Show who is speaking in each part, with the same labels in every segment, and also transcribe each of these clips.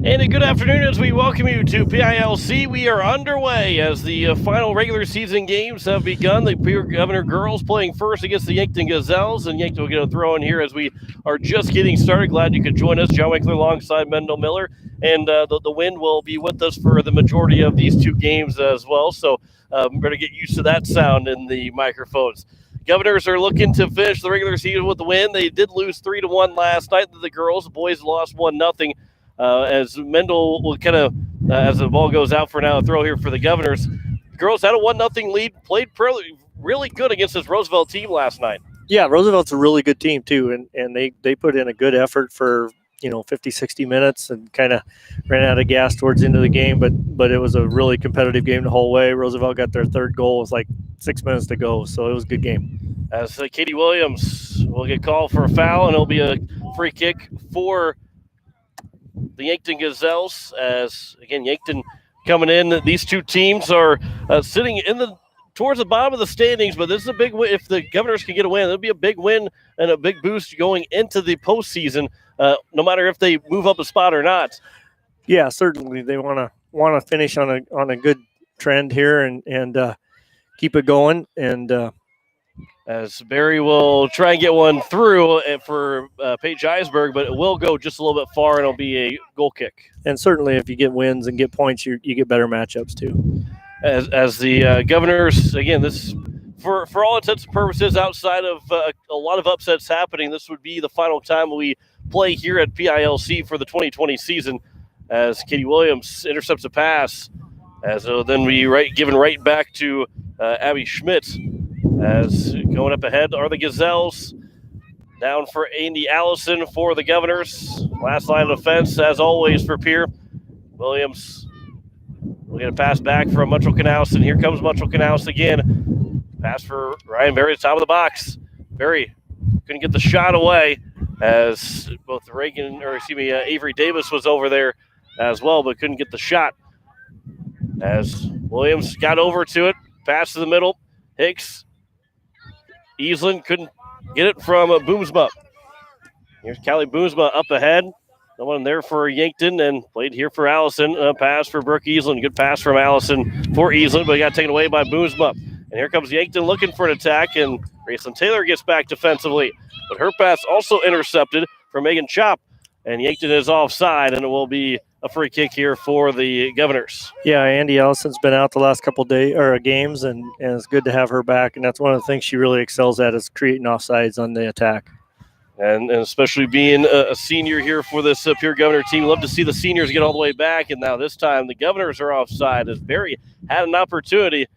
Speaker 1: And a good afternoon as we welcome you to PILC. We are underway as the final regular season games have begun. The Pierre Governor girls playing first against the Yankton Gazelles, and Yankton will get a throw in here as we are just getting started. Glad you could join us. John Winkler alongside Mendel Miller, and the wind will be with us for the majority of these two games as well. So we're going to get used to that sound in the microphones. Governors are looking to finish the regular season with the win. They did lose 3-1 last night to the girls. The boys lost 1-0. As Mendel will kind of, as the ball goes out for now, a throw here for the Governors. The girls had a 1-0 lead, played really good against this Roosevelt team last night.
Speaker 2: Yeah, Roosevelt's a really good team too, and they put in a good effort for 50, 60 minutes and kind of ran out of gas towards the end of the game, but it was a really competitive game the whole way. Roosevelt got their third goal with like 6 minutes to go, so it was a good game.
Speaker 1: As Katie Williams will get called for a foul, and it'll be a free kick for the Yankton Gazelles. As again, Yankton coming in. These two teams are sitting towards the bottom of the standings, but this is a big win. If the Governors can get a win, it'll be a big win and a big boost going into the postseason, no matter if they move up a spot or not.
Speaker 2: Yeah, certainly they want to finish on a good trend here and keep it going. And
Speaker 1: as Barry will try and get one through for Paige Eisberg, but it will go just a little bit far, and it'll be a goal kick.
Speaker 2: And certainly if you get wins and get points, you get better matchups too.
Speaker 1: As the Governors, again, this for all intents and purposes, outside of a lot of upsets happening, this would be the final time we play here at PILC for the 2020 season. As Katie Williams intercepts a pass, as then we given right back to Abby Schmidt. As going up ahead are the Gazelles. Down for Andy Allison for the Governors. Last line of defense, as always, for Pierre. Williams will get a pass back from Mutchell Knaus, and here comes Mutchell Knaus again. Pass for Ryan Berry at the top of the box. Berry couldn't get the shot away as both Avery Davis was over there as well, but couldn't get the shot. As Williams got over to it, pass to the middle. Hicks. Easland couldn't get it from Boomsma. Here's Callie Boomsma up ahead. No one there for Yankton, and played here for Allison. A pass for Brooke Easland. Good pass from Allison for Easland, but he got taken away by Boomsma. And here comes Yankton looking for an attack, and Graceland Taylor gets back defensively. But her pass also intercepted from Megan Chop, and Yankton is offside, and it will be a free kick here for the Governors.
Speaker 2: Yeah, Andy Allison's been out the last couple games, and it's good to have her back. And that's one of the things she really excels at, is creating offsides on the attack.
Speaker 1: And especially being a senior here for this Pierre Governor team, love to see the seniors get all the way back. And now this time the Governors are offside, as Barry had an opportunity.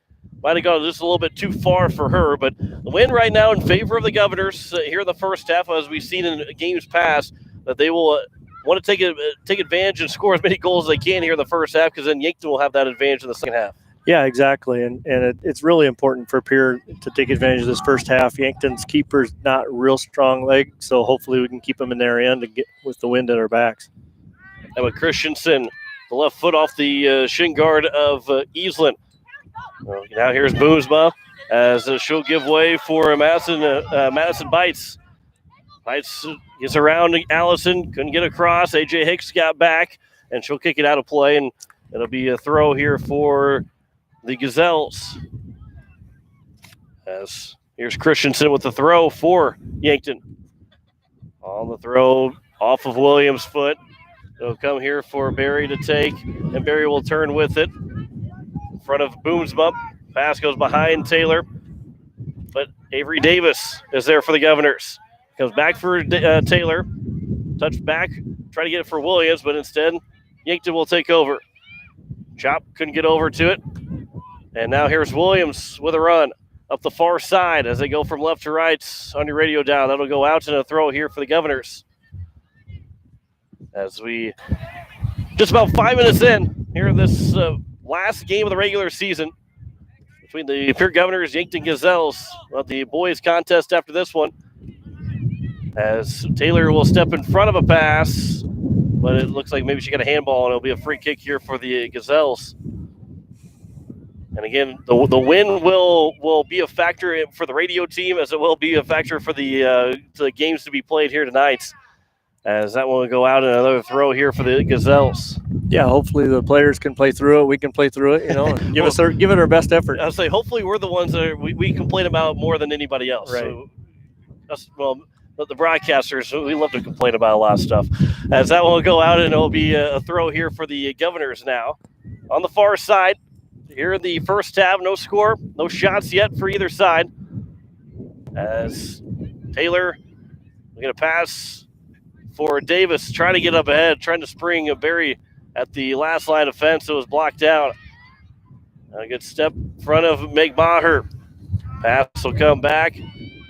Speaker 1: Might have gone just a little bit too far for her, but the win right now in favor of the Governors here in the first half, as we've seen in games past, that they will want to take advantage and score as many goals as they can here in the first half, because then Yankton will have that advantage in the second half.
Speaker 2: Yeah, exactly. And it's really important for Pierre to take advantage of this first half. Yankton's keeper's not real strong leg, so hopefully we can keep them in their end and get with the wind at our backs.
Speaker 1: And with Christensen, the left foot off the shin guard of Easland. Now here's Boomsma as she'll give way for Madison. Madison Bites. Bites gets around Allison, couldn't get across. AJ Hicks got back, and she'll kick it out of play, and it'll be a throw here for the Gazelles. As here's Christensen with the throw for Yankton. On the throw off of Williams' foot. It'll come here for Barry to take, and Barry will turn with it. In front of Boomsma. Pass goes behind Taylor, but Avery Davis is there for the Governors. Comes back for Taylor. Touch back. Try to get it for Williams, but instead, Yankton will take over. Chop couldn't get over to it. And now here's Williams with a run up the far side as they go from left to right on your radio down. That'll go out and a throw here for the Governors. As we just about 5 minutes in here in this last game of the regular season between the Pierre Governors, Yankton Gazelles. Well, the boys contest after this one, as Taylor will step in front of a pass, but it looks like maybe she got a handball, and it'll be a free kick here for the Gazelles. And again, the win will be a factor for the radio team, as it will be a factor for the games to be played here tonight. as that one will go out, and another throw here for the Gazelles.
Speaker 2: Yeah, hopefully the players can play through it. We can play through it, and give it our best effort.
Speaker 1: I'll say hopefully we're the ones that we complain about more than anybody else.
Speaker 2: Right.
Speaker 1: So, but the broadcasters, we love to complain about a lot of stuff. As that one will go out, and it will be a throw here for the Governors now. On the far side, here in the first half, no score, no shots yet for either side. As Taylor, we're going to pass for Davis, trying to get up ahead, trying to spring a Barry at the last line of fence. It was blocked out. A good step in front of Meg Maher. Pass will come back,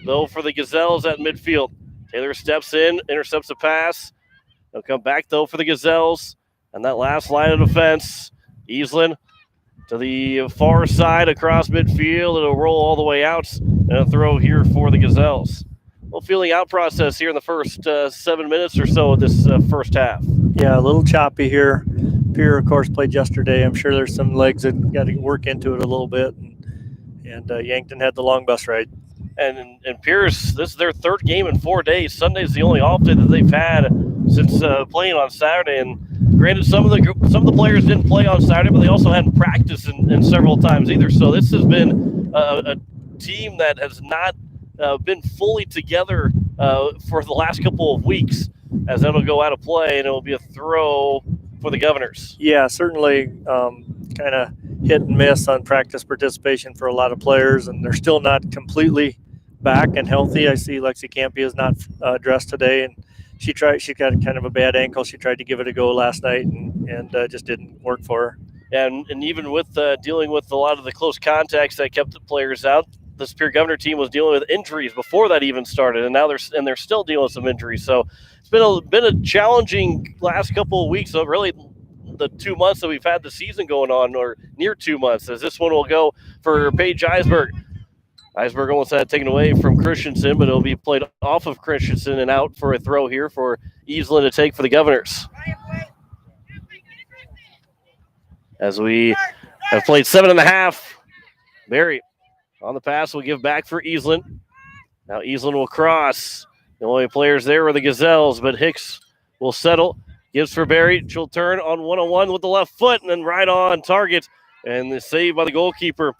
Speaker 1: though, for the Gazelles at midfield. Taylor steps in, intercepts a pass. They'll come back, though, for the Gazelles. And that last line of defense, Easlin to the far side across midfield. It'll roll all the way out, and a throw here for the Gazelles. Well, feeling out process here in the first 7 minutes or so of this first half.
Speaker 2: Yeah, a little choppy here. Pierre, of course, played yesterday. I'm sure there's some legs that got to work into it a little bit. And Yankton had the long bus ride.
Speaker 1: And Pierce, this is their third game in 4 days. Sunday's the only off day that they've had since playing on Saturday. And granted, some of the players didn't play on Saturday, but they also hadn't practiced in several times either. So this has been a team that has not been fully together for the last couple of weeks, as that'll go out of play, and it'll be a throw for the Governors.
Speaker 2: Yeah, certainly kind of hit and miss on practice participation for a lot of players, and they're still not completely back and healthy. I see Lexi Campy is not dressed today, and she got kind of a bad ankle. She tried to give it a go last night, and just didn't work for her.
Speaker 1: And even with dealing with a lot of the close contacts that kept the players out, this Pierre Governor team was dealing with injuries before that even started, and now they're still dealing with some injuries. So it's been a challenging last couple of weeks. So really, the 2 months that we've had the season going on, or near 2 months, as this one will go for Paige Eisberg. Eisberg almost had it taken away from Christensen, but it'll be played off of Christensen and out for a throw here for Easlin to take for the Governors. As we have played 7.5, Barry on the pass will give back for Easlin. Now Easlin will cross. The only players there were the Gazelles, but Hicks will settle. Gives for Barry. She'll turn on one-on-one with the left foot, and then right on target. And the save by the goalkeeper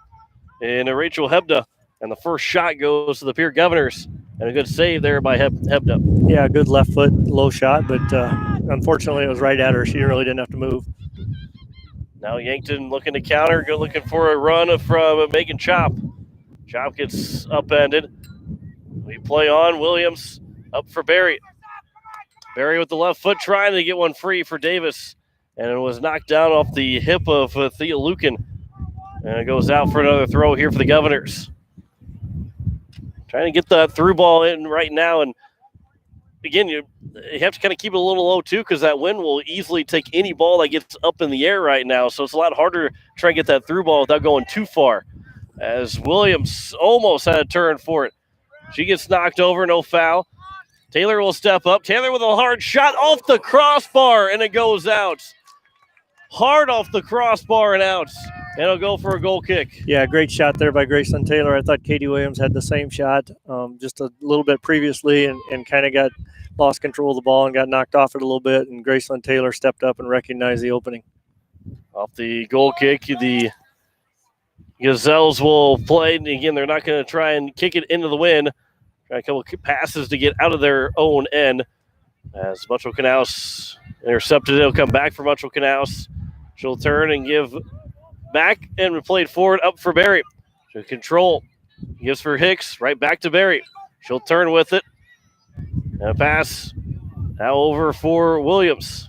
Speaker 1: in Rachel Hebda. And the first shot goes to the Pierre Governors. And a good save there by Hebda.
Speaker 2: Yeah, good left foot, low shot, but unfortunately it was right at her. She really didn't have to move.
Speaker 1: Now Yankton looking to counter, looking for a run from Megan Chop. Chop gets upended. We play on. Williams up for Barry. Barry with the left foot trying to get one free for Davis. And it was knocked down off the hip of Thea Lucan. And it goes out for another throw here for the Governors. Trying to get that through ball in right now. And again, you have to kind of keep it a little low too, because that wind will easily take any ball that gets up in the air right now. So it's a lot harder to try and get that through ball without going too far. As Williams almost had a turn for it. She gets knocked over, no foul. Taylor will step up. Taylor with a hard shot off the crossbar, and it goes out. Hard off the crossbar and out. And it'll go for a goal kick.
Speaker 2: Yeah, great shot there by Graceland Taylor. I thought Katie Williams had the same shot just a little bit previously and kind of lost control of the ball and got knocked off it a little bit. And Graceland Taylor stepped up and recognized the opening.
Speaker 1: Off the goal kick, the Gazelles will play. And again, they're not going to try and kick it into the wind. Try a couple of passes to get out of their own end. As Mutual Canals intercepted, it'll come back for Mutual Canals. She'll turn and give back and played forward up for Barry. She'll control. Gives for Hicks. Right back to Barry. She'll turn with it. And a pass now over for Williams.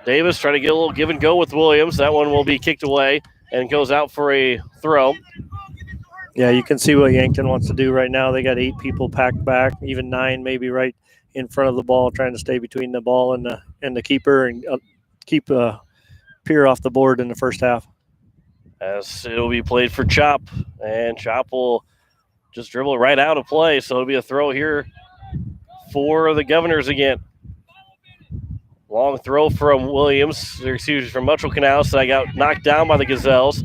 Speaker 1: Davis trying to get a little give and go with Williams. That one will be kicked away and goes out for a throw.
Speaker 2: Yeah, you can see what Yankton wants to do right now. They got 8 people packed back, even 9 maybe right in front of the ball, trying to stay between the ball and the keeper and keep Pierre off the board in the first half.
Speaker 1: As it'll be played for Chop, and Chop will just dribble it right out of play. So it'll be a throw here for the Governors again. Long throw from Williams, from Mutual Canals. So I got knocked down by the Gazelles.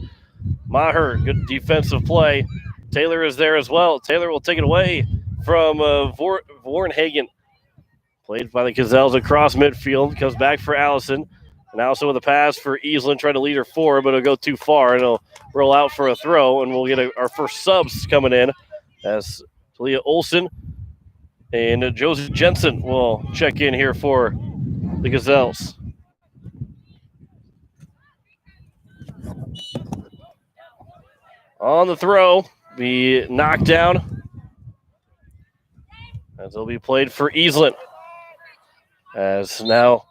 Speaker 1: Maher, good defensive play. Taylor is there as well. Taylor will take it away from Vornhagen. Played by the Gazelles across midfield. Comes back for Allison. And Allison with a pass for Easlin, trying to lead her forward, but it'll go too far. And it'll roll out for a throw, and we'll get our first subs coming in as Talia Olson and Josie Jensen will check in here for the Gazelles. On the throw, be knocked down as it'll be played for Easlin. As now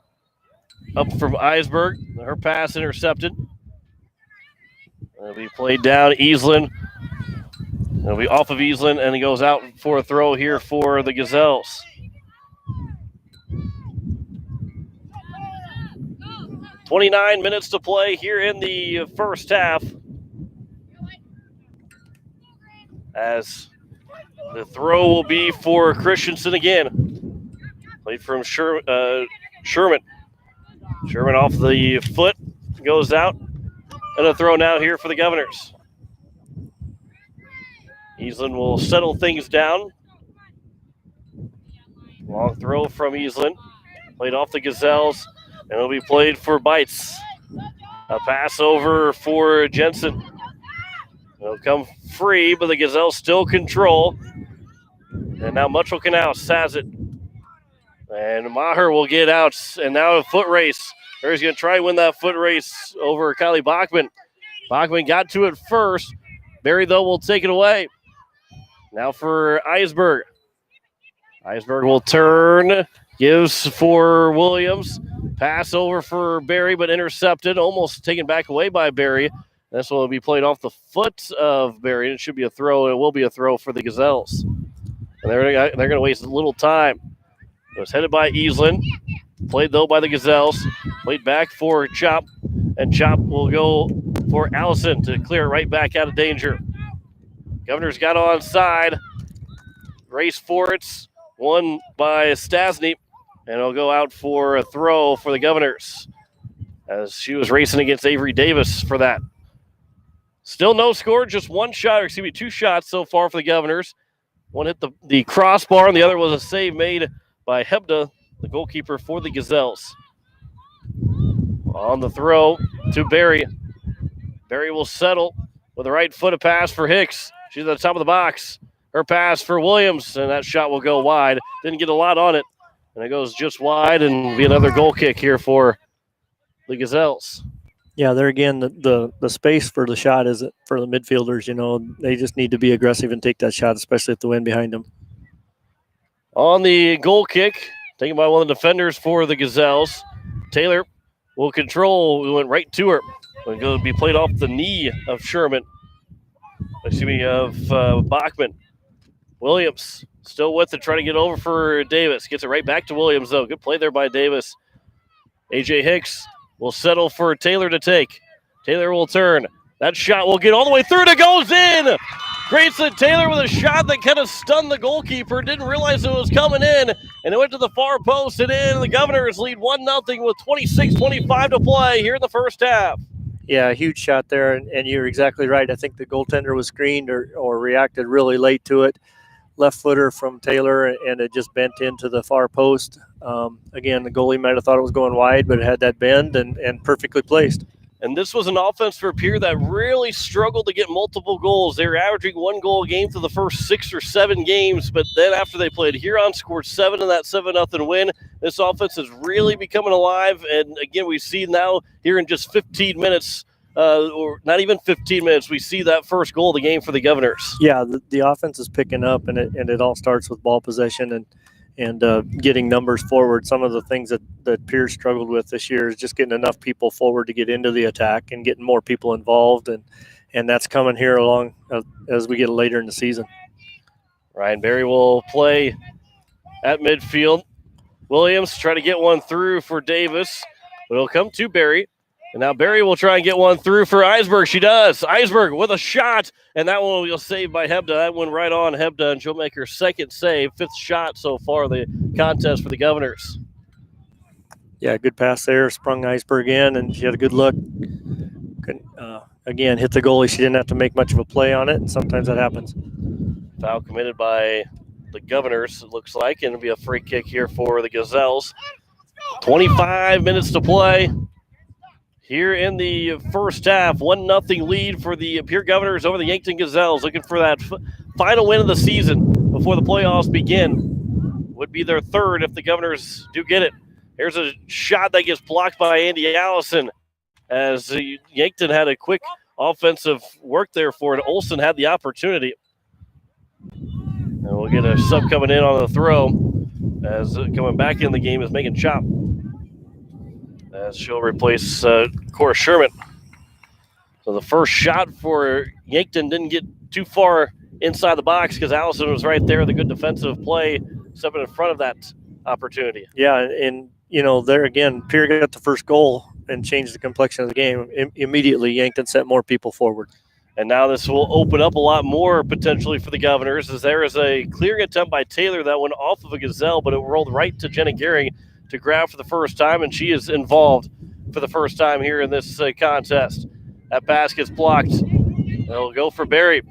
Speaker 1: up from Eisberg, her pass intercepted. It'll be played down. Easlin. It'll be off of Easlin, and it goes out for a throw here for the Gazelles. 29 minutes to play here in the first half. As the throw will be for Christensen again. Played from Sherman. Sherman off the foot, goes out. And a throw now here for the Governors. Easlin will settle things down. Long throw from Easlin. Played off the Gazelles, and it'll be played for Bites. A pass over for Jensen. It'll come free, but the Gazelles still control. And now Mutchell Canals has it. And Maher will get out, and now a foot race. He's going to try and win that foot race over Kylie Bachman. Bachman got to it first. Barry, though, will take it away. Now for Eisberg. Eisberg will turn, gives for Williams. Pass over for Barry, but intercepted, almost taken back away by Barry. This one will be played off the foot of Barry. It should be a throw. It will be a throw for the Gazelles. And they're going to waste a little time. It was headed by Easlin. Played, though, by the Gazelles. Played back for Chop. And Chop will go for Allison to clear it right back out of danger. Governors got onside. Race for it. Won by Stasny. And it'll go out for a throw for the Governors, as she was racing against Avery Davis for that. Still no score, just one shot, or excuse me, two shots so far for the Governors. One hit the crossbar, and the other was a save made by Hebda, the goalkeeper for the Gazelles. On the throw to Barry. Barry will settle with the right foot, a pass for Hicks. She's at the top of the box. Her pass for Williams, and that shot will go wide. Didn't get a lot on it, and it goes just wide, and will be another goal kick here for the Gazelles.
Speaker 2: Yeah, there again, the space for the shot is for the midfielders. You know, they just need to be aggressive and take that shot, especially with the wind behind them.
Speaker 1: On the goal kick, taken by one of the defenders for the Gazelles, Taylor will control. We went right to her. It's going to be played off the knee of Sherman. Excuse me, of Bachman. Williams still with it, trying to get over for Davis. Gets it right back to Williams, though. Good play there by Davis. A.J. Hicks will settle for Taylor to take. Taylor will turn. That shot will get all the way through, and it goes in! Grayson Taylor with a shot that kind of stunned the goalkeeper. Didn't realize it was coming in, and it went to the far post and in. The Governors lead 1-0 with 26:25 to play here in the first half.
Speaker 2: Yeah, a huge shot there, and you're exactly right. I think the goaltender was screened or reacted really late to it. Left footer from Taylor, and it just bent into the far post. Again, the goalie might have thought it was going wide, but it had that bend and perfectly placed.
Speaker 1: And this was an offense for Pierre that really struggled to get multiple goals. They were averaging 1 goal a game for the first 6 or 7 games, but then after they played, Huron scored 7 in that 7-0 win. This offense is really becoming alive, and again, we see now here in just 15 minutes, or not even 15 minutes, we see that first goal of the game for the Governors.
Speaker 2: Yeah, the offense is picking up, and it all starts with ball possession and getting numbers forward. Some of the things that Pierce struggled with this year is just getting enough people forward to get into the attack and getting more people involved, and that's coming here along as we get later in the season.
Speaker 1: Ryan Berry will play at midfield. Williams try to get one through for Davis, but it'll come to Berry. And now Barry will try and get one through for Eisberg. She does. Eisberg with a shot, and that one will be saved by Hebda. That one right on Hebda, and she'll make her second save, 5th shot so far the contest for the Governors.
Speaker 2: Yeah, good pass there. Sprung Eisberg in, and she had a good look. Again, hit the goalie. She didn't have to make much of a play on it, and sometimes that happens.
Speaker 1: Foul committed by the Governors, it looks like, and it'll be a free kick here for the Gazelles. 25 minutes to play here in the first half. 1-0 lead for the Pierre Governors over the Yankton Gazelles, looking for that final win of the season before the playoffs begin. Would be their third if the Governors do get it. Here's a shot that gets blocked by Andy Allison as Yankton had a quick offensive work there for it. Olsen had the opportunity. And we'll get a sub coming in on the throw as coming back in the game is Megan Chop, as she'll replace Cora Sherman. So the first shot for Yankton didn't get too far inside the box because Allison was right there. The good defensive play stepping in front of that opportunity.
Speaker 2: Yeah, and there again, Pierre got the first goal and changed the complexion of the game. Immediately, Yankton sent more people forward.
Speaker 1: And now this will open up a lot more potentially for the Governors, as there is a clearing attempt by Taylor that went off of a Gazelle, but it rolled right to Jenna Gehring to grab for the first time, and she is involved for the first time here in this contest. That pass gets blocked. They'll go for Barry.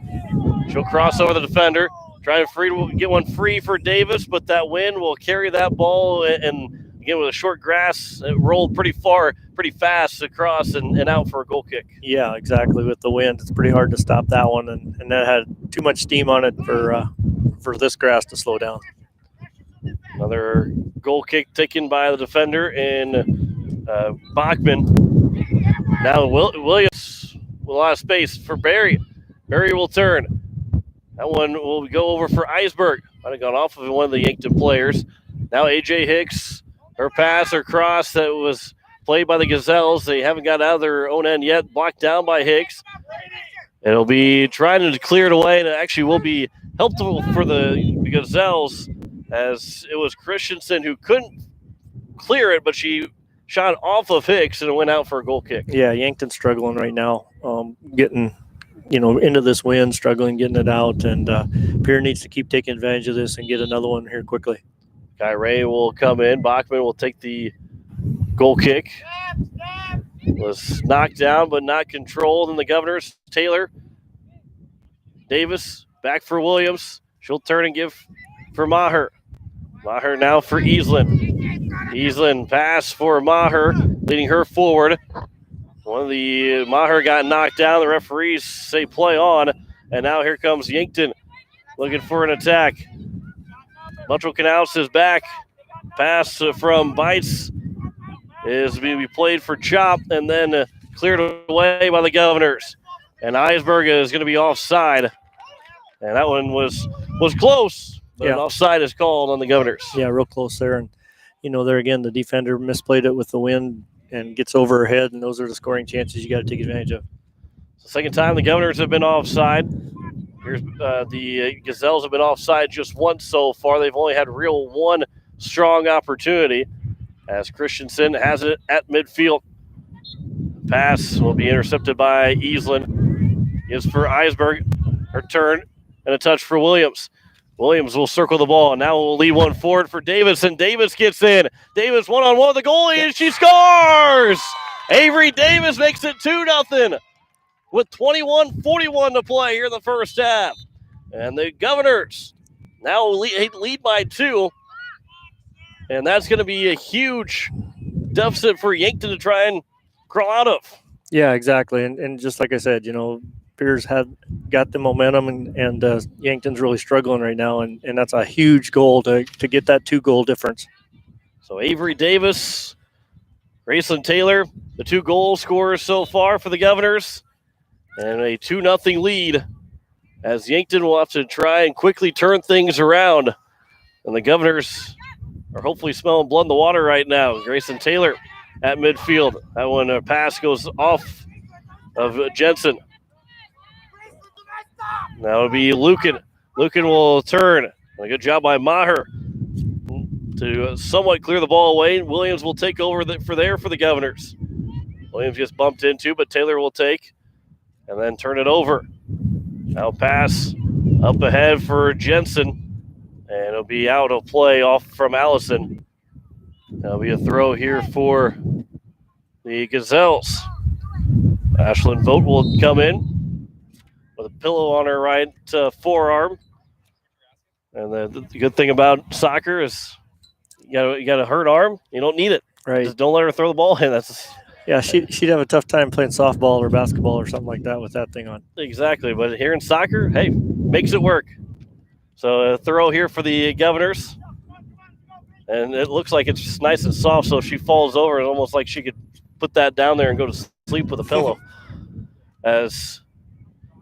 Speaker 1: She'll cross over the defender, try to get one free for Davis, but that wind will carry that ball, and again with a short grass, it rolled pretty far, pretty fast across and out for a goal kick.
Speaker 2: Yeah, exactly. With the wind, it's pretty hard to stop that one, and that had too much steam on it for this grass to slow down.
Speaker 1: Another goal kick taken by the defender in Bachman. Now Williams with a lot of space for Barry. Barry will turn. That one will go over for Eisberg. Might have gone off of one of the Yankton players. Now A.J. Hicks, her pass or cross that was played by the Gazelles. They haven't got out of their own end yet. Blocked down by Hicks. It'll be trying to clear it away, and it actually will be helpful for the Gazelles, as it was Christensen who couldn't clear it, but she shot off of Hicks and it went out for a goal kick.
Speaker 2: Yeah, Yankton's struggling right now, getting into this wind, struggling getting it out, and Pierre needs to keep taking advantage of this and get another one here quickly.
Speaker 1: Kai Ray will come in. Bachman will take the goal kick. Was knocked down but not controlled, and the Governors, Taylor. Davis back for Williams. She'll turn and give for Maher. Maher now for Easlin. Easlin pass for Maher, leading her forward. One of the Maher got knocked down. The referees say play on, and now here comes Yankton looking for an attack. Luttrell Canals is back. Pass from Bites is going to be played for Chop and then cleared away by the Governors. And Eisberg is going to be offside. And that one was close, but an offside is called on the Governors.
Speaker 2: Yeah, real close there. And, there again, the defender misplayed it with the wind and gets over her head, and those are the scoring chances you got to take advantage of.
Speaker 1: The second time the Governors have been offside. Here's the Gazelles have been offside just once so far. They've only had one strong opportunity, as Christensen has it at midfield. Pass will be intercepted by Easlin. Gives for Eisberg. Her turn and a touch for Williams. Williams will circle the ball. Now we'll lead one forward for Davis, and Davis gets in. Davis one-on-one with the goalie, and she scores! Avery Davis makes it 2-0 with 21:41 to play here in the first half. And the Governors now lead by 2, and that's going to be a huge deficit for Yankton to try and crawl out of.
Speaker 2: Yeah, exactly. And just like I said, Pierre's got the momentum, and Yankton's really struggling right now, and that's a huge goal to get that 2-goal difference.
Speaker 1: So Avery Davis, Graceland Taylor, the 2 goal scorers so far for the Governors, and a 2-0 lead, as Yankton will have to try and quickly turn things around. And the Governors are hopefully smelling blood in the water right now. Graceland Taylor at midfield. That one, a pass goes off of Jensen. Now it'll be Lucan. Lucan will turn. A good job by Maher to somewhat clear the ball away. Williams will take over for the Governors. Williams gets bumped into, but Taylor will take and then turn it over. Now pass up ahead for Jensen, and it'll be out of play off from Allison. That'll be a throw here for the Gazelles. Ashlyn Vogt will come in with a pillow on her right forearm. And the good thing about soccer is you got a hurt arm. You don't need it.
Speaker 2: Right.
Speaker 1: Just don't let her throw the ball in.
Speaker 2: Yeah, she'd have a tough time playing softball or basketball or something like that with that thing on.
Speaker 1: Exactly. But here in soccer, hey, makes it work. So a throw here for the Governors. And it looks like it's just nice and soft, so if she falls over, it's almost like she could put that down there and go to sleep with a pillow. As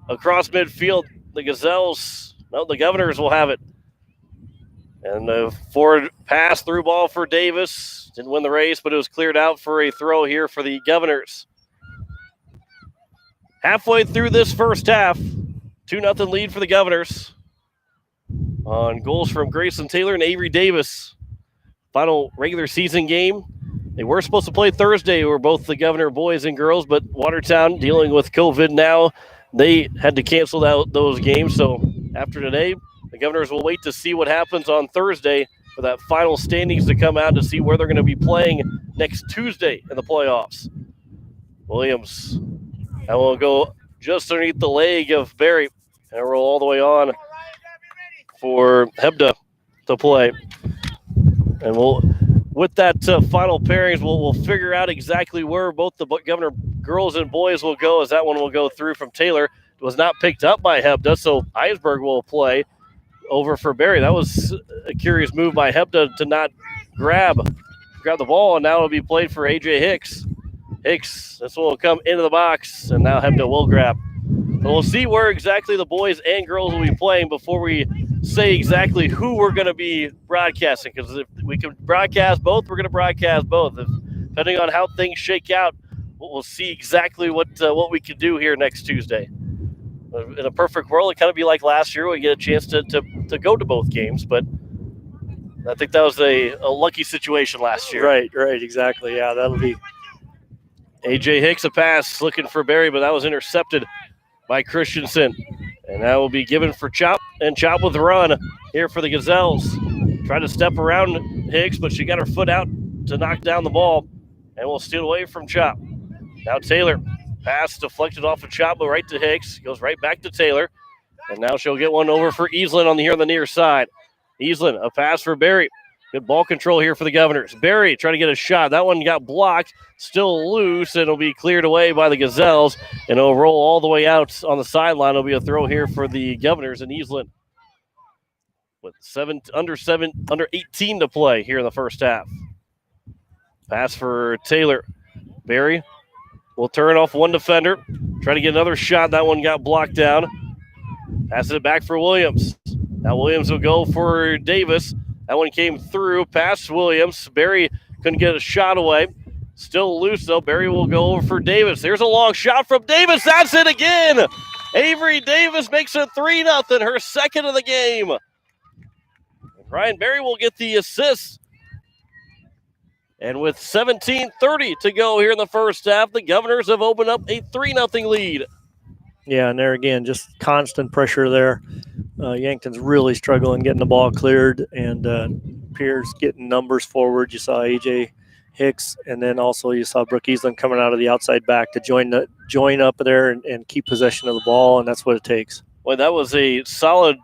Speaker 1: across midfield, the Governors will have it. And the forward pass through ball for Davis. Didn't win the race, but it was cleared out for a throw here for the Governors. Halfway through this first half, 2-0 lead for the Governors. On goals from Grayson Taylor and Avery Davis. Final regular season game. They were supposed to play Thursday, were both the Governor boys and girls, but Watertown dealing with COVID now. They had to cancel out those games. So after today, the Governors will wait to see what happens on Thursday for that final standings to come out to see where they're going to be playing next Tuesday in the playoffs. Williams, that will go just underneath the leg of Barry and roll all the way on for Hebda to play. And with that final pairings, we'll figure out exactly where both the Governor girls and boys will go, as that one will go through from Taylor. It was not picked up by Hebda, so Eisberg will play over for Barry. That was a curious move by Hebda to not grab the ball, and now it'll be played for A.J. Hicks. This one will come into the box, and now Hebda will grab. So we'll see where exactly the boys and girls will be playing before we say exactly who we're going to be broadcasting, because if we can broadcast both, we're going to broadcast both. Depending on how things shake out, we'll see exactly what we can do here next Tuesday. In a perfect world, it kind of be like last year. We get a chance to go to both games, but I think that was a lucky situation last year.
Speaker 2: Right, exactly. Yeah, that'll be.
Speaker 1: A.J. Hicks a pass looking for Barry, but that was intercepted by Christensen. And that will be given for Chop, and Chop with a run here for the Gazelles. Tried to step around Hicks, but she got her foot out to knock down the ball, and will steal away from Chop. Now Taylor, pass deflected off of Chop, but right to Hicks. Goes right back to Taylor. And now she'll get one over for Easlin on the near side. Easlin, a pass for Barry. Good ball control here for the Governors. Barry trying to get a shot. That one got blocked, still loose, and it'll be cleared away by the Gazelles, and it'll roll all the way out on the sideline. It'll be a throw here for the Governors and Easlin. With under 18 to play here in the first half. Pass for Taylor. Barry will turn off one defender. Try to get another shot. That one got blocked down. Passes it back for Williams. Now Williams will go for Davis. That one came through past Williams. Barry couldn't get a shot away. Still loose, though. Barry will go over for Davis. There's a long shot from Davis. That's it again. Avery Davis makes it 3-0, her second of the game. Ryan Barry will get the assist. And with 17:30 to go here in the first half, the Governors have opened up a 3-0 lead.
Speaker 2: Yeah, and there again, just constant pressure there. Yankton's really struggling getting the ball cleared, and Pierre's getting numbers forward. You saw A.J. Hicks, and then also you saw Brooke Easlin coming out of the outside back to join up there and keep possession of the ball, and that's what it takes.
Speaker 1: Well, that was a solid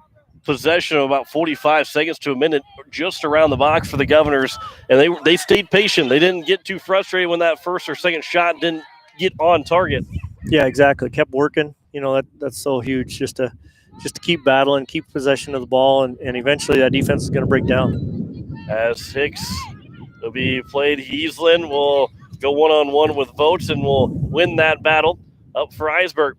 Speaker 1: possession of about 45 seconds to a minute just around the box for the Governors, and they stayed patient. They didn't get too frustrated when that first or second shot didn't get on target.
Speaker 2: Yeah, exactly. Kept working. You know, that's so huge just to keep battling, keep possession of the ball, and eventually that defense is going to break down.
Speaker 1: As Hicks will be played, Easlin will go one-on-one with Votes and will win that battle up for Eisberg.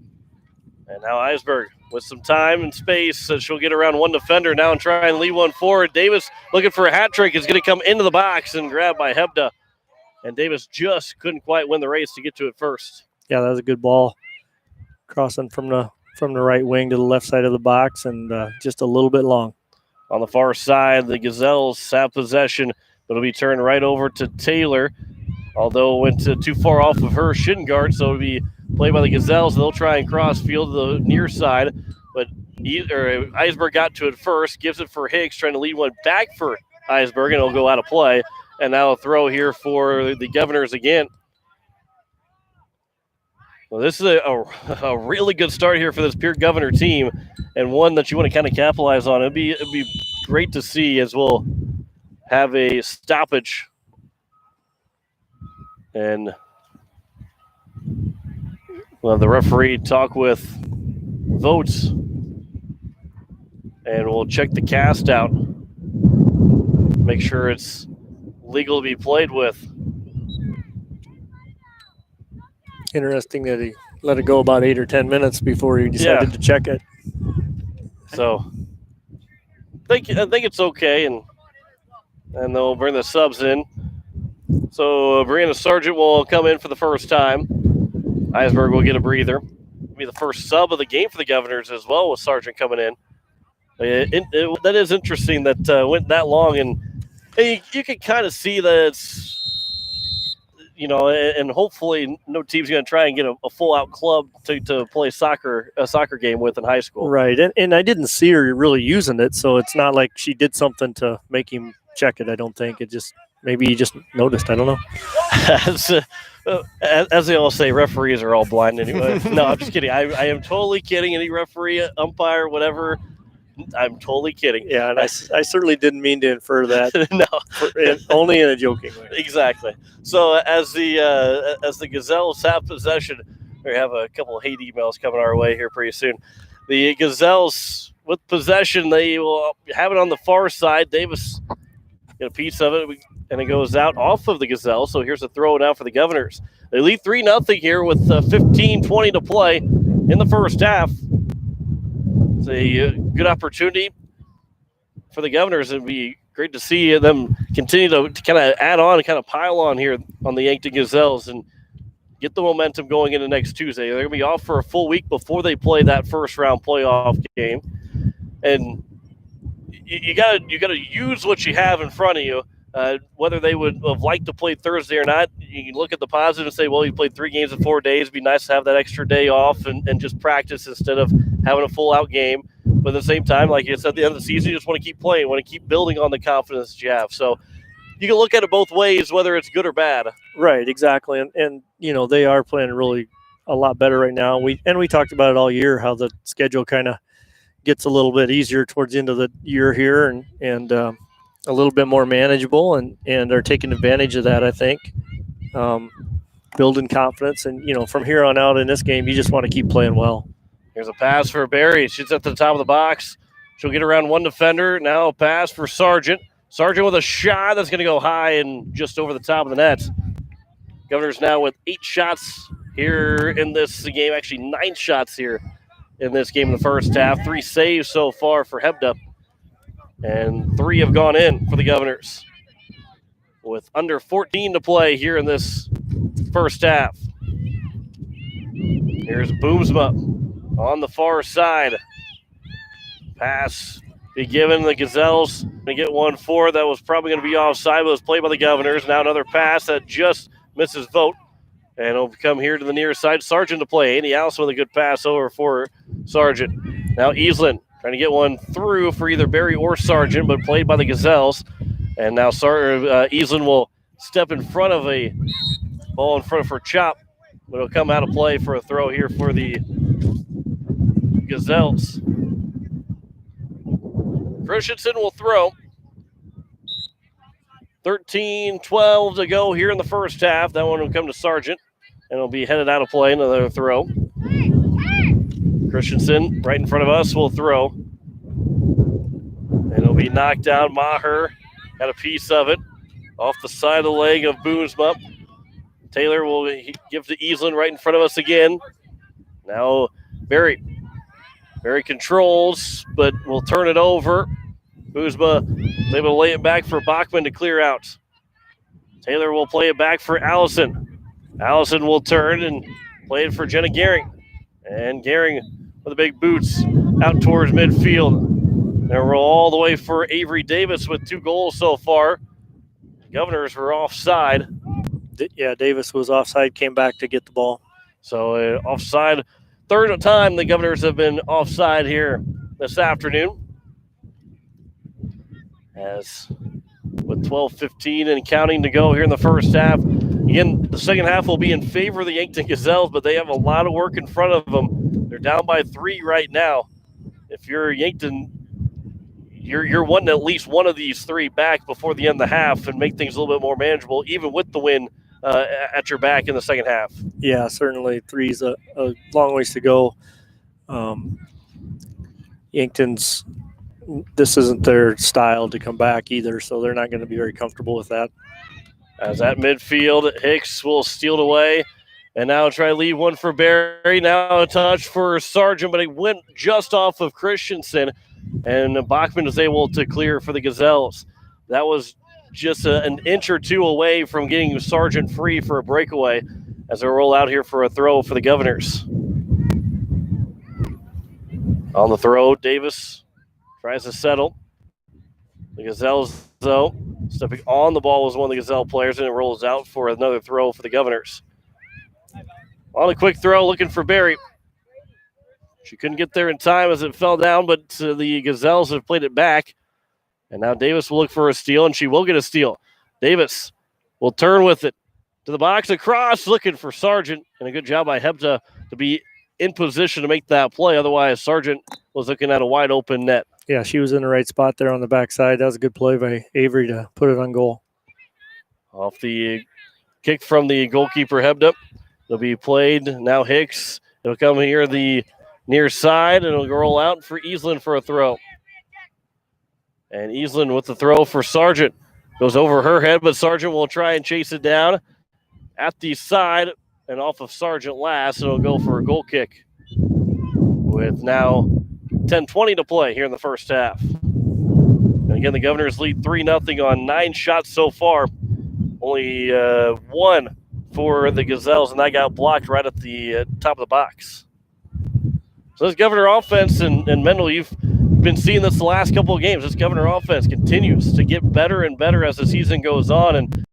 Speaker 1: And now Eisberg with some time and space, so she'll get around one defender now and try and lead one forward. Davis looking for a hat trick is going to come into the box and grabbed by Hebda. And Davis just couldn't quite win the race to get to it first.
Speaker 2: Yeah, that was a good ball. Crossing from the right wing to the left side of the box, and just a little bit long.
Speaker 1: On the far side, the Gazelles have possession, but it'll be turned right over to Taylor, although it went too far off of her shin guard, so it'll be played by the Gazelles. They'll try and cross field to the near side, but Eisberg got to it first, gives it for Hicks, trying to lead one back for Eisberg, and it'll go out of play. And now a throw here for the Governors again. Well, this is a really good start here for this Pierre Governor team, and one that you want to kind of capitalize on. It'd be great to see as we'll have a stoppage. And we'll have the referee talk with votes. And we'll check the cast out. Make sure it's legal to be played with.
Speaker 2: Interesting that he let it go about 8 or 10 minutes before he decided to check it.
Speaker 1: So I think it's okay, and they'll bring the subs in. So Brianna Sargent will come in for the first time. Eisberg will get a breather. It'll be the first sub of the game for the Governors as well, with Sargent coming in. That is interesting that went that long, and you can kind of see that it's, and hopefully no team's going to try and get a full-out club to play a soccer game with in high school.
Speaker 2: Right, and I didn't see her really using it, so it's not like she did something to make him check it, I don't think. Maybe he just noticed, I don't know.
Speaker 1: As they all say, referees are all blind anyway. No, I'm just kidding. I am totally kidding. Any referee, umpire, whatever, I'm totally kidding.
Speaker 2: Yeah, and I certainly didn't mean to infer that.
Speaker 1: No.
Speaker 2: Only in a joking way.
Speaker 1: Exactly. So as the Gazelles have possession, we have a couple of hate emails coming our way here pretty soon. The Gazelles with possession, they will have it on the far side. Davis get a piece of it, and it goes out off of the Gazelles. So here's a throw now for the Governors. They lead 3-0 here with 15:20 to play in the first half. It's a good opportunity for the Governors. It'd be great to see them continue to kind of add on and kind of pile on here on the Yankton Gazelles and get the momentum going into next Tuesday. They're going to be off for a full week before they play that first round playoff game. And you got to use what you have in front of you. Whether they would have liked to play Thursday or not, you can look at the positive and say, well, you played 3 games in 4 days. It'd be nice to have that extra day off and just practice instead of having a full-out game. But at the same time, like it's at the end of the season, you just want to keep playing, want to keep building on the confidence that you have. So you can look at it both ways, whether it's good or bad.
Speaker 2: Right, exactly. And they are playing really a lot better right now. We talked about it all year, how the schedule kind of gets a little bit easier towards the end of the year here and a little bit more manageable and are taking advantage of that, I think. Building confidence. And, from here on out in this game, you just want to keep playing well.
Speaker 1: Here's a pass for Barry. Shoots at the top of the box. She'll get around one defender. Now a pass for Sargent. Sargent with a shot that's going to go high and just over the top of the net. Governors now with 8 shots here in this game. Actually, 9 shots here in this game in the first half. 3 saves so far for Hebda. And 3 have gone in for the Governors with under 14 to play here in this first half. Here's Boomsma on the far side. Pass be given. The Gazelles going to get 1-4. That was probably going to be offside, but it was played by the Governors. Now another pass that just misses vote. And it'll come here to the near side. Sargent to play. Andy Allison with a good pass over for Sargent. Now Easlin trying to get one through for either Barry or Sargent, but played by the Gazelles. And now Easlin will step in front of a ball in front of her chop, but it'll come out of play for a throw here for the Gazelles. Christensen will throw. 13-12 to go here in the first half. That one will come to Sargent, and it'll be headed out of play. Another throw. Christensen, right in front of us, will throw. And it'll be knocked down. Maher got a piece of it off the side of the leg of Boomsma. Taylor will give to Easlin right in front of us again. Now Barry controls, but will turn it over. Boomsma is able to lay it back for Bachman to clear out. Taylor will play it back for Allison. Allison will turn and play it for Jenna Gehring. And Gehring with the big boots out towards midfield. And roll all the way for Avery Davis with 2 goals so far. Governors were offside.
Speaker 2: Yeah, Davis was offside, came back to get the ball.
Speaker 1: So offside. Third time the Governors have been offside here this afternoon. As with 12:15 and counting to go here in the first half. Again, the second half will be in favor of the Yankton Gazelles, but they have a lot of work in front of them. They're down by 3 right now. If you're Yankton, you're wanting at least one of these three back before the end of the half and make things a little bit more manageable, even with the win at your back in the second half.
Speaker 2: Yeah, certainly three's a long ways to go. Yankton's, this isn't their style to come back either, so they're not going to be very comfortable with that.
Speaker 1: As at midfield, Hicks will steal it away. And now try to leave one for Barry. Now a touch for Sargent, but it went just off of Christensen. And Bachman is able to clear for the Gazelles. That was just an inch or two away from getting Sargent free for a breakaway as they roll out here for a throw for the Governors. On the throw, Davis tries to settle. The Gazelles, though, stepping on the ball was one of the Gazelle players, and it rolls out for another throw for the Governors. On a quick throw, looking for Barry. She couldn't get there in time as it fell down, but the Gazelles have played it back. And now Davis will look for a steal, and she will get a steal. Davis will turn with it to the box across, looking for Sargent. And a good job by Hebda to be in position to make that play. Otherwise, Sargent was looking at a wide open net.
Speaker 2: Yeah, she was in the right spot there on the backside. That was a good play by Avery to put it on goal.
Speaker 1: Off the kick from the goalkeeper, Hebda. It'll be played. Now Hicks. It'll come here the near side, and it'll roll out for Easland for a throw. And Easland with the throw for Sargent. Goes over her head, but Sargent will try and chase it down at the side and off of Sargent last. It'll go for a goal kick with now 10:20 to play here in the first half. And again, the Governors lead 3-0 on 9 shots so far. Only one for the Gazelles, and that got blocked right at the top of the box. So this Governor offense, and Mendel, you've been seeing this the last couple of games. This Governor offense continues to get better and better as the season goes on, and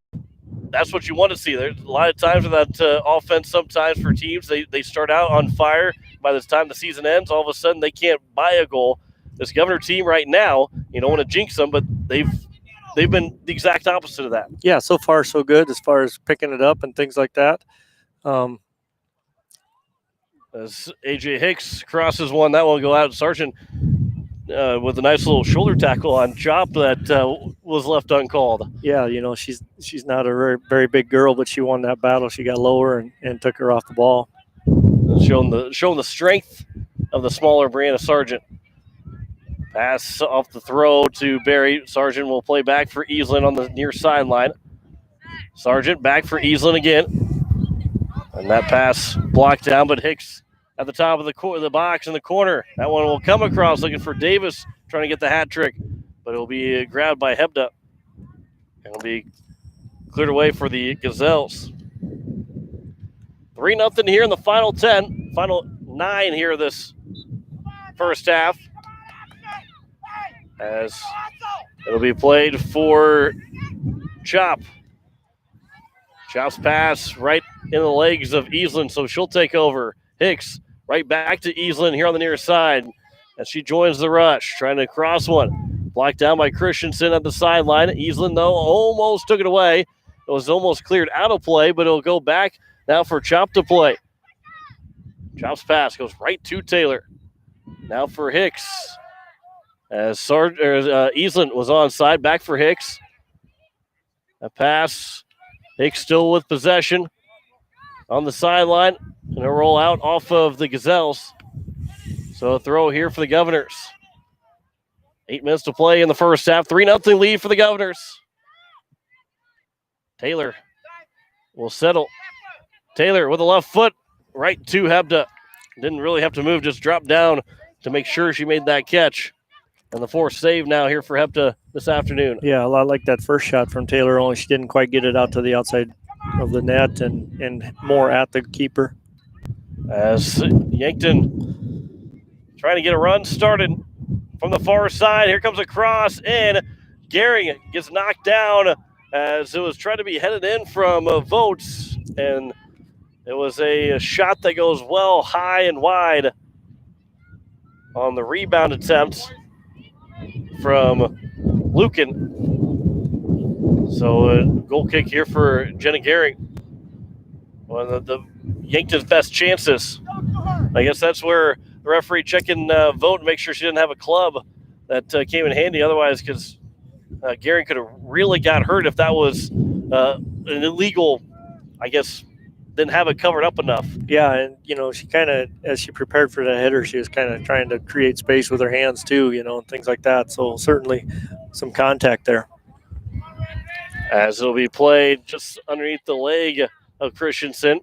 Speaker 1: that's what you want to see. There's a lot of times with that offense, sometimes for teams, they start out on fire. By the time the season ends, all of a sudden they can't buy a goal. This Governor team right now, you don't want to jinx them, but they've been the exact opposite of that.
Speaker 2: Yeah, so far so good as far as picking it up and things like that.
Speaker 1: As A.J. Hicks crosses one, that one will go out. Sargent with a nice little shoulder tackle on Chop that was left uncalled.
Speaker 2: Yeah, she's not a very, very big girl, but she won that battle. She got lower and took her off the ball.
Speaker 1: Showing the strength of the smaller Brianna Sargent. Pass off the throw to Barry. Sargent will play back for Easland on the near sideline. Sargent back for Easland again. And that pass blocked down, but Hicks at the top of the box in the corner. That one will come across looking for Davis, trying to get the hat trick, but it will be grabbed by Hebda. It'll be cleared away for the Gazelles. 3-0 here in the final 10. Final 9 here this first half. As it'll be played for Chop. Chop's pass right in the legs of Easland, so she'll take over. Hicks right back to Easland here on the near side as she joins the rush, trying to cross one. Blocked down by Christensen at the sideline. Easland, though, almost took it away. It was almost cleared out of play, but it'll go back now for Chop to play. Chop's pass goes right to Taylor. Now for Hicks. As Easland was onside, back for Hicks. A pass. Hicks still with possession on the sideline. And a roll out off of the Gazelles. So a throw here for the Governors. 8 minutes to play in the first half. 3-0 lead for the Governors. Taylor will settle. Taylor with a left foot right to Hebda. Didn't really have to move, just dropped down to make sure she made that catch. And the fourth save now here for Hebda this afternoon.
Speaker 2: Yeah, a lot like that first shot from Taylor, only she didn't quite get it out to the outside of the net and more at the keeper.
Speaker 1: As Yankton trying to get a run started from the far side. Here comes a cross, and Gehring gets knocked down as it was trying to be headed in from Votes. And it was a shot that goes well high and wide on the rebound attempt from Lucan. So a goal kick here for Jenna Gehring. One of the Yankton's best chances. I guess that's where the referee checking Vote and make sure she didn't have a club that came in handy. Otherwise, because Garen could have really got hurt if that was an illegal, I guess, didn't have it covered up enough.
Speaker 2: Yeah, and, she kind of, as she prepared for the hitter, she was kind of trying to create space with her hands too, and things like that. So certainly some contact there.
Speaker 1: As it'll be played just underneath the leg of Christensen.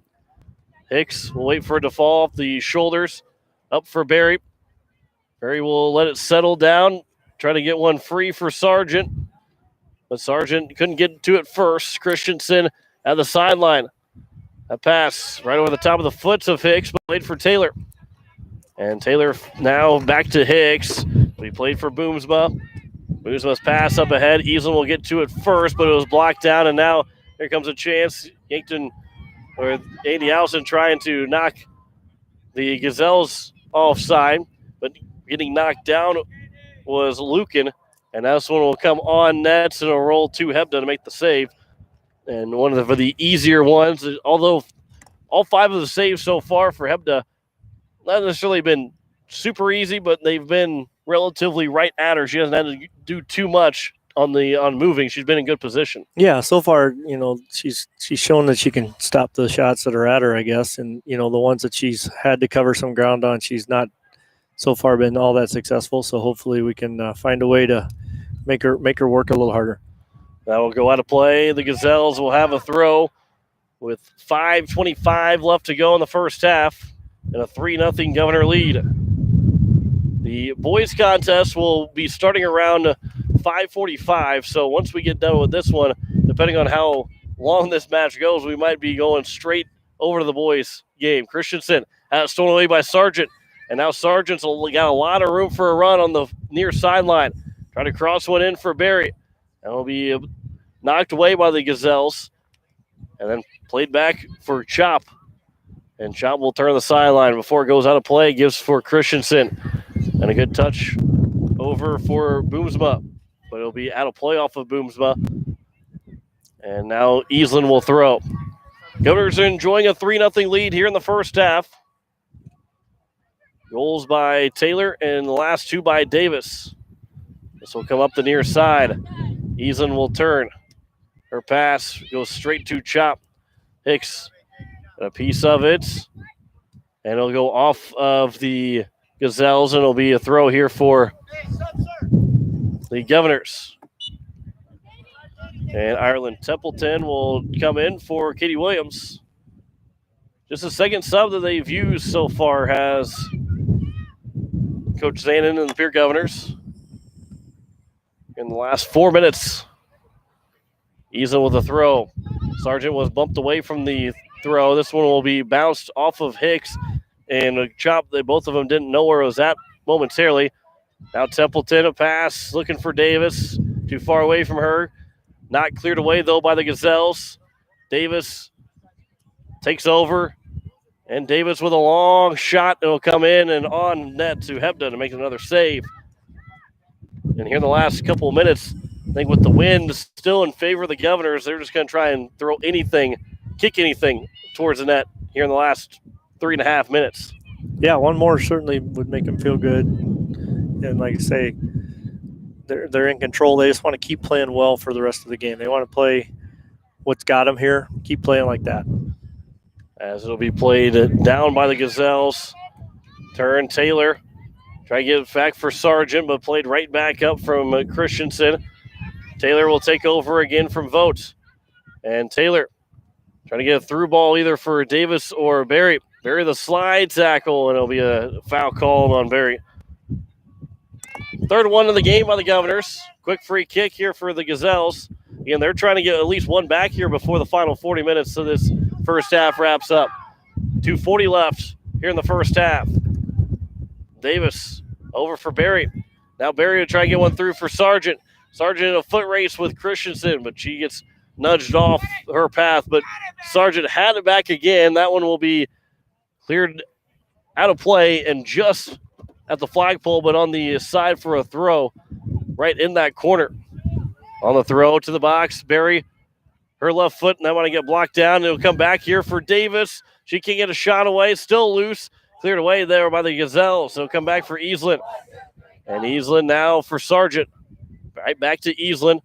Speaker 1: Hicks will wait for it to fall off the shoulders. Up for Barry. Barry will let it settle down. Try to get one free for Sargent. But Sargent couldn't get to it first. Christensen at the sideline. That pass right over the top of the foot of Hicks, but played for Taylor. And Taylor now back to Hicks. He played for Boomsma. Boomsma's pass up ahead. Easlin will get to it first, but it was blocked down, and now here comes a chance. Yankton, or Andy Allison, trying to knock the Gazelles offside, but getting knocked down was Lucan, and this one will come on nets and it'll roll to Hebda to make the save. And one of the easier ones, although all 5 of the saves so far for Hebda not necessarily been super easy, but they've been relatively right at her. She hasn't had to do too much on moving. She's been in good position.
Speaker 2: Yeah, so far, she's shown that she can stop the shots that are at her, I guess. And, the ones that she's had to cover some ground on, she's not so far been all that successful. So hopefully we can find a way to make her work a little harder.
Speaker 1: That will go out of play. The Gazelles will have a throw with 5:25 left to go in the first half and a 3-0 Governor lead. The boys contest will be starting around 5:45. So once we get done with this one, depending on how long this match goes, we might be going straight over to the boys game. Christensen had it stolen away by Sargent. And now Sargent's got a lot of room for a run on the near sideline. Trying to cross one in for Barry. That will be knocked away by the Gazelles. And then played back for Chop. And Chop will turn the sideline before it goes out of play. Gives for Christensen. And a good touch over for Boomsma. But it'll be out of play off of Boomsma. And now Easlin will throw. Governors are enjoying a 3-0 lead here in the first half. Goals by Taylor and the last 2 by Davis. This will come up the near side. Easlin will turn. Her pass goes straight to Chop. Hicks got a piece of it. And it'll go off of the Gazelles, and it'll be a throw here for the Governors. And Ireland Templeton will come in for Katie Williams. Just the second sub that they've used so far has Coach Zanin and the Pierre Governors. In the last 4 minutes, Easlin with a throw. Sargent was bumped away from the throw. This one will be bounced off of Hicks and a chop that both of them didn't know where it was at momentarily. Now Templeton, a pass, looking for Davis. Too far away from her. Not cleared away, though, by the Gazelles. Davis takes over. And Davis with a long shot. It'll come in and on net to Hebda to make another save. And here in the last couple of minutes, I think with the wind still in favor of the Governors, they're just going to try and throw anything, kick anything towards the net here in the last 3.5 minutes.
Speaker 2: Yeah, one more certainly would make them feel good. And like I say, they're in control. They just want to keep playing well for the rest of the game. They want to play what's got them here. Keep playing like that.
Speaker 1: As it'll be played down by the Gazelles. Turn Taylor. Try to get it back for Sargent, but played right back up from Christensen. Taylor will take over again from Vogt. And Taylor trying to get a through ball either for Davis or Barry. Barry the slide tackle, and it'll be a foul called on Barry. Third one of the game by the Governors. Quick free kick here for the Gazelles. Again, they're trying to get at least one back here before the final 40 minutes so this first half wraps up. 2:40 left here in the first half. Davis over for Barry. Now Barry will try to get one through for Sargent. Sargent in a foot race with Christensen, but she gets nudged off her path. But Sargent had it back again. That one will be cleared out of play and just at the flagpole, but on the side for a throw right in that corner. On the throw to the box, Barry, her left foot, and that want to get blocked down. It'll come back here for Davis. She can't get a shot away, still loose. Cleared away there by the Gazelle, so come back for Easlin. And Easlin now for Sargent. Right back to Easlin.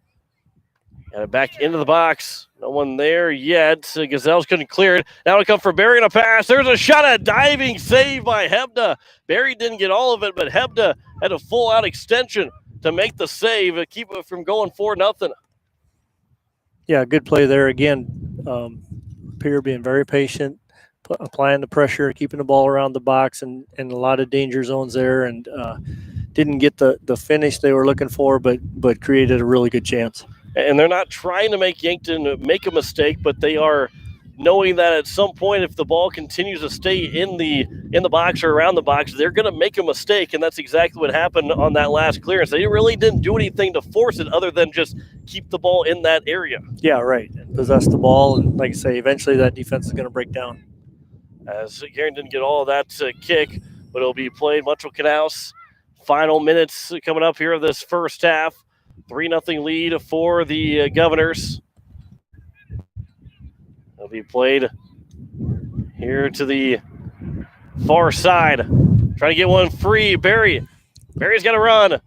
Speaker 1: Got it back into the box. No one there yet. Gazelles couldn't clear it. Now it comes for Barry and a pass. There's a shot, a diving save by Hebda. Barry didn't get all of it, but Hebda had a full-out extension to make the save, keep it from going 4-0.
Speaker 2: Yeah, good play there again. Pierre being very patient, applying the pressure, keeping the ball around the box, and a lot of danger zones there, and didn't get the finish they were looking for, but created a really good chance.
Speaker 1: And they're not trying to make Yankton make a mistake, but they are knowing that at some point, if the ball continues to stay in the box or around the box, they're going to make a mistake, and that's exactly what happened on that last clearance. They really didn't do anything to force it other than just keep the ball in that area.
Speaker 2: Yeah, right, and possess the ball, and like I say, eventually that defense is going to break down.
Speaker 1: As Garen didn't get all of that kick, but it'll be played. Mutual Canals, final minutes coming up here of this first half. 3-0 lead for the Governors. It'll be played here to the far side. Trying to get one free. Barry's got to run.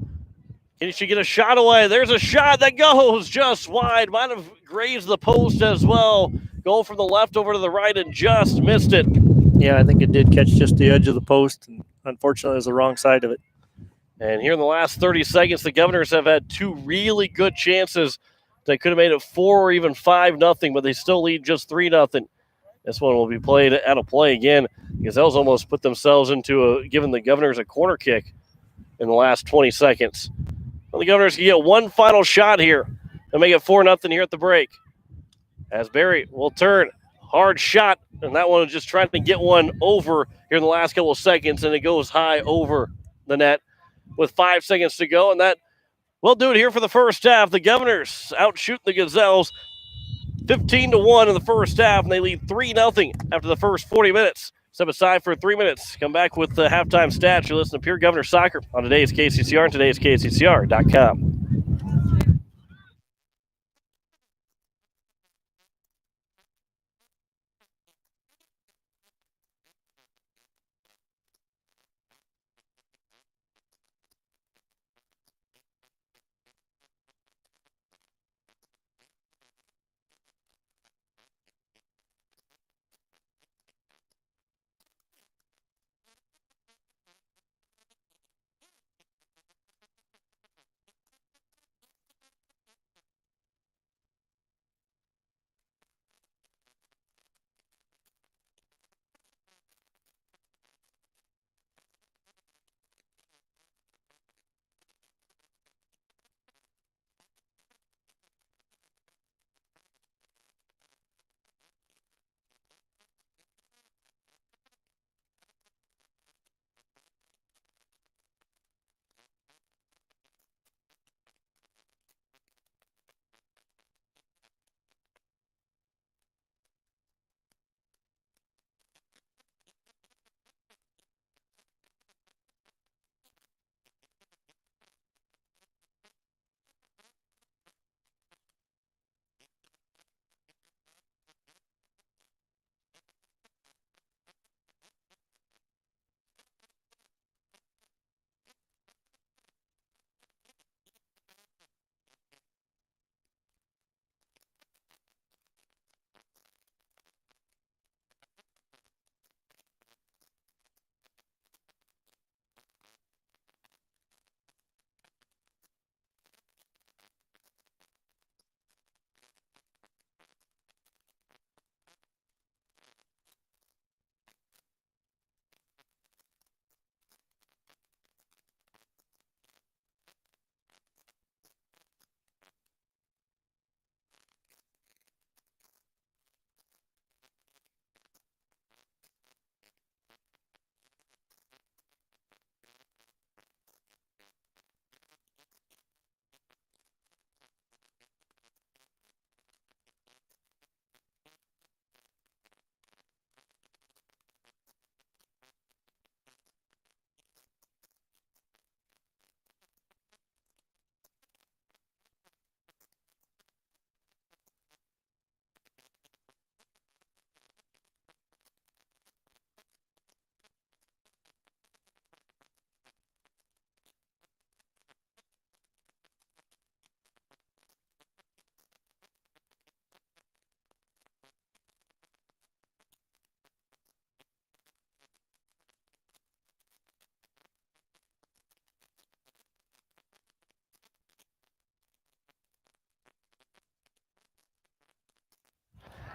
Speaker 1: Can she get a shot away? There's a shot that goes just wide. Might have grazed the post as well. Going from the left over to the right and just missed it.
Speaker 2: Yeah, I think it did catch just the edge of the post, and unfortunately it was the wrong side of it.
Speaker 1: And here in the last 30 seconds, the Governors have had two really good chances. They could have made it 4 or even 5-0, but they still lead just 3-0. This one will be played out of play again. Gazelles almost put themselves into giving the Governors a corner kick in the last 20 seconds. Well, the Governors can get one final shot here and make it 4-0 here at the break. As Barry will turn. Hard shot, and that one was just trying to get one over here in the last couple of seconds, and it goes high over the net with 5 seconds to go, and that will do it here for the first half. The Governors outshooting the Gazelles 15-1 in the first half, and they lead 3-0 after the first 40 minutes. Step aside for 3 minutes. Come back with the halftime stats. You're listening to Pure Governor Soccer on today's KCCR and today's KCCR.com.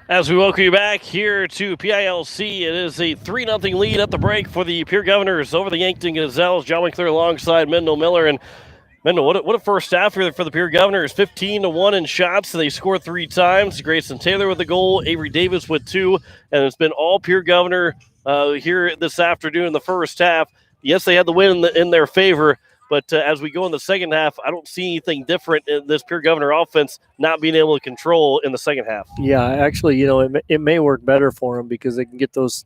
Speaker 1: As we welcome you back here to PILC, it is a 3-0 lead at the break for the Pierre Governors over the Yankton Gazelles. John McClure alongside Mendel Miller. And Mendel, what a first half here for the Pierre Governors. 15-1 in shots. They scored 3 times. Grayson Taylor with a goal, Avery Davis with 2. And it's been all Pierre Governor here this afternoon in the first half. Yes, they had the win in their favor. But as we go in the second half, I don't see anything different in this Pierre Governor offense not being able to control in the second half.
Speaker 2: Yeah, actually, it may work better for them because they can get those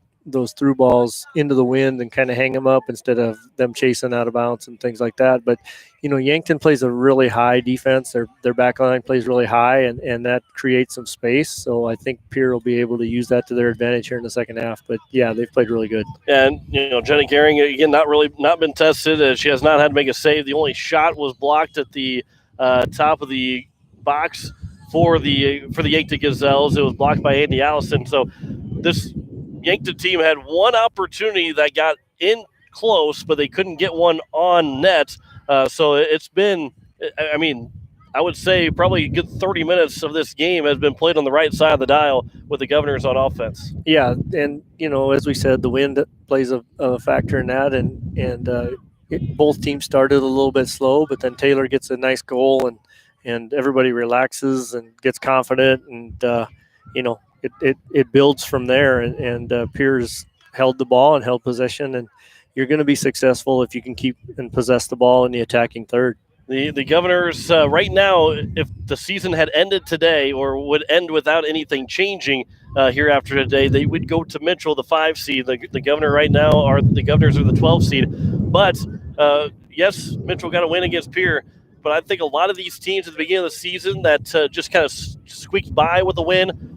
Speaker 2: through balls into the wind and kind of hang them up instead of them chasing out of bounds and things like that. But, Yankton plays a really high defense. Their back line plays really high, and that creates some space. So I think Pierre will be able to use that to their advantage here in the second half. But, yeah, they've played really good.
Speaker 1: And, Jenny Gehring, again, not been tested. She has not had to make a save. The only shot was blocked at the top of the box for the Yankton Gazelles. It was blocked by Andy Allison. So this Yankton team had one opportunity that got in close, but they couldn't get one on net. So it's been, I would say probably a good 30 minutes of this game has been played on the right side of the dial with the Governors on offense.
Speaker 2: Yeah, and, as we said, the wind plays a factor in that, and both teams started a little bit slow, but then Taylor gets a nice goal, and everybody relaxes and gets confident, and, it builds from there, and Pierre's held the ball and held possession, and you're going to be successful if you can keep and possess the ball in the attacking third.
Speaker 1: The Governors right now, if the season had ended today or would end without anything changing here after today, they would go to Mitchell, the 5 seed. The Governor right now the Governors are the 12 seed. But yes, Mitchell got a win against Pierre. But I think a lot of these teams at the beginning of the season that just kind of squeaked by with a win.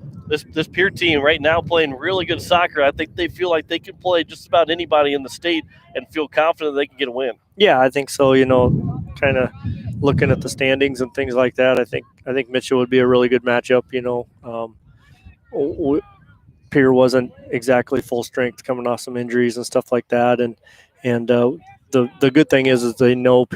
Speaker 1: This Pierre team right now playing really good soccer. I think they feel like they can play just about anybody in the state and feel confident they can get a win.
Speaker 2: Yeah, I think so. Kind of looking at the standings and things like that, I think Mitchell would be a really good matchup. Pierre wasn't exactly full strength, coming off some injuries and stuff like that, and the good thing is they know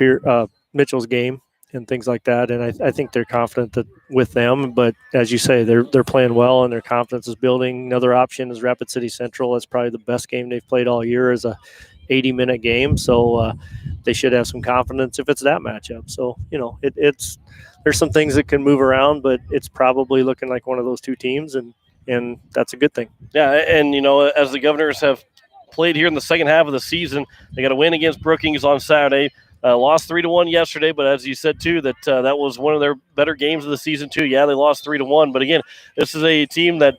Speaker 2: Mitchell's game and things like that, and I think they're confident that with them. But as you say, they're playing well and their confidence is building. Another option is Rapid City Central. That's probably the best game they've played all year, is a 80-minute game, so they should have some confidence if it's that matchup. So there's some things that can move around, but it's probably looking like one of those two teams, and that's a good thing.
Speaker 1: Yeah, and as the Governors have played here in the second half of the season, they got a win against Brookings on Saturday. Lost 3-1 yesterday, but as you said too, that was one of their better games of the season too. Yeah, they lost 3-1, but again, this is a team that,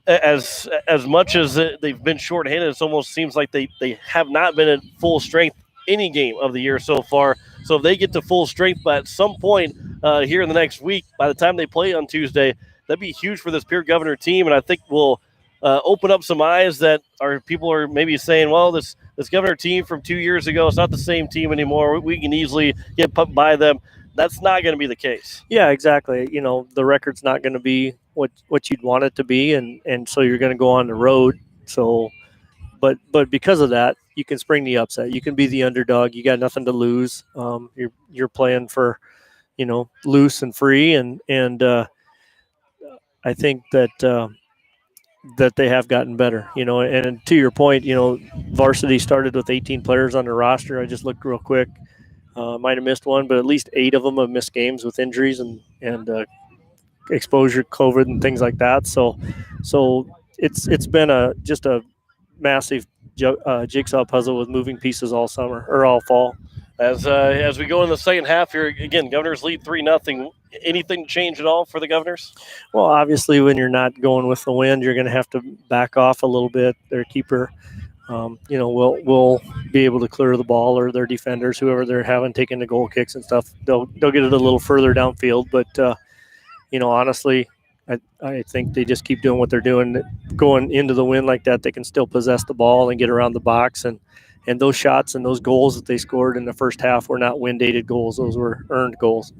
Speaker 1: as much as they've been shorthanded, it almost seems like they have not been at full strength any game of the year so far. So if they get to full strength, but at some point here in the next week, by the time they play on Tuesday, that'd be huge for this Pierre Governor team, and I think will open up some eyes that people are maybe saying, well, this Governor team from 2 years ago, it's not the same team anymore. We can easily get put by them. That's not going to be the case.
Speaker 2: Yeah, exactly. The record's not going to be what you'd want it to be, and so you're going to go on the road. So, but because of that, you can spring the upset. You can be the underdog. You got nothing to lose. You're playing for, loose and free, and I think that they have gotten better. And to your point, varsity started with 18 players on the roster. I just looked real quick. Might have missed one, but at least 8 of them have missed games with injuries and exposure, COVID, and things like that. So it's been just a massive jigsaw puzzle with moving pieces all summer or all fall.
Speaker 1: As we go in the second half here, again, Governors lead 3-0. Anything change at all for the Governors?
Speaker 2: Well, obviously, when you're not going with the wind, you're going to have to back off a little bit. Their keeper, will be able to clear the ball, or their defenders, whoever they're having taking the goal kicks and stuff, they'll get it a little further downfield. But honestly, I think they just keep doing what they're doing. Going into the wind like that, they can still possess the ball and get around the box. And those shots and those goals that they scored in the first half were not wind-aided goals. Those were earned goals.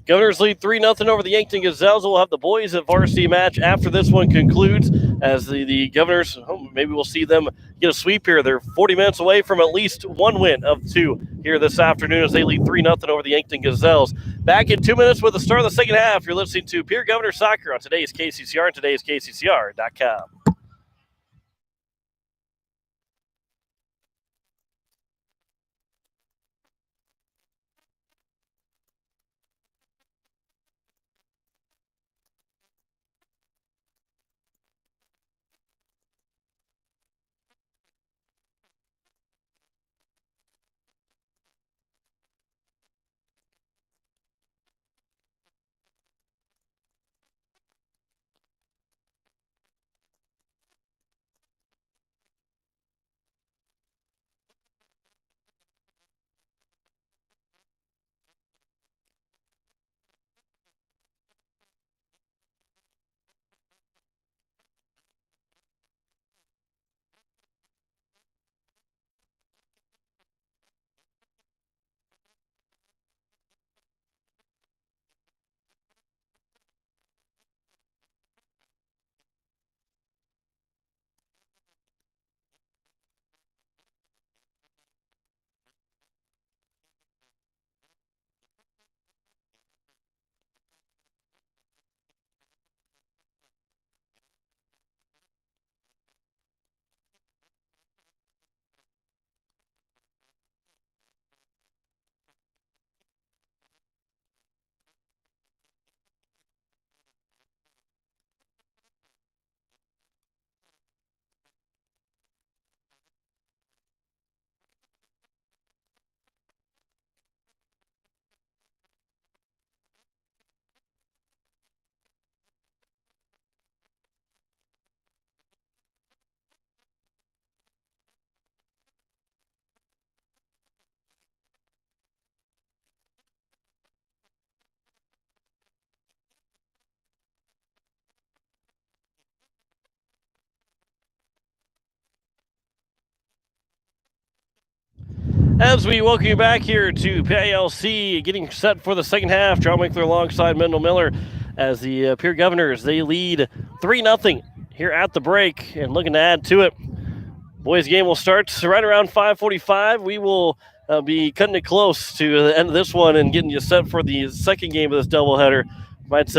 Speaker 1: Governors lead 3-0 over the Yankton Gazelles. We'll have the boys at varsity match after this one concludes, as the Governors, maybe we'll see them get a sweep here. They're 40 minutes away from at least one win of two here this afternoon as they lead 3-0 over the Yankton Gazelles. Back in 2 minutes with the start of the second half. You're listening to Pierre Governor Soccer on today's KCCR and today's KCCR.com. As we welcome you back here to PILC, getting set for the second half. John Winkler alongside Mendel Miller as the Pierre Governors. They lead 3-0 here at the break and looking to add to it. Boys game will start right around 5:45. We will be cutting it close to the end of this one and getting you set for the second game of this doubleheader. Might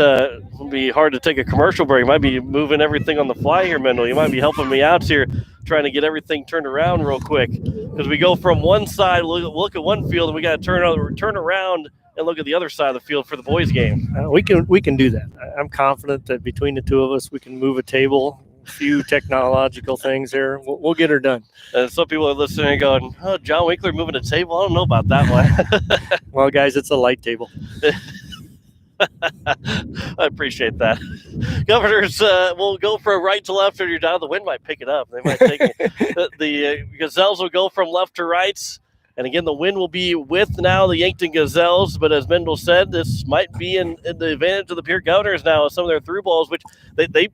Speaker 1: be hard to take a commercial break. Might be moving everything on the fly here, Mendel. You might be helping me out here, trying to get everything turned around real quick. Because we go from one side, look at one field, and we got to turn around and look at the other side of the field for the boys' game.
Speaker 2: We can do that. I'm confident that between the two of us, we can move a table. A few technological things there. We'll get her done.
Speaker 1: And some people are listening and going, "Oh, John Winkler moving a table? I don't know about that one."
Speaker 2: Well, guys, it's a light table.
Speaker 1: I appreciate that. Governors will go from right to left, or you're down. The wind might pick it up. They might take it. The Gazelles will go from left to right. And again, the wind will be with now the Yankton Gazelles. But as Mendel said, this might be in the advantage of the Pierre Governors now. Some of their through balls, which they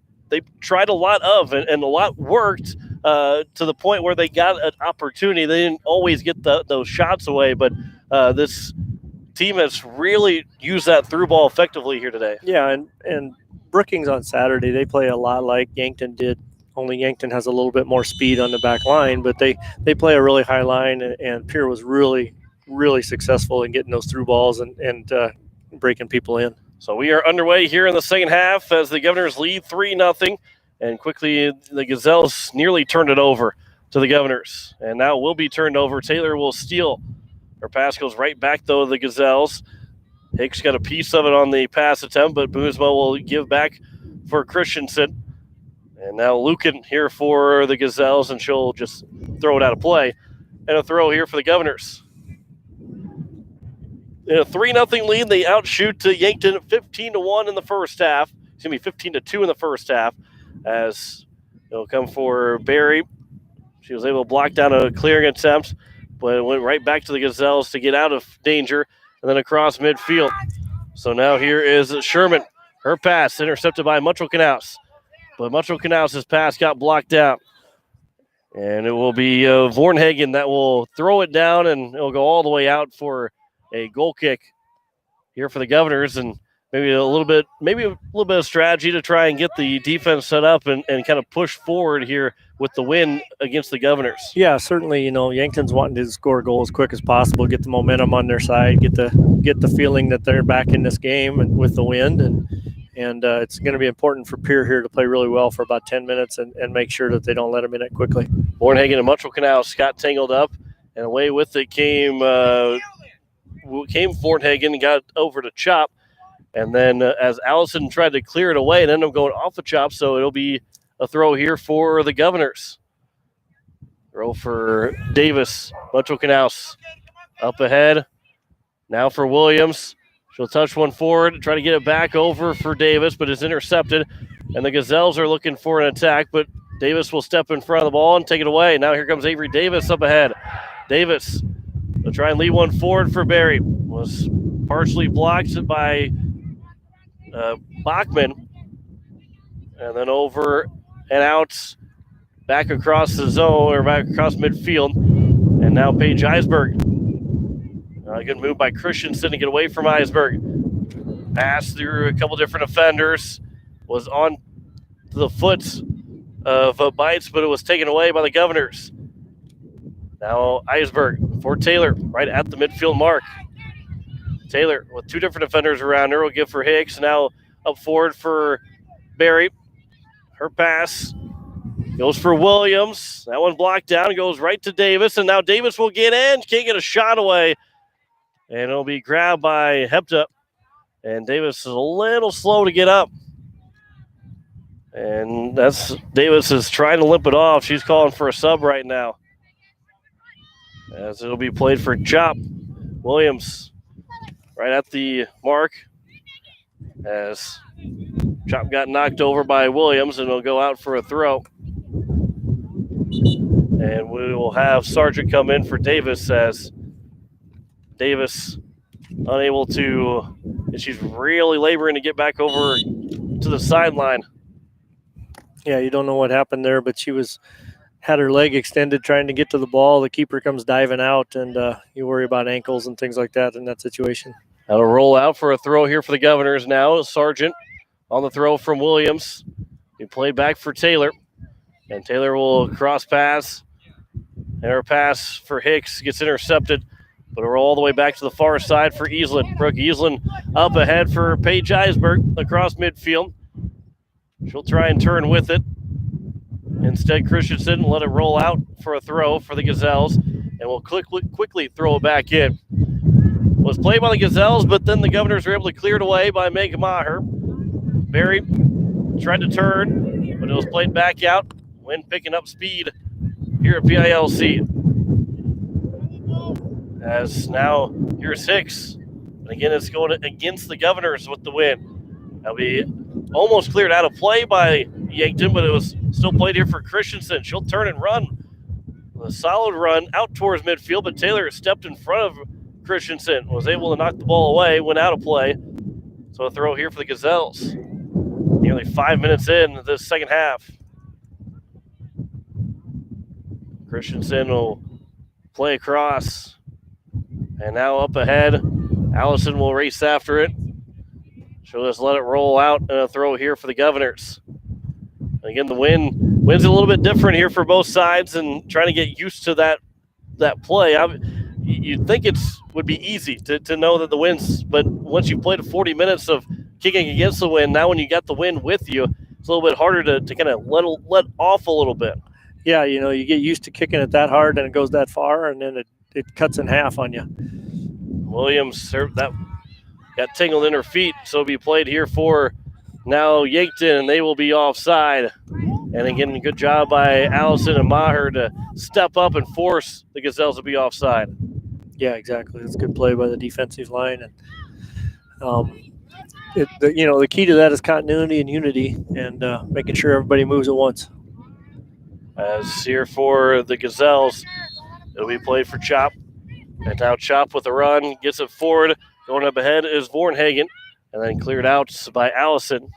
Speaker 1: tried a lot of, and a lot worked to the point where they got an opportunity. They didn't always get those shots away, but this team has really used that through ball effectively here today.
Speaker 2: Yeah, and Brookings on Saturday, they play a lot like Yankton did, only Yankton has a little bit more speed on the back line, but they play a really high line, and Pierre was really, really successful in getting those through balls and breaking people in.
Speaker 1: So we are underway here in the second half as the Governors lead 3-0, and quickly the Gazelles nearly turned it over to the Governors, and now will be turned over. Taylor will steal. Her pass goes right back, though, to the Gazelles. Hicks got a piece of it on the pass attempt, but Boomsma will give back for Christensen. And now Lucan here for the Gazelles, and she'll just throw it out of play. And a throw here for the Governors. In a 3-0 lead, they outshoot Yankton 15-1 in the first half. 15-2 in the first half, as it'll come for Barry. She was able to block down a clearing attempt, but it went right back to the Gazelles to get out of danger, and then across midfield. So now here is Sherman. Her pass intercepted by Muchel-Knaus. But Muchel-Knaus' pass got blocked out. And it will be Vornhagen that will throw it down, and it'll go all the way out for a goal kick. here for the Governors, and maybe a little bit of strategy to try and get the defense set up and kind of push forward here with the win against the Governors.
Speaker 2: Yeah, certainly. Yankton's wanting to score a goal as quick as possible, get the momentum on their side, get the feeling that they're back in this game and with the wind, and it's going to be important for Pierre here to play really well for about 10 minutes and make sure that they don't let him in it quickly.
Speaker 1: Bornhagen and Mutual Canal got tangled up, and away with it came Bornhagen and got over to Chop. And then as Allison tried to clear it away, it ended up going off the Chop, so it'll be a throw here for the Governors. Throw for Davis. Mutual Canals up ahead. Now for Williams. She'll touch one forward, try to get it back over for Davis, but it's intercepted. And the Gazelles are looking for an attack, but Davis will step in front of the ball and take it away. Now here comes Avery Davis up ahead. Davis will try and lead one forward for Barry. Was partially blocked by Bachman. And then over and out, back across the zone, or back across midfield. And now Paige Eisberg. Good move by Christensen to get away from Eisberg. Pass through a couple different offenders. Was on the foot of Bites, but it was taken away by the Governors. Now Eisberg for Taylor, right at the midfield mark. Taylor with two different defenders around her will give for Hicks. Now up forward for Barry. Her pass goes for Williams. That one blocked down, goes right to Davis, and now Davis will get in. Can't get a shot away. And it'll be grabbed by Hepta. And Davis is a little slow to get up. And Davis is trying to limp it off. She's calling for a sub right now. As it'll be played for Chop. Williams right at the mark. As Chop got knocked over by Williams, and it'll go out for a throw. And we will have Sargent come in for Davis as Davis unable to, and she's really laboring to get back over to the sideline.
Speaker 2: Yeah, you don't know what happened there, but she had her leg extended trying to get to the ball. The keeper comes diving out, and you worry about ankles and things like that in that situation.
Speaker 1: That'll roll out for a throw here for the Governors now. Sargent on the throw from Williams. He played back for Taylor, and Taylor will cross pass, and her pass for Hicks gets intercepted. But it'll roll all the way back to the far side for Easland. Brooke Easland up ahead for Paige Eisberg across midfield. She'll try and turn with it. Instead, Christensen let it roll out for a throw for the Gazelles, and will quickly throw it back in. Was played by the Gazelles, but then the Governors were able to clear it away by Meg Maher. Barry tried to turn, but it was played back out. Wind picking up speed here at PILC. As now, here's Hicks. And again, it's going against the Governors with the win. That'll be almost cleared out of play by Yankton, but it was still played here for Christensen. She'll turn and run. A solid run out towards midfield, but Taylor stepped in front of Christensen, was able to knock the ball away, went out of play. So a throw here for the Gazelles. Nearly 5 minutes in this second half. Christensen will play across. And now up ahead, Allison will race after it. She'll just let it roll out, and a throw here for the Governors. Again, the wind's a little bit different here for both sides, and trying to get used to that play. You'd think it would be easy to know that the wind's, but once you've played 40 minutes of kicking against the wind, now when you got the wind with you, it's a little bit harder to kind of let off a little bit.
Speaker 2: Yeah, you get used to kicking it that hard and it goes that far, and then it cuts in half on you.
Speaker 1: Williams that got tangled in her feet, so it'll be played here for now Yankton, and they will be offside. And again, good job by Allison and Maher to step up and force the Gazelles to be offside.
Speaker 2: Yeah, exactly. It's a good play by the defensive line, and the key to that is continuity and unity, and making sure everybody moves at once.
Speaker 1: As here for the Gazelles, it'll be played for Chop. And now Chop with a run, gets it forward. Going up ahead is Vornhagen, and then cleared out by Allison.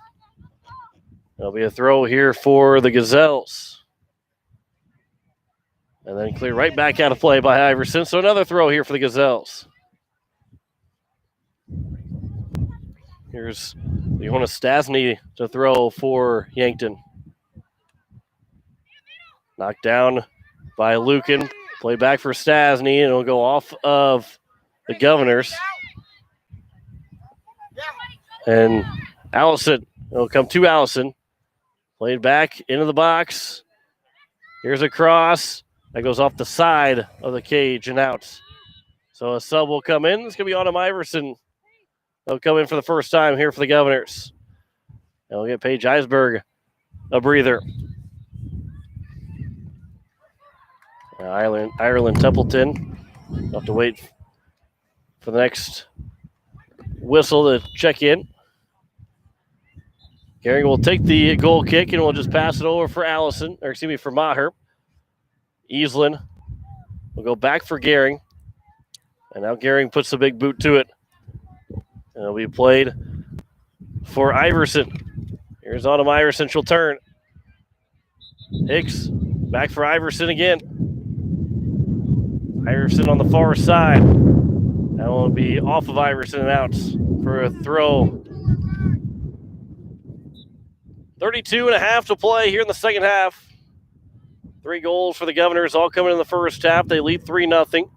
Speaker 1: There'll be a throw here for the Gazelles. And then cleared right back out of play by Iverson. So another throw here for the Gazelles. Here's Jonas Stasny to throw for Yankton. Knocked down by Lucan. Play back for Stasny, and it'll go off of the Governors. And Allison, it'll come to Allison. Played back into the box. Here's a cross. That goes off the side of the cage and out. So a sub will come in. It's going to be Autumn Iverson. They'll come in for the first time here for the Governors. And we'll get Paige Eisberg a breather. Ireland Templeton. We'll have to wait for the next whistle to check in. Gehring will take the goal kick and we'll just pass it over for for Maher. Easlin will go back for Gehring. And now Gehring puts the big boot to it. And it'll be played for Iverson. Here's Autumn Iverson. She'll turn. Hicks back for Iverson again. Iverson on the far side. That will be off of Iverson and out for a throw. 32.5 to play here in the second half. 3 goals for the Governors, all coming in the first half. They lead 3-0.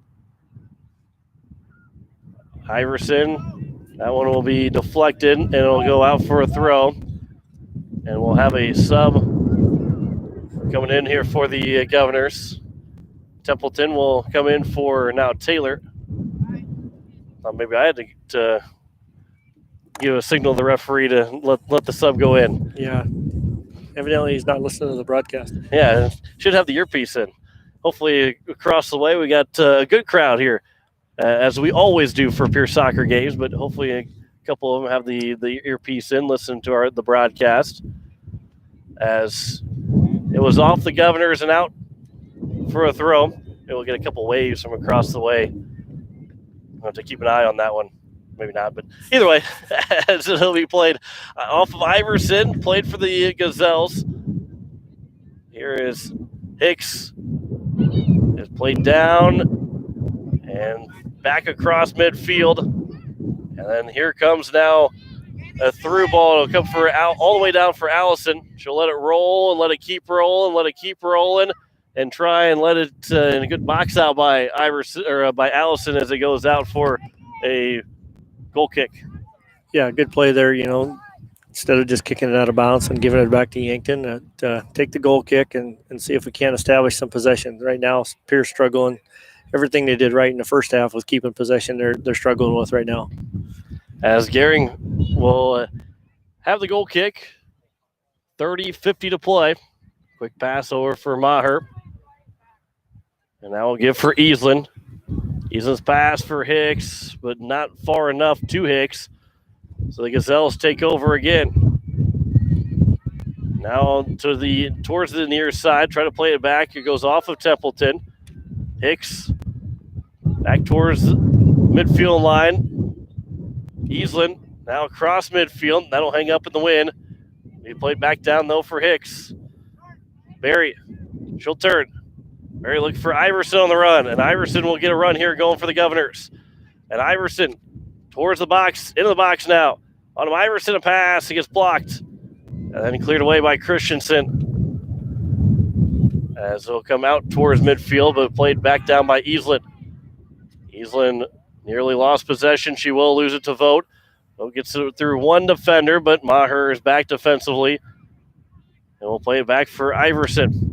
Speaker 1: Iverson, that one will be deflected, and it'll go out for a throw. And we'll have a sub coming in here for the Governors. Templeton will come in for now Taylor. Thought maybe I had to give a signal to the referee to let the sub go in.
Speaker 2: Yeah. Evidently, he's not listening to the broadcast.
Speaker 1: Yeah, should have the earpiece in. Hopefully, across the way, we got a good crowd here, as we always do for Pierre soccer games, but hopefully a couple of them have the earpiece in, listen to the broadcast. As it was off the Governors and out for a throw. Maybe we'll get a couple waves from across the way. I'll have to keep an eye on that one. Maybe not, but either way, as it'll be played off of Iverson, played for the Gazelles. Here is Hicks. Is played down and back across midfield. And then here comes now a through ball. It'll come for all the way down for Allison. She'll let it roll and let it keep rolling, let it keep rolling, and try and let it in a good box out by Iverson or by Allison as it goes out for a goal kick.
Speaker 2: Yeah, good play there. Instead of just kicking it out of bounds and giving it back to Yankton, take the goal kick and see if we can establish some possession. Right now, Pierre's struggling. Everything they did right in the first half was keeping possession. They're struggling with right now.
Speaker 1: As Gehring will have the goal kick, 30-50 to play. Quick pass over for Maher. And that will give for Easlin. Easlin's pass for Hicks, but not far enough to Hicks. So the Gazelles take over again. Now towards the near side, try to play it back. It goes off of Templeton. Hicks back towards the midfield line. Easlin now across midfield. That'll hang up in the wind. He played back down though for Hicks. Barry, she'll turn. Barry looking for Iverson on the run, and Iverson will get a run here going for the Governors. And Iverson towards the box, into the box now. On Iverson, a pass, he gets blocked. And then cleared away by Christensen. As it'll come out towards midfield, but played back down by Easlin. Easlin nearly lost possession. She will lose it to Vogt. Vogt gets it through one defender, but Maher is back defensively. And we'll play it back for Iverson.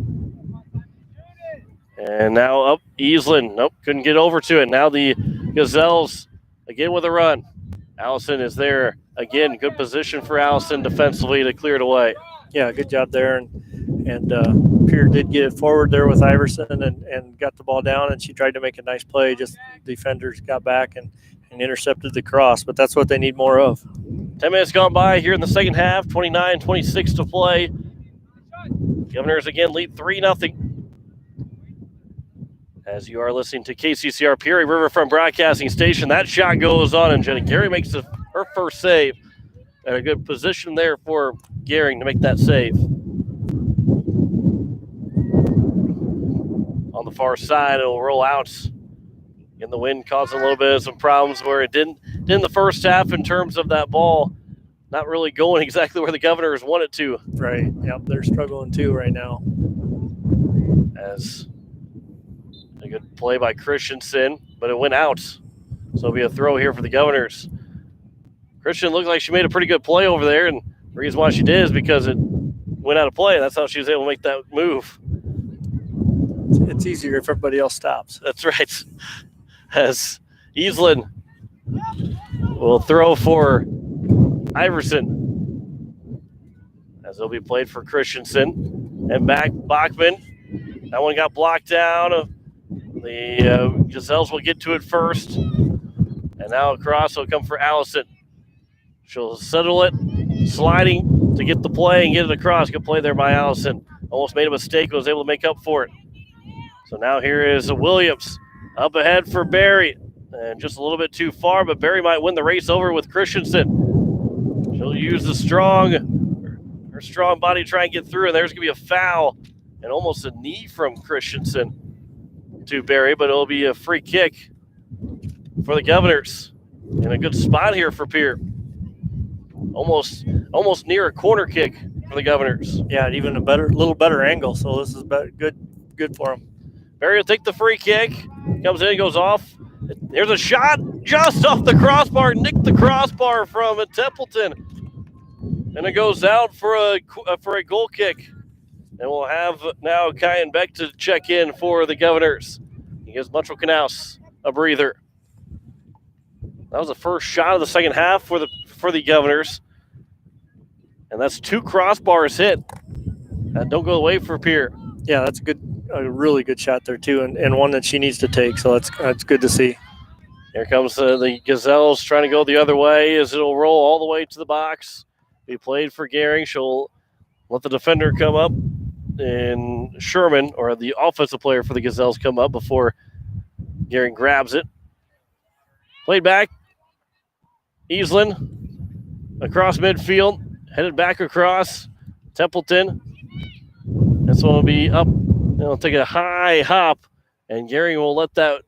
Speaker 1: And now up Easlin. Nope, couldn't get over to it. Now the Gazelles again with a run. Allison is there. Again, good position for Allison defensively to clear it away.
Speaker 2: Yeah, good job there. And Pierre did get it forward there with Iverson and got the ball down, and she tried to make a nice play. Just defenders got back and intercepted the cross, but that's what they need more of.
Speaker 1: 10 minutes gone by here in the second half, 29-26 to play. Governors again lead 3-0. As you are listening to KCCR Pierre Riverfront Broadcasting Station, that shot goes on, and Jenny Gehring makes her first save. And a good position there for Gehring to make that save. On the far side, it'll roll out. In the wind, causing a little bit of some problems where it didn't in the first half in terms of that ball not really going exactly where the Governors want it to.
Speaker 2: Right. Yep. They're struggling too right now.
Speaker 1: As a good play by Christensen, but it went out. So it'll be a throw here for the Governors. Christian looked like she made a pretty good play over there, and the reason why she did is because it went out of play. That's how she was able to make that move.
Speaker 2: It's easier if everybody else stops.
Speaker 1: That's right. As Easlin will throw for Iverson. As it'll be played for Christensen. And back Bachman. That one got blocked down. The Gazelles will get to it first. And now across will come for Allison. She'll settle it, sliding to get the play and get it across. Good play there by Allison. Almost made a mistake, was able to make up for it. So now here is Williams up ahead for Barry. And just a little bit too far, but Barry might win the race over with Christensen. She'll use her strong body to try and get through. And there's going to be a foul and almost a knee from Christensen to Barry, but it'll be a free kick for the Governors. And a good spot here for Pierre. Almost near a corner kick for the Governors.
Speaker 2: Yeah, even a little better angle. So this is good for them.
Speaker 1: Barry will take the free kick. Comes in, goes off. There's a shot just off the crossbar. Nicked the crossbar from Templeton, and it goes out for a goal kick. And we'll have now Kyan Beck to check in for the Governors. He gives Mutual Knaus a breather. That was the first shot of the second half for the Governors. And that's 2 crossbars hit. That don't go away for Pierre.
Speaker 2: Yeah, that's a really good shot there too, and one that she needs to take. So that's good to see.
Speaker 1: Here comes the Gazelles trying to go the other way as it'll roll all the way to the box. Be played for Gehring. She'll let the defender come up, and Sherman, or the offensive player for the Gazelles, come up before Gehring grabs it. Played back. Easlin across midfield, headed back across. Templeton. This one will be up. It'll take a high hop, and Gehring will let that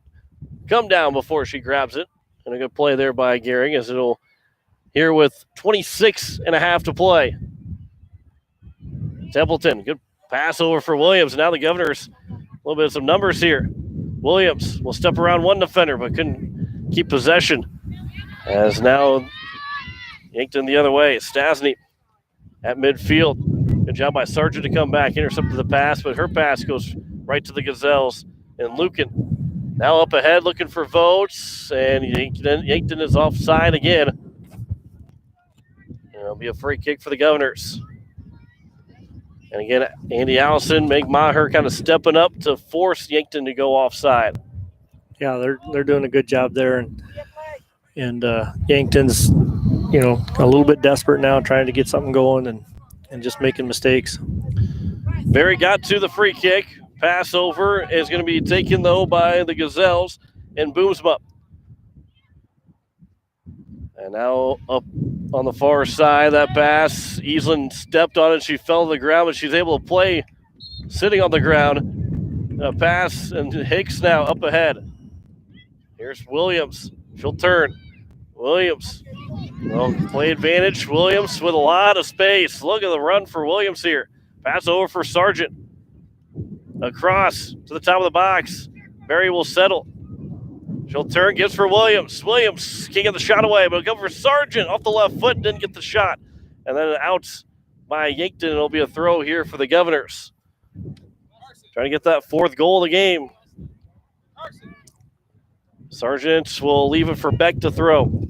Speaker 1: come down before she grabs it. And a good play there by Gehring as it'll here with 26.5 to play. Templeton, good pass over for Williams. Now the Governors, a little bit of some numbers here. Williams will step around one defender, but couldn't keep possession. As now Yankton the other way. Stasny at midfield. Good job by Sargent to come back, intercepted the pass, but her pass goes right to the Gazelles. And Lucan now up ahead looking for votes, and Yankton is offside again. And it'll be a free kick for the Governors. And again, Andy Allison, Meg Maher kind of stepping up to force Yankton to go offside.
Speaker 2: Yeah, they're doing a good job there, and Yankton's a little bit desperate now, trying to get something going and just making mistakes.
Speaker 1: Barry got to the free kick. Pass over is going to be taken, though, by the Gazelles and booms them up. And now up on the far side, that pass, Easlin stepped on it. She fell to the ground, but she's able to play sitting on the ground. A pass, and Hicks now up ahead. Here's Williams. She'll turn. Williams. Well, play advantage. Williams with a lot of space. Look at the run for Williams here. Pass over for Sargent. Across to the top of the box. Barry will settle. She'll turn, gives for Williams. Williams can't get the shot away, but go for Sargent off the left foot, didn't get the shot. And then out by Yankton. It'll be a throw here for the Governors. Trying to get that 4th goal of the game. Sargent will leave it for Beck to throw.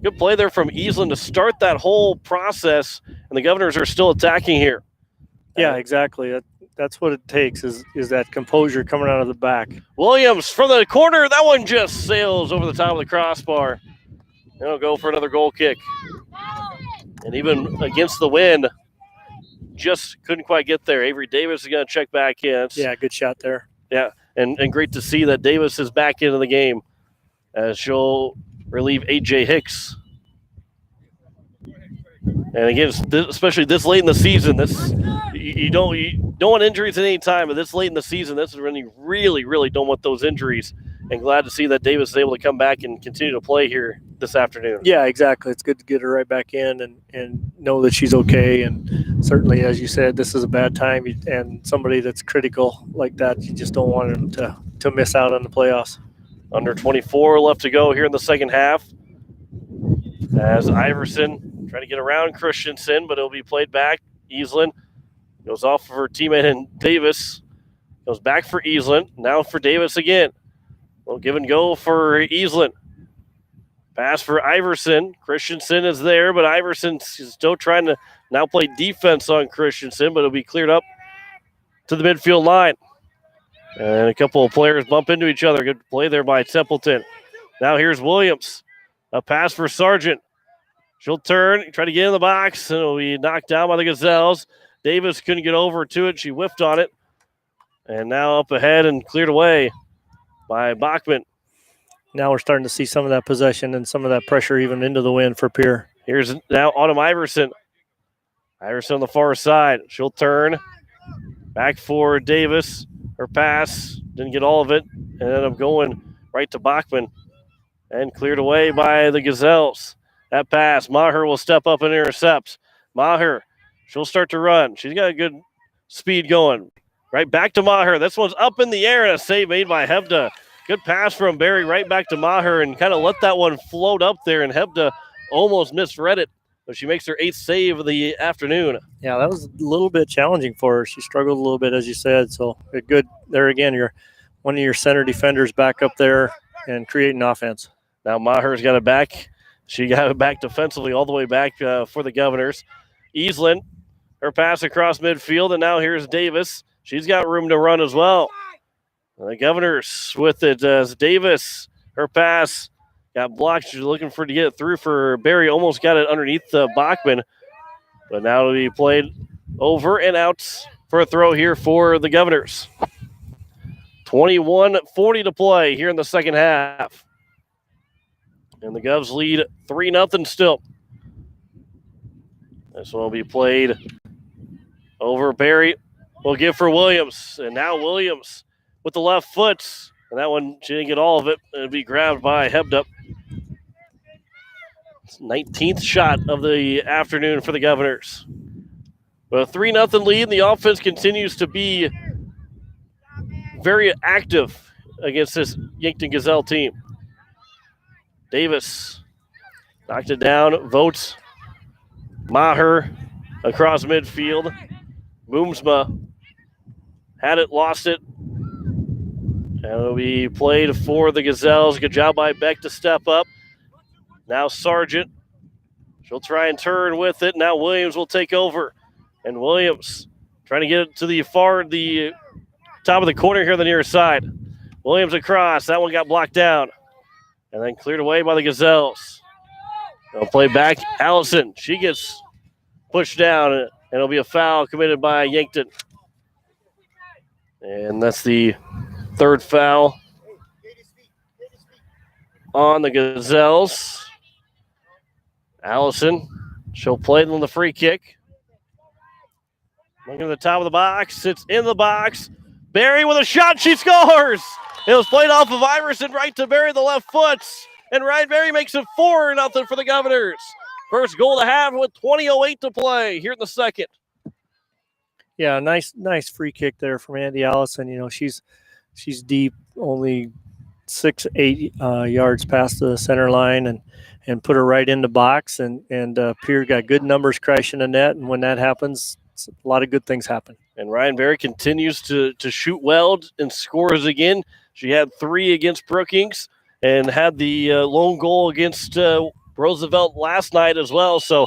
Speaker 1: Good play there from Easlin to start that whole process, and the Governors are still attacking here.
Speaker 2: Yeah, exactly. That's what it takes is that composure coming out of the back.
Speaker 1: Williams from the corner. That one just sails over the top of the crossbar. It'll go for another goal kick. And even against the wind, just couldn't quite get there. Avery Davis is going to check back in.
Speaker 2: Yeah, good shot there.
Speaker 1: Yeah, and great to see that Davis is back into the game as she'll relieve A.J. Hicks. And again, especially this late in the season, you don't want injuries at any time, but this late in the season, this is when you really, really don't want those injuries. And glad to see that Davis is able to come back and continue to play here this afternoon.
Speaker 2: Yeah, exactly. It's good to get her right back in and know that she's okay. And certainly, as you said, this is a bad time, and somebody that's critical like that, you just don't want them to miss out on the playoffs.
Speaker 1: Under 24 left to go here in the second half. As Iverson trying to get around Christensen, but it'll be played back. Easlin goes off of her teammate, and Davis goes back for Easlin. Now for Davis again. Well, give and go for Easlin. Pass for Iverson. Christensen is there, but Iverson's still trying to now play defense on Christensen, but it'll be cleared up to the midfield line. And a couple of players bump into each other. Good play there by Templeton. Now here's Williams. A pass for Sargent. She'll turn, try to get in the box, and it'll be knocked down by the Gazelles. Davis couldn't get over to it. She whiffed on it. And now up ahead and cleared away by Bachman.
Speaker 2: Now we're starting to see some of that possession and some of that pressure even into the wind for Pierre.
Speaker 1: Here's now Autumn Iverson. Iverson on the far side. She'll turn. Back for Davis. Her pass. Didn't get all of it. And ended up going right to Bachman. And cleared away by the Gazelles. That pass. Maher will step up and intercept. Maher. She'll start to run. She's got a good speed going. Right back to Maher. This one's up in the air and a save made by Hebda. Good pass from Barry right back to Maher and kind of let that one float up there, and Hebda almost misread it, but she makes her 8th save of the afternoon.
Speaker 2: Yeah, that was a little bit challenging for her. She struggled a little bit, as you said, so good. There again, you're one of your center defenders back up there and creating offense.
Speaker 1: Now Maher's got it back. She got it back defensively all the way back for the Governors. Easlin, her pass across midfield, and now here's Davis. She's got room to run as well. The Governors with it as Davis, her pass got blocked. She's looking to get it through for Barry. Almost got it underneath Bachman. But now it'll be played over and out for a throw here for the Governors. 21-40 to play here in the second half. And the Govs lead 3-0 still. This one will be played over. Barry will give for Williams. And now Williams with the left foot. And that one, she didn't get all of it. It'll be grabbed by Hebda. 19th shot of the afternoon for the Governors. With a 3-0 lead, the offense continues to be very active against this Yankton Gazelle team. Davis knocked it down. Votes. Maher across midfield. Boomsma had it, lost it. And it'll be played for the Gazelles. Good job by Beck to step up. Now Sargent. She'll try and turn with it. Now Williams will take over. And Williams trying to get it to the top of the corner here on the near side. Williams across. That one got blocked down. And then cleared away by the Gazelles. They'll play back. Allison. She gets pushed down. And it'll be a foul committed by Yankton. And that's the third foul on the Gazelles. Allison, she'll play it on the free kick. Looking at the top of the box. It's in the box. Barry with a shot. She scores. It was played off of Iverson right to Barry, the left foot. And Ryan Barry makes it 4-0 for the Governors. First goal to have with 20:08 to play here in the second.
Speaker 2: Yeah, nice free kick there from Andy Allison. You know, she's deep, only 6-8 yards past the center line, and put her right in the box. And Pierre got good numbers crashing the net, and when that happens, a lot of good things happen.
Speaker 1: And Ryan Barry continues to shoot well and scores again. She had 3 against Brookings and had the lone goal against Roosevelt last night as well. So,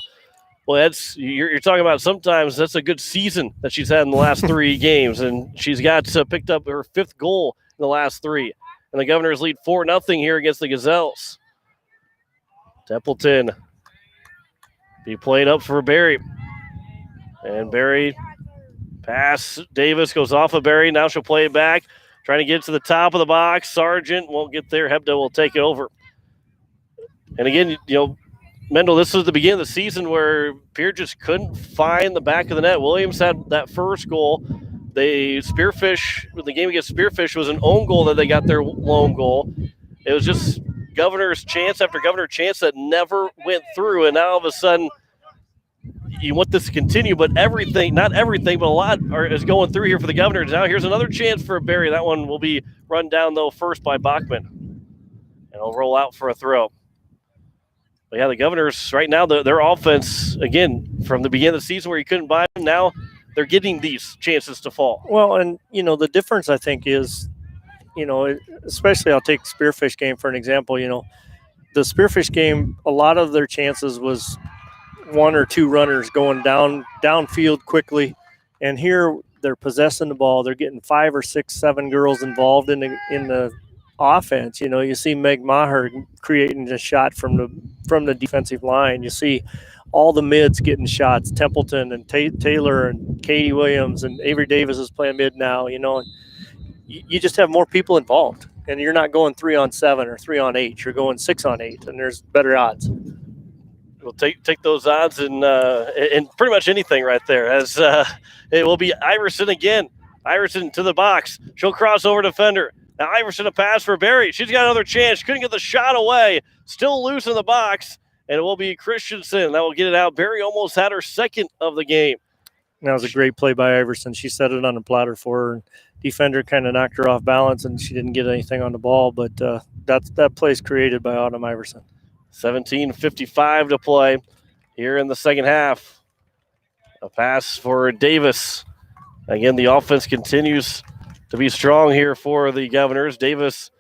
Speaker 1: well, that's you're talking about sometimes that's a good season that she's had in the last 3 games, and she's got picked up her 5th goal in the last 3. And the Governors lead 4-0 here against the Gazelles. Templeton be played up for Barry. And Barry pass. Davis goes off of Barry. Now she'll play it back. Trying to get to the top of the box. Sargent won't get there. Hebda will take it over. And again, you know, Mendel, this was the beginning of the season where Pierre just couldn't find the back of the net. Williams had that first goal. The game against Spearfish was an own goal that they got their lone goal. It was just Governor's chance after Governor chance that never went through, and now all of a sudden you want this to continue, but everything, not everything, but a lot is going through here for the Governors. Now here's another chance for Barry. That one will be run down, though, first by Bachman. And it'll roll out for a throw. But yeah, the Governors right now, their offense, again, from the beginning of the season where you couldn't buy them, now they're getting these chances to fall.
Speaker 2: Well, and, the difference, I think, is, especially I'll take Spearfish game for an example. The Spearfish game, a lot of their chances was one or two runners going downfield quickly, and here they're possessing the ball. They're getting 5 or 6, 7 girls involved in the offense. You see Meg Maher creating a shot from the defensive line. You see all the mids getting shots. Templeton and Taylor and Katie Williams and Avery Davis is playing mid now. You just have more people involved, and you're not going 3-on-7 or 3-on-8. You're going 6-on-8, and there's better odds.
Speaker 1: We'll take those odds in pretty much anything right there, as it will be Iverson again. Iverson to the box. She'll cross over defender. Now Iverson a pass for Barry. She's got another chance. Couldn't get the shot away. Still loose in the box, and it will be Christensen that will get it out. Barry almost had her second of the game.
Speaker 2: That was a great play by Iverson. She set it on a platter for her, and defender kind of knocked her off balance, and she didn't get anything on the ball. But that play's created by Autumn Iverson.
Speaker 1: 17:55 to play here in the second half. A pass for Davis. Again, the offense continues to be strong here for the Governors. Davis,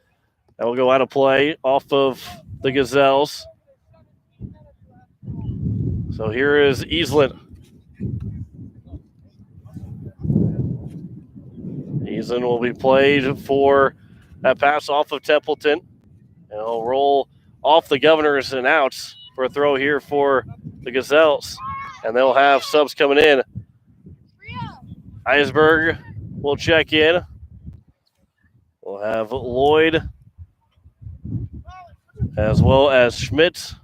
Speaker 1: that will go out of play off of the Gazelles. So here is Easlin. Easlin will be played for that pass off of Templeton. And he'll roll off the Governors and outs for a throw here for the Gazelles. And they'll have subs coming in. Eisberg will check in. We'll have Lloyd as well as Schmidt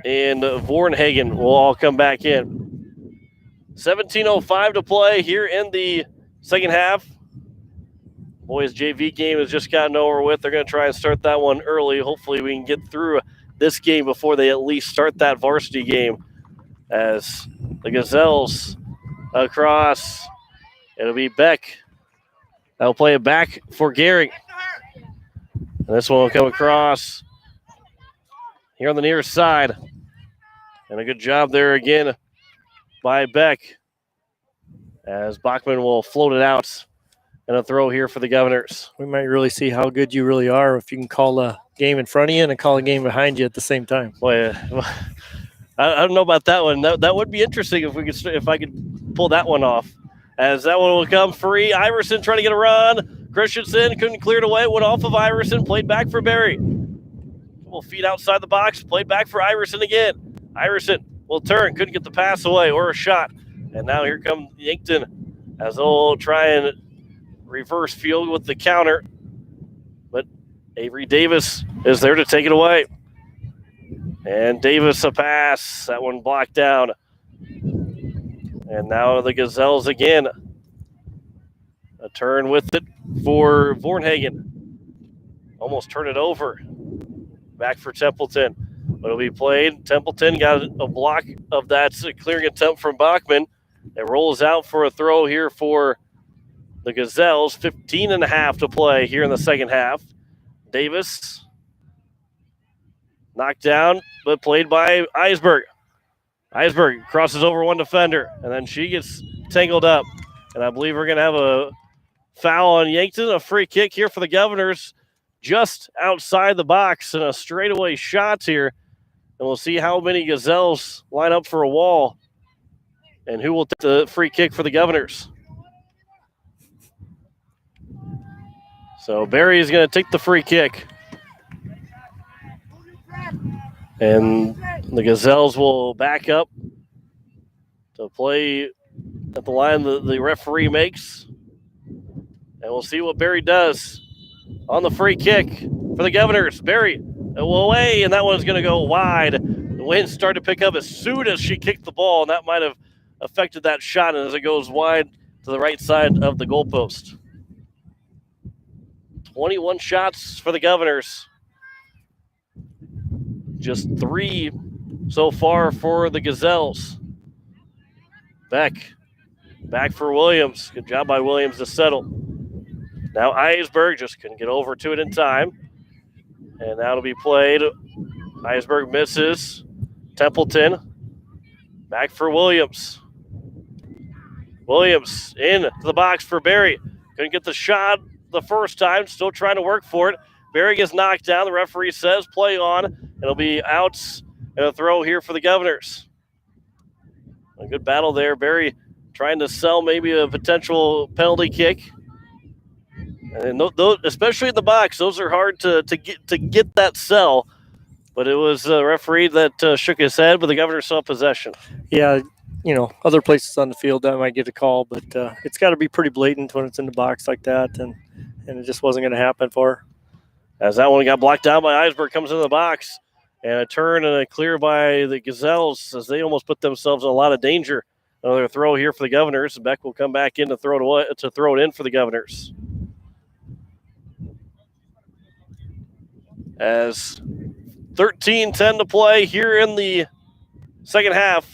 Speaker 1: and Vornhagen will all come back in. 17:05 to play here in the second half. Boys JV game has just gotten over with. They're going to try and start that one early. Hopefully we can get through this game before they at least start that varsity game. As the Gazelles across, it'll be Beck. That'll play it back for Gehring. And this one will come across here on the near side. And a good job there again by Beck, as Bachman will float it out. And a throw here for the Governors.
Speaker 2: We might really see how good you really are if you can call a game in front of you and call a game behind you at the same time.
Speaker 1: Boy, I don't know about that one. That would be interesting if I could pull that one off. As that one will come free. Iverson trying to get a run. Christensen couldn't clear it away. Went off of Iverson. Played back for Barry. Couple feet outside the box. Played back for Iverson again. Iverson will turn. Couldn't get the pass away or a shot. And now here comes Yankton as they'll try and reverse field with the counter. But Avery Davis is there to take it away. And Davis a pass. That one blocked down. And now the Gazelles again. A turn with it for Vornhagen. Almost turn it over. Back for Templeton. But it'll be played. Templeton got a block of that clearing attempt from Bachman. It rolls out for a throw here for the Gazelles. 15.5 to play here in the second half. Davis knocked down, but played by Eisberg. Eisberg crosses over one defender, and then she gets tangled up. And I believe we're going to have a foul on Yankton, a free kick here for the Governors just outside the box, and a straightaway shot here. And we'll see how many Gazelles line up for a wall and who will take the free kick for the Governors. So Barry is going to take the free kick. And the Gazelles will back up to play at the line the referee makes. And we'll see what Barry does on the free kick for the Governors. Barry away, and that one's going to go wide. The wind started to pick up as soon as she kicked the ball, and that might have affected that shot as it goes wide to the right side of the goalpost. 21 shots for the Governors. just 3 so far for the Gazelles. Back for Williams. Good job by Williams to settle. Now Eisberg just couldn't get over to it in time. And that'll be played. Eisberg misses. Templeton. Back for Williams. Williams into the box for Barry. Couldn't get the shot the first time. Still trying to work for it. Barry gets knocked down. The referee says play on. It'll be outs and a throw here for the Governors. A good battle there. Barry trying to sell maybe a potential penalty kick. And those, especially in the box, those are hard to get that sell. But it was the referee that shook his head, but the Governors saw possession.
Speaker 2: Yeah, other places on the field that might get a call, but it's got to be pretty blatant when it's in the box like that, and it just wasn't going to happen for her.
Speaker 1: As that one got blocked down by Eisberg, comes into the box, and a turn and a clear by the Gazelles as they almost put themselves in a lot of danger. Another throw here for the Governors. Beck will come back in to throw it in for the Governors. As 13-10 to play here in the second half.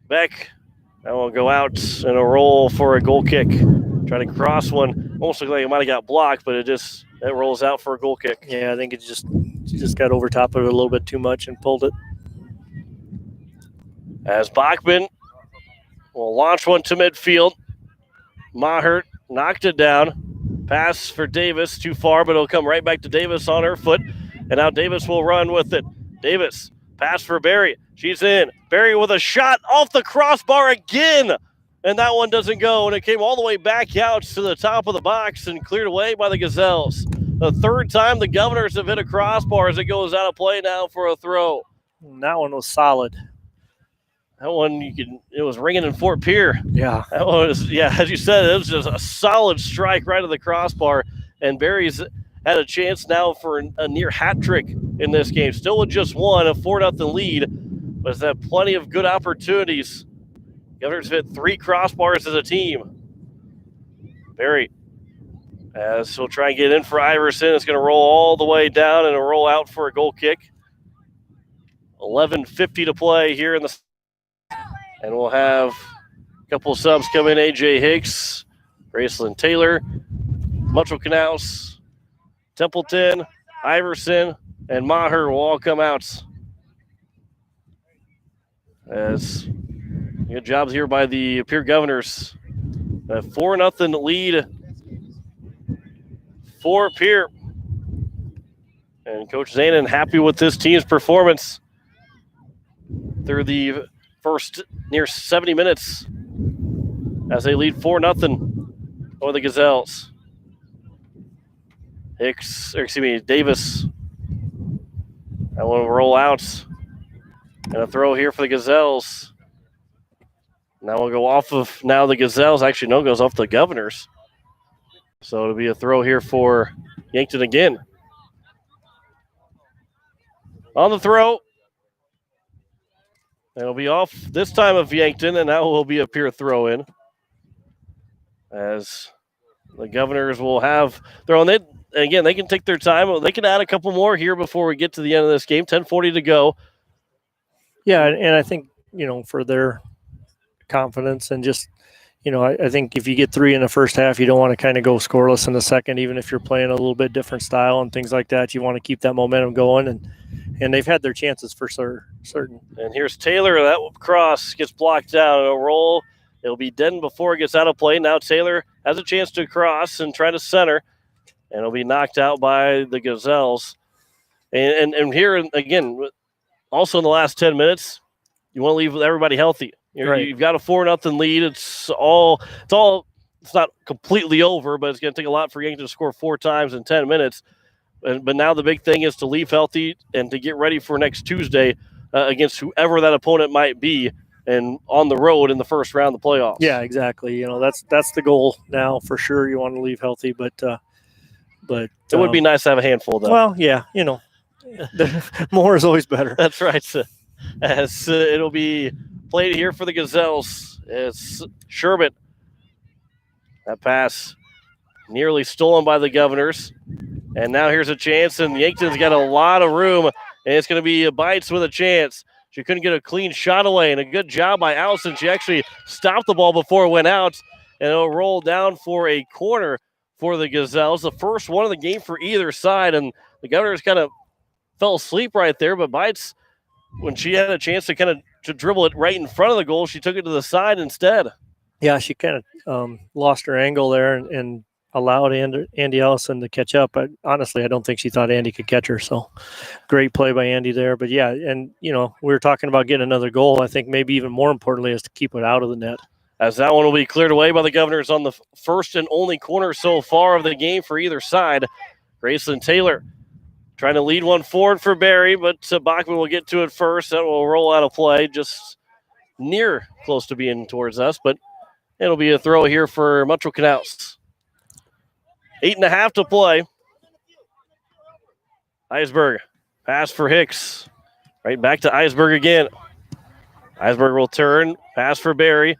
Speaker 1: Beck now will go out in a roll for a goal kick. Trying to cross one. Almost looked like it might have got blocked, but it rolls out for a goal kick.
Speaker 2: Yeah, I think she just got over top of it a little bit too much and pulled it.
Speaker 1: As Bachman will launch one to midfield. Mahert knocked it down. Pass for Davis, too far, but it'll come right back to Davis on her foot. And now Davis will run with it. Davis, pass for Barry. She's in. Barry with a shot off the crossbar again. And that one doesn't go. And it came all the way back out to the top of the box and cleared away by the Gazelles. The third time the Governors have hit a crossbar as it goes out of play now for a throw.
Speaker 2: And that one was solid.
Speaker 1: That one, it was ringing in Fort Pierre.
Speaker 2: Yeah.
Speaker 1: That was, as you said, it was just a solid strike right at the crossbar. And Barry's had a chance now for a near hat trick in this game. Still with just one, a 4-0 lead, but has had plenty of good opportunities. Governors hit 3 crossbars as a team. Barry, as he'll try and get in for Iverson, it's going to roll all the way down and a roll out for a goal kick. 11:50 to play here in the. And we'll have a couple of subs come in. A.J. Hicks, Graceland Taylor, Mutual Knaus, Templeton, Iverson, and Maher will all come out. As good jobs here by the Pierre Governors. A 4-0 lead for Pierre. And Coach Zanin happy with this team's performance through the first near 70 minutes as they lead 4-0 over the Gazelles. Davis. That one will roll out. And a throw here for the Gazelles. Now we'll go off of the Gazelles. Actually, no, goes off the Governors. So it'll be a throw here for Yankton again. On the throw. It'll be off this time of Yankton, and now will be a Pierre throw in. As the Governors will have their own. Again, they can take their time. They can add a couple more here before we get to the end of this game. 10:40 to go.
Speaker 2: Yeah, and I think, for their confidence and just, I think if you get 3 in the first half, you don't want to kind of go scoreless in the second, even if you're playing a little bit different style and things like that. You want to keep that momentum going, and they've had their chances for certain.
Speaker 1: And here's Taylor. That cross gets blocked down. It'll roll. It'll be dead before it gets out of play. Now Taylor has a chance to cross and try to center, and it'll be knocked out by the Gazelles. And here, again, also in the last 10 minutes, you want to leave everybody healthy.
Speaker 2: Right.
Speaker 1: You've got a 4-0 lead. It's not completely over, but it's going to take a lot for Yankton to score 4 times in 10 minutes. But now the big thing is to leave healthy and to get ready for next Tuesday against whoever that opponent might be, and on the road in the first round of the playoffs.
Speaker 2: Yeah, exactly. That's the goal now for sure. You want to leave healthy, but it
Speaker 1: would be nice to have a handful, though.
Speaker 2: Well, yeah, more is always better.
Speaker 1: That's right. As it'll be played here for the Gazelles. It's Sherbet. That pass nearly stolen by the Governors. And now here's a chance, and Yankton's got a lot of room, and it's going to be Bites with a chance. She couldn't get a clean shot away, and a good job by Allison. She actually stopped the ball before it went out, and it'll roll down for a corner for the Gazelles. The first one of the game for either side, and the Governors kind of fell asleep right there, but Bites, when she had a chance to dribble it right in front of the goal, she took it to the side instead.
Speaker 2: Yeah, she kind of lost her angle there and allowed Andy Allison to catch up. But honestly, I don't think she thought Andy could catch her. So great play by Andy there. But yeah, and we were talking about getting another goal. I think maybe even more importantly is to keep it out of the net.
Speaker 1: As that one will be cleared away by the Governors on the first and only corner so far of the game for either side. Graceland Taylor trying to lead one forward for Barry, but Bachman will get to it first. That will roll out of play just near close to being towards us, but it'll be a throw here for Metro Canals. 8.5 to play. Eisberg, pass for Hicks. Right back to Eisberg again. Eisberg will turn, pass for Barry.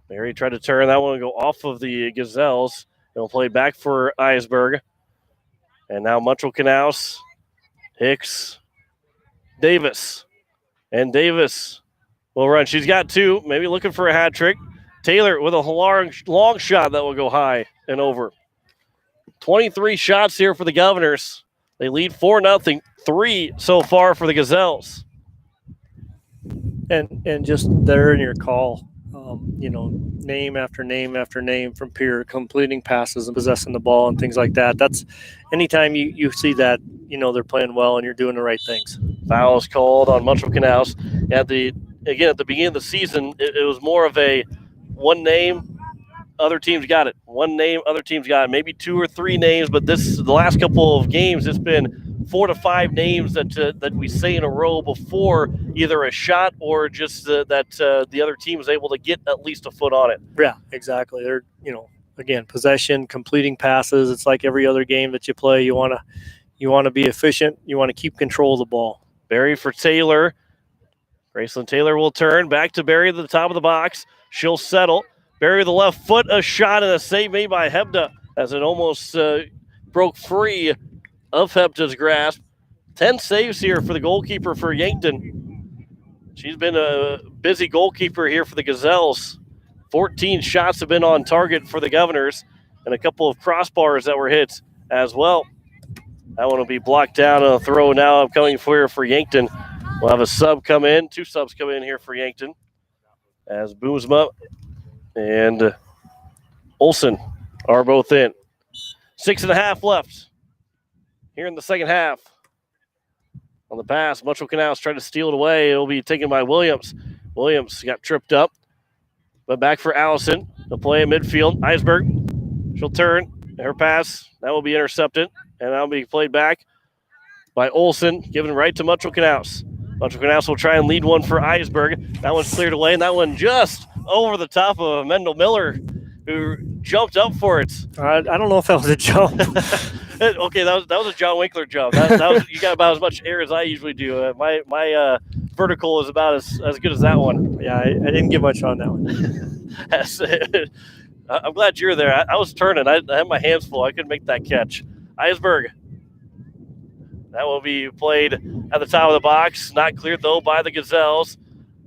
Speaker 1: Barry tried to turn. That one will go off of the Gazelles. It'll play back for Eisberg. And now Metro Canals, Hicks, Davis. And Davis will run. She's got two, maybe looking for a hat trick. Taylor with a long shot that will go high and over. 23 shots here for the Governors. They lead 4-0. 3 so far for the Gazelles.
Speaker 2: And just there in your call, name after name after name from Pierre, completing passes and possessing the ball and things like that. That's anytime you see that, they're playing well and you're doing the right things.
Speaker 1: Foul is called on Metro Canals. At the beginning of the season, it was more of a one name, other teams got it. One name, other teams got it. Maybe 2 or 3 names, but the last couple of games, it's been 4 to 5 names that we say in a row before either a shot or just that the other team is able to get at least a foot on it.
Speaker 2: Yeah, exactly. They're, again, possession, completing passes. It's like every other game that you play. You want to be efficient. You want to keep control of the ball.
Speaker 1: Barry for Taylor. Graceland Taylor will turn back to Barry at the top of the box. She'll settle. Barry with the left foot, a shot and a save made by Hebda as it almost broke free of Hebda's grasp. 10 saves here for the goalkeeper for Yankton. She's been a busy goalkeeper here for the Gazelles. 14 shots have been on target for the Governors and a couple of crossbars that were hit as well. That one will be blocked down on a throw now upcoming for Yankton. We'll have a sub come in. 2 subs come in here for Yankton as Boomsma and Olsen are both in. 6.5 left here in the second half. On the pass, Metro Canals tried to steal it away. It'll be taken by Williams. Williams got tripped up, but back for Allison. They'll play in midfield. Eisberg, she'll turn. Her pass, that will be intercepted, and that'll be played back by Olsen, given right to Metro Canals. Metro Canals will try and lead one for Eisberg. That one's cleared away, and that one just over the top of Mendel Miller, who jumped up for it.
Speaker 2: I don't know if that was a jump.
Speaker 1: Okay, that was a John Winkler jump. That was, you got about as much air as I usually do. My vertical is about as good as that one.
Speaker 2: Yeah, I didn't get much on that one.
Speaker 1: I'm glad you're there. I was turning. I had my hands full. I couldn't make that catch. Eisberg. That will be played at the top of the box. Not cleared, though, by the Gazelles.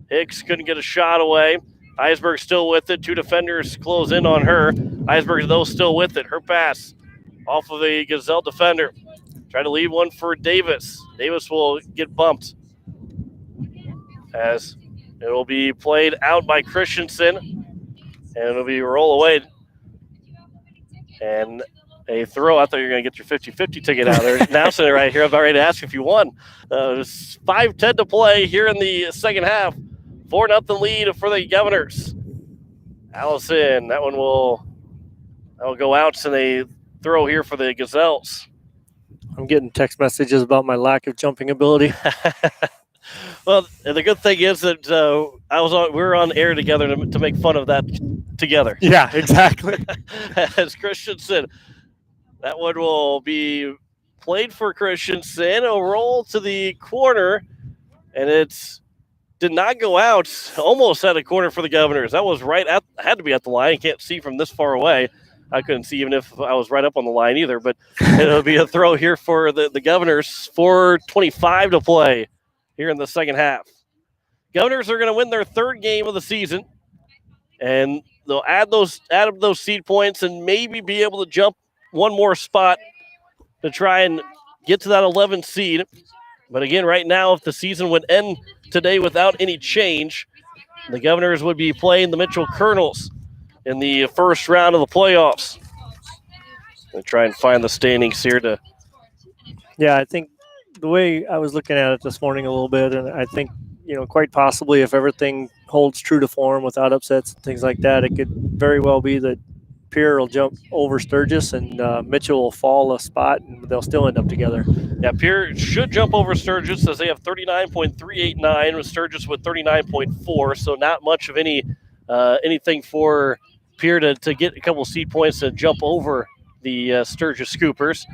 Speaker 1: Hicks couldn't get a shot away. Eisberg still with it. 2 defenders close in on her. Eisberg, though, still with it. Her pass off of the Gazelle defender. Try to lead one for Davis. Davis will get bumped as it will be played out by Christensen, and it'll be roll away. And a throw. I thought you were going to get your 50-50 ticket out there. Now sitting right here, I'm about ready to ask if you won. It's 5:10 to play here in the second half. 4-0 lead for the Governors. Allison, that one will go out, and a throw here for the Gazelles.
Speaker 2: I'm getting text messages about my lack of jumping ability.
Speaker 1: Well, the good thing is that we were on air together to make fun of that together.
Speaker 2: Yeah, exactly.
Speaker 1: As Christensen, that one will be played for Christensen. A roll to the corner, and it's did not go out. Almost had a corner for the Governors. That was had to be at the line. You can't see from this far away. I couldn't see even if I was right up on the line either, but it'll be a throw here for the Governors. 4:25 to play here in the second half. Governors are going to win their third game of the season, and they'll add up those seed points and maybe be able to jump one more spot to try and get to that 11th seed. But again, right now, if the season would end today without any change, the Governors would be playing the Mitchell Colonels in the first round of the playoffs. We'll try and find the standings here to.
Speaker 2: Yeah, I think the way I was looking at it this morning a little bit, and I think, quite possibly if everything holds true to form without upsets and things like that, it could very well be that Pierre will jump over Sturgis and Mitchell will fall a spot, and they'll still end up together.
Speaker 1: Yeah, Pierre should jump over Sturgis as they have 39.389 with Sturgis with 39.4, so not much of anything for Pierre to get a couple seed points to jump over the Sturgis Scoopers.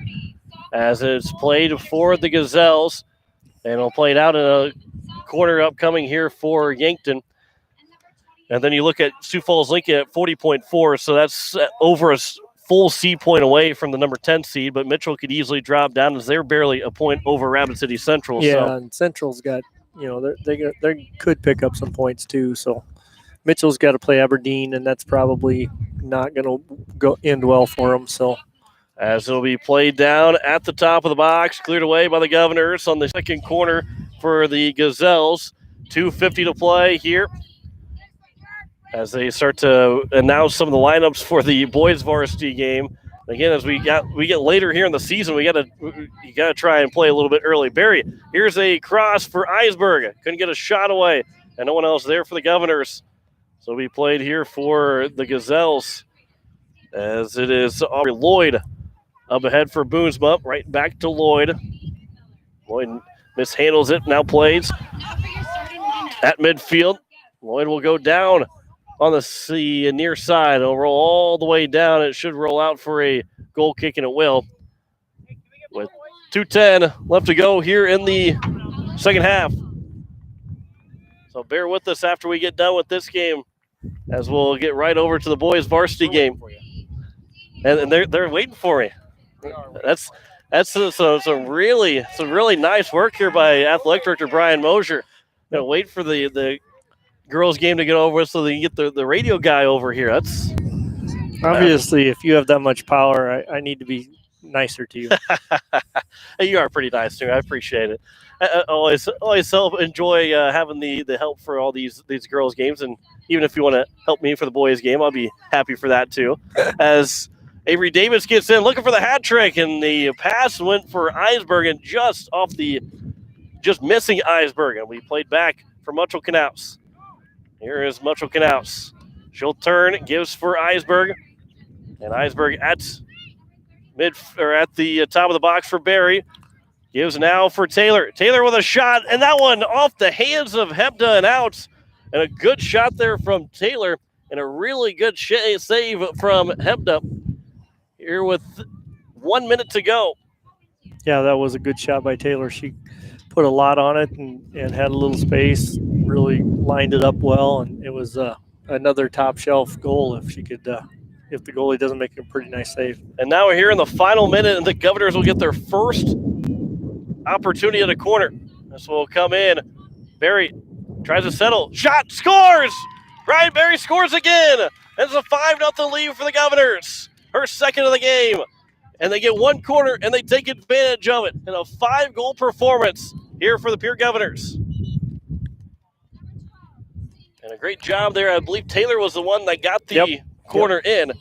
Speaker 1: As it's played for the Gazelles, and it'll play it out in a corner upcoming here for Yankton. And then you look at Sioux Falls Lincoln at 40.4, so that's over a full seed point away from the number 10 seed, but Mitchell could easily drop down as they're barely a point over Rapid City Central.
Speaker 2: Yeah, and Central's got, they could pick up some points too, so Mitchell's got to play Aberdeen, and that's probably not going to end well for them, so.
Speaker 1: As it'll be played down at the top of the box, cleared away by the Governors on the second corner for the Gazelles. 2:50 to play here as they start to announce some of the lineups for the boys varsity game. Again, as we get later here in the season, you gotta try and play a little bit early. Barry, here's a cross for Eisberg. Couldn't get a shot away, and no one else there for the Governors. So we played here for the Gazelles as it is Aubrey Lloyd up ahead for Boonsma, right back to Lloyd. Lloyd mishandles it, now plays at midfield. Lloyd will go down on the near side. It'll roll all the way down. It should roll out for a goal kick, and it will. With 2:10 left to go here in the second half. So bear with us after we get done with this game, as we'll get right over to the boys varsity game. And they're waiting for me. That's some really nice work here by athletic director Brian Mosier. Wait for the girls' game to get over with so they can get the radio guy over here. That's
Speaker 2: obviously, if you have that much power, I need to be nicer to you.
Speaker 1: You are pretty nice too. I appreciate it. I always enjoy having the help for all these girls' games, and even if you want to help me for the boys' game, I'll be happy for that too. As Avery Davis gets in, looking for the hat trick, and the pass went for Eisberg, and just missing Eisberg, and we played back for Mitchell Knaus. Here is Mitchell Knaus. She'll turn, gives for Eisberg, and Eisberg at the top of the box for Barry. Gives now for Taylor. Taylor with a shot, and that one off the hands of Hebda and out. And a good shot there from Taylor, and a really good save from Hebda. Here with 1 minute to go.
Speaker 2: Yeah, that was a good shot by Taylor. She put a lot on it and had a little space, really lined it up well, and it was another top shelf goal if she could, if the goalie doesn't make a pretty nice save.
Speaker 1: And now we're here in the final minute, and the Governors will get their first opportunity at a corner. This will come in. Barry tries to settle. Shot, scores! Ryan Barry scores again. It's a 5-0 lead for the Governors. Her second of the game. And they get one corner, and they take advantage of it. And a 5-goal performance here for the Pierre Governors. And a great job there. I believe Taylor was the one that got the corner in.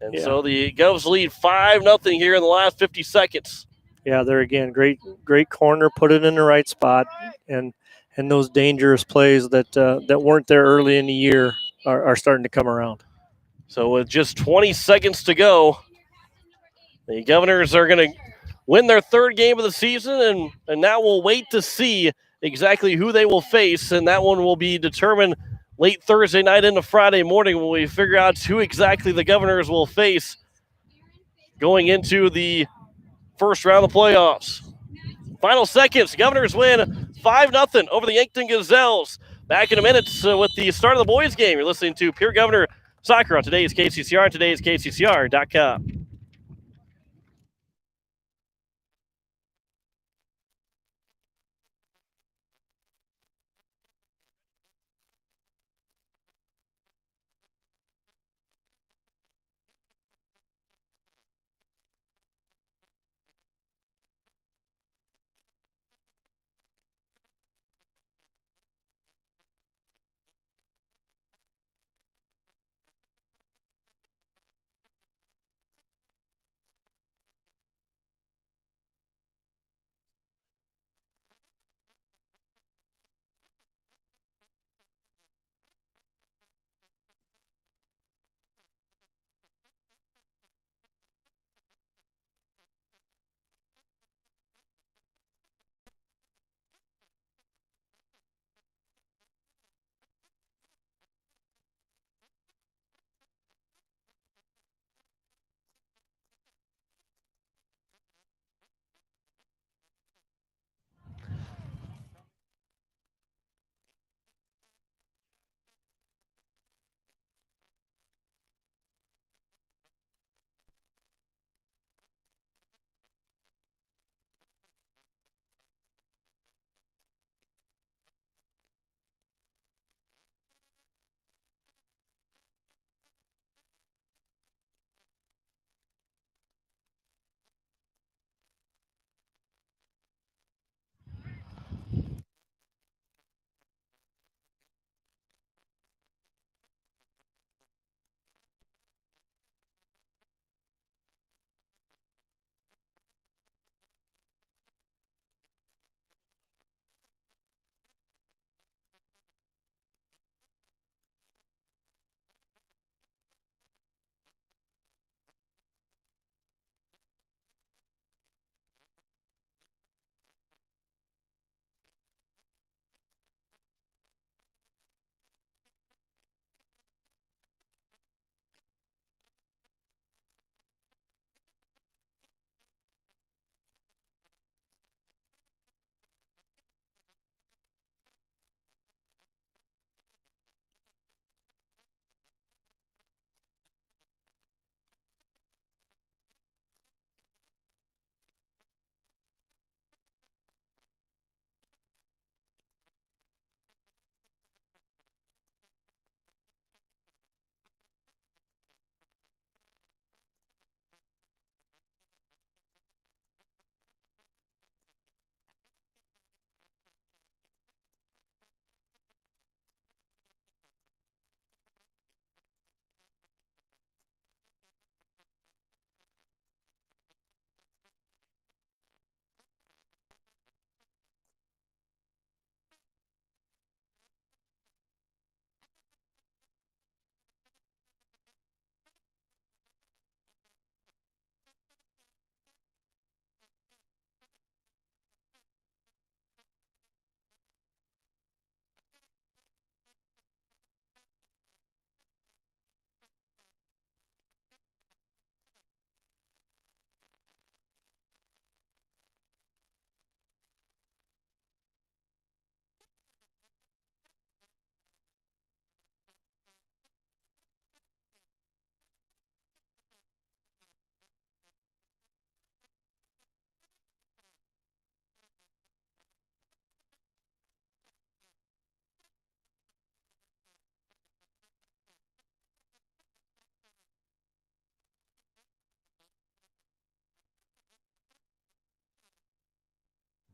Speaker 1: And so the Govs lead 5-0 here in the last 50 seconds.
Speaker 2: Yeah, they're again great corner, put it in the right spot, and those dangerous plays that weren't there early in the year are starting to come around.
Speaker 1: So with just 20 seconds to go, the Governors are going to win their third game of the season, and now we'll wait to see exactly who they will face, and that one will be determined late Thursday night into Friday morning when we figure out who exactly the Governors will face going into the first round of the playoffs. Final seconds, Governors win 5-0 over the Yankton Gazelles. Back in a minute with the start of the boys game. You're listening to Pierre Governor soccer on today's KCCR and today's KCCR.com.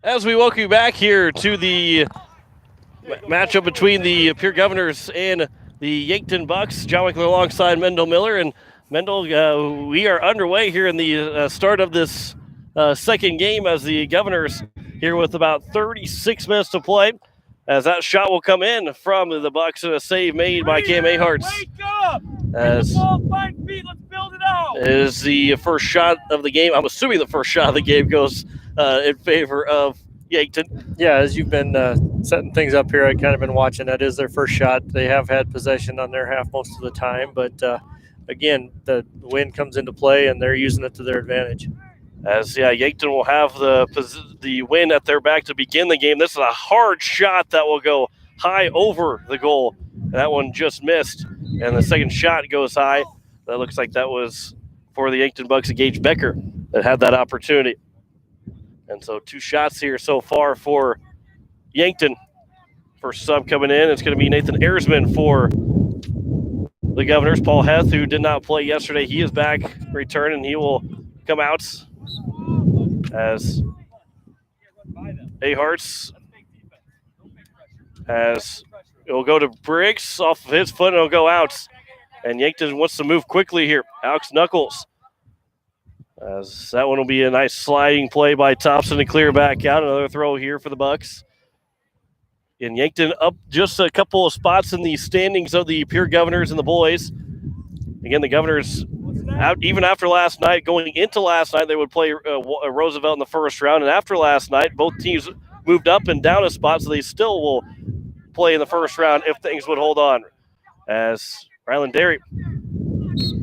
Speaker 1: As we welcome you back here to the matchup between the Pierre Governors and the Yankton Bucks, John Winkler alongside Mendel Miller. And Mendel, we are underway here in the start of this second game as the Governors here with about 36 minutes to play. As that shot will come in from the Bucks and a save made by Cam Aharts.
Speaker 3: Wake up!
Speaker 1: As
Speaker 3: the ball 5 feet, let's build it out.
Speaker 1: Is the first shot of the game. I'm assuming the first shot of the game goes in favor of Yankton.
Speaker 2: Yeah, as you've been setting things up here, I've kind of been watching. That is their first shot. They have had possession on their half most of the time, but again, the wind comes into play, and they're using it to their advantage.
Speaker 1: As Yankton will have the win at their back to begin the game. This is a hard shot that will go high over the goal. That one just missed. And the second shot goes high. That looks like that was for the Yankton Bucks, Gage Becker, that had that opportunity. And so 2 shots here so far for Yankton. First sub coming in, it's going to be Nathan Ersman for the Governors. Paul Heth, who did not play yesterday, he is back, return, and he will come out as Aharts as it will go to Briggs off of his foot and it'll go out. And Yankton wants to move quickly here. Alex Knuckles. As that one will be a nice sliding play by Thompson to clear back out. Another throw here for the Bucks. And Yankton up just a couple of spots in the standings of the Pierre Governors and the boys. Again, the Governors, out even after last night, going into last night, they would play Roosevelt in the first round. And after last night, both teams moved up and down a spot, so they still will play in the first round if things would hold on. As Ryland Derry,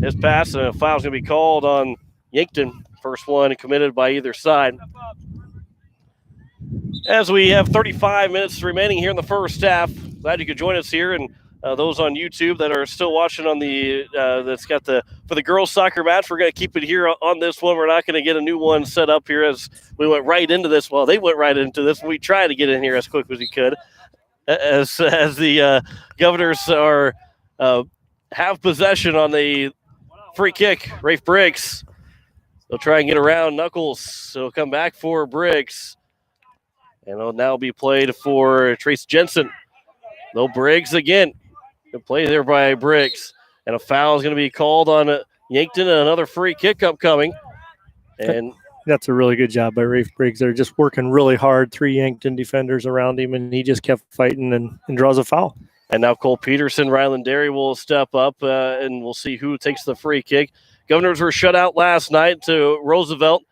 Speaker 1: his pass and a foul is going to be called on Yankton. First one committed by either side. As we have 35 minutes remaining here in the first half, glad you could join us here, and those on YouTube that are still watching on the that's got the for the girls soccer match, we're going to keep it here on this one. We're not going to get a new one set up here as we went right into this. Well, they went right into this. We tried to get in here as quick as we could. As the Governors are have possession on the free kick. Rafe Briggs. They'll try and get around Knuckles. It'll come back for Briggs. And it'll now be played for Trace Jensen. No Briggs again. Good play there by Briggs. And a foul is going to be called on Yankton, and another free kick upcoming. And
Speaker 2: that's a really good job by Rafe Briggs. They're just working really hard. 3 Yankton defenders around him, and he just kept fighting and draws a foul.
Speaker 1: And now Cole Peterson, Ryland Derry will step up, and we'll see who takes the free kick. Governors were shut out last night to Roosevelt.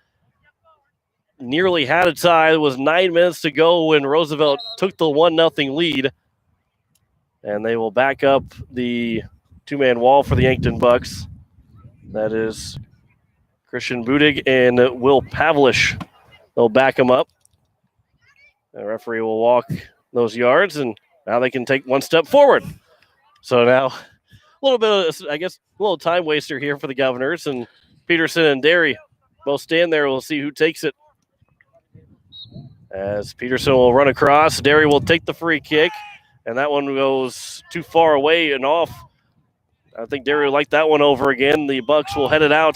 Speaker 1: Nearly had a tie. It was 9 minutes to go when Roosevelt took the 1-0 lead. And they will back up the 2-man wall for the Yankton Bucks. That is Christian Budig and Will Pavlish. They'll back them up. The referee will walk those yards, and now they can take one step forward. So now a little bit of, I guess, a little time waster here for the Governors. And Peterson and Derry both stand there. We'll see who takes it. As Peterson will run across, Derry will take the free kick, and that one goes too far away and off. I think Derry will like that one over again. The Bucks will head it out,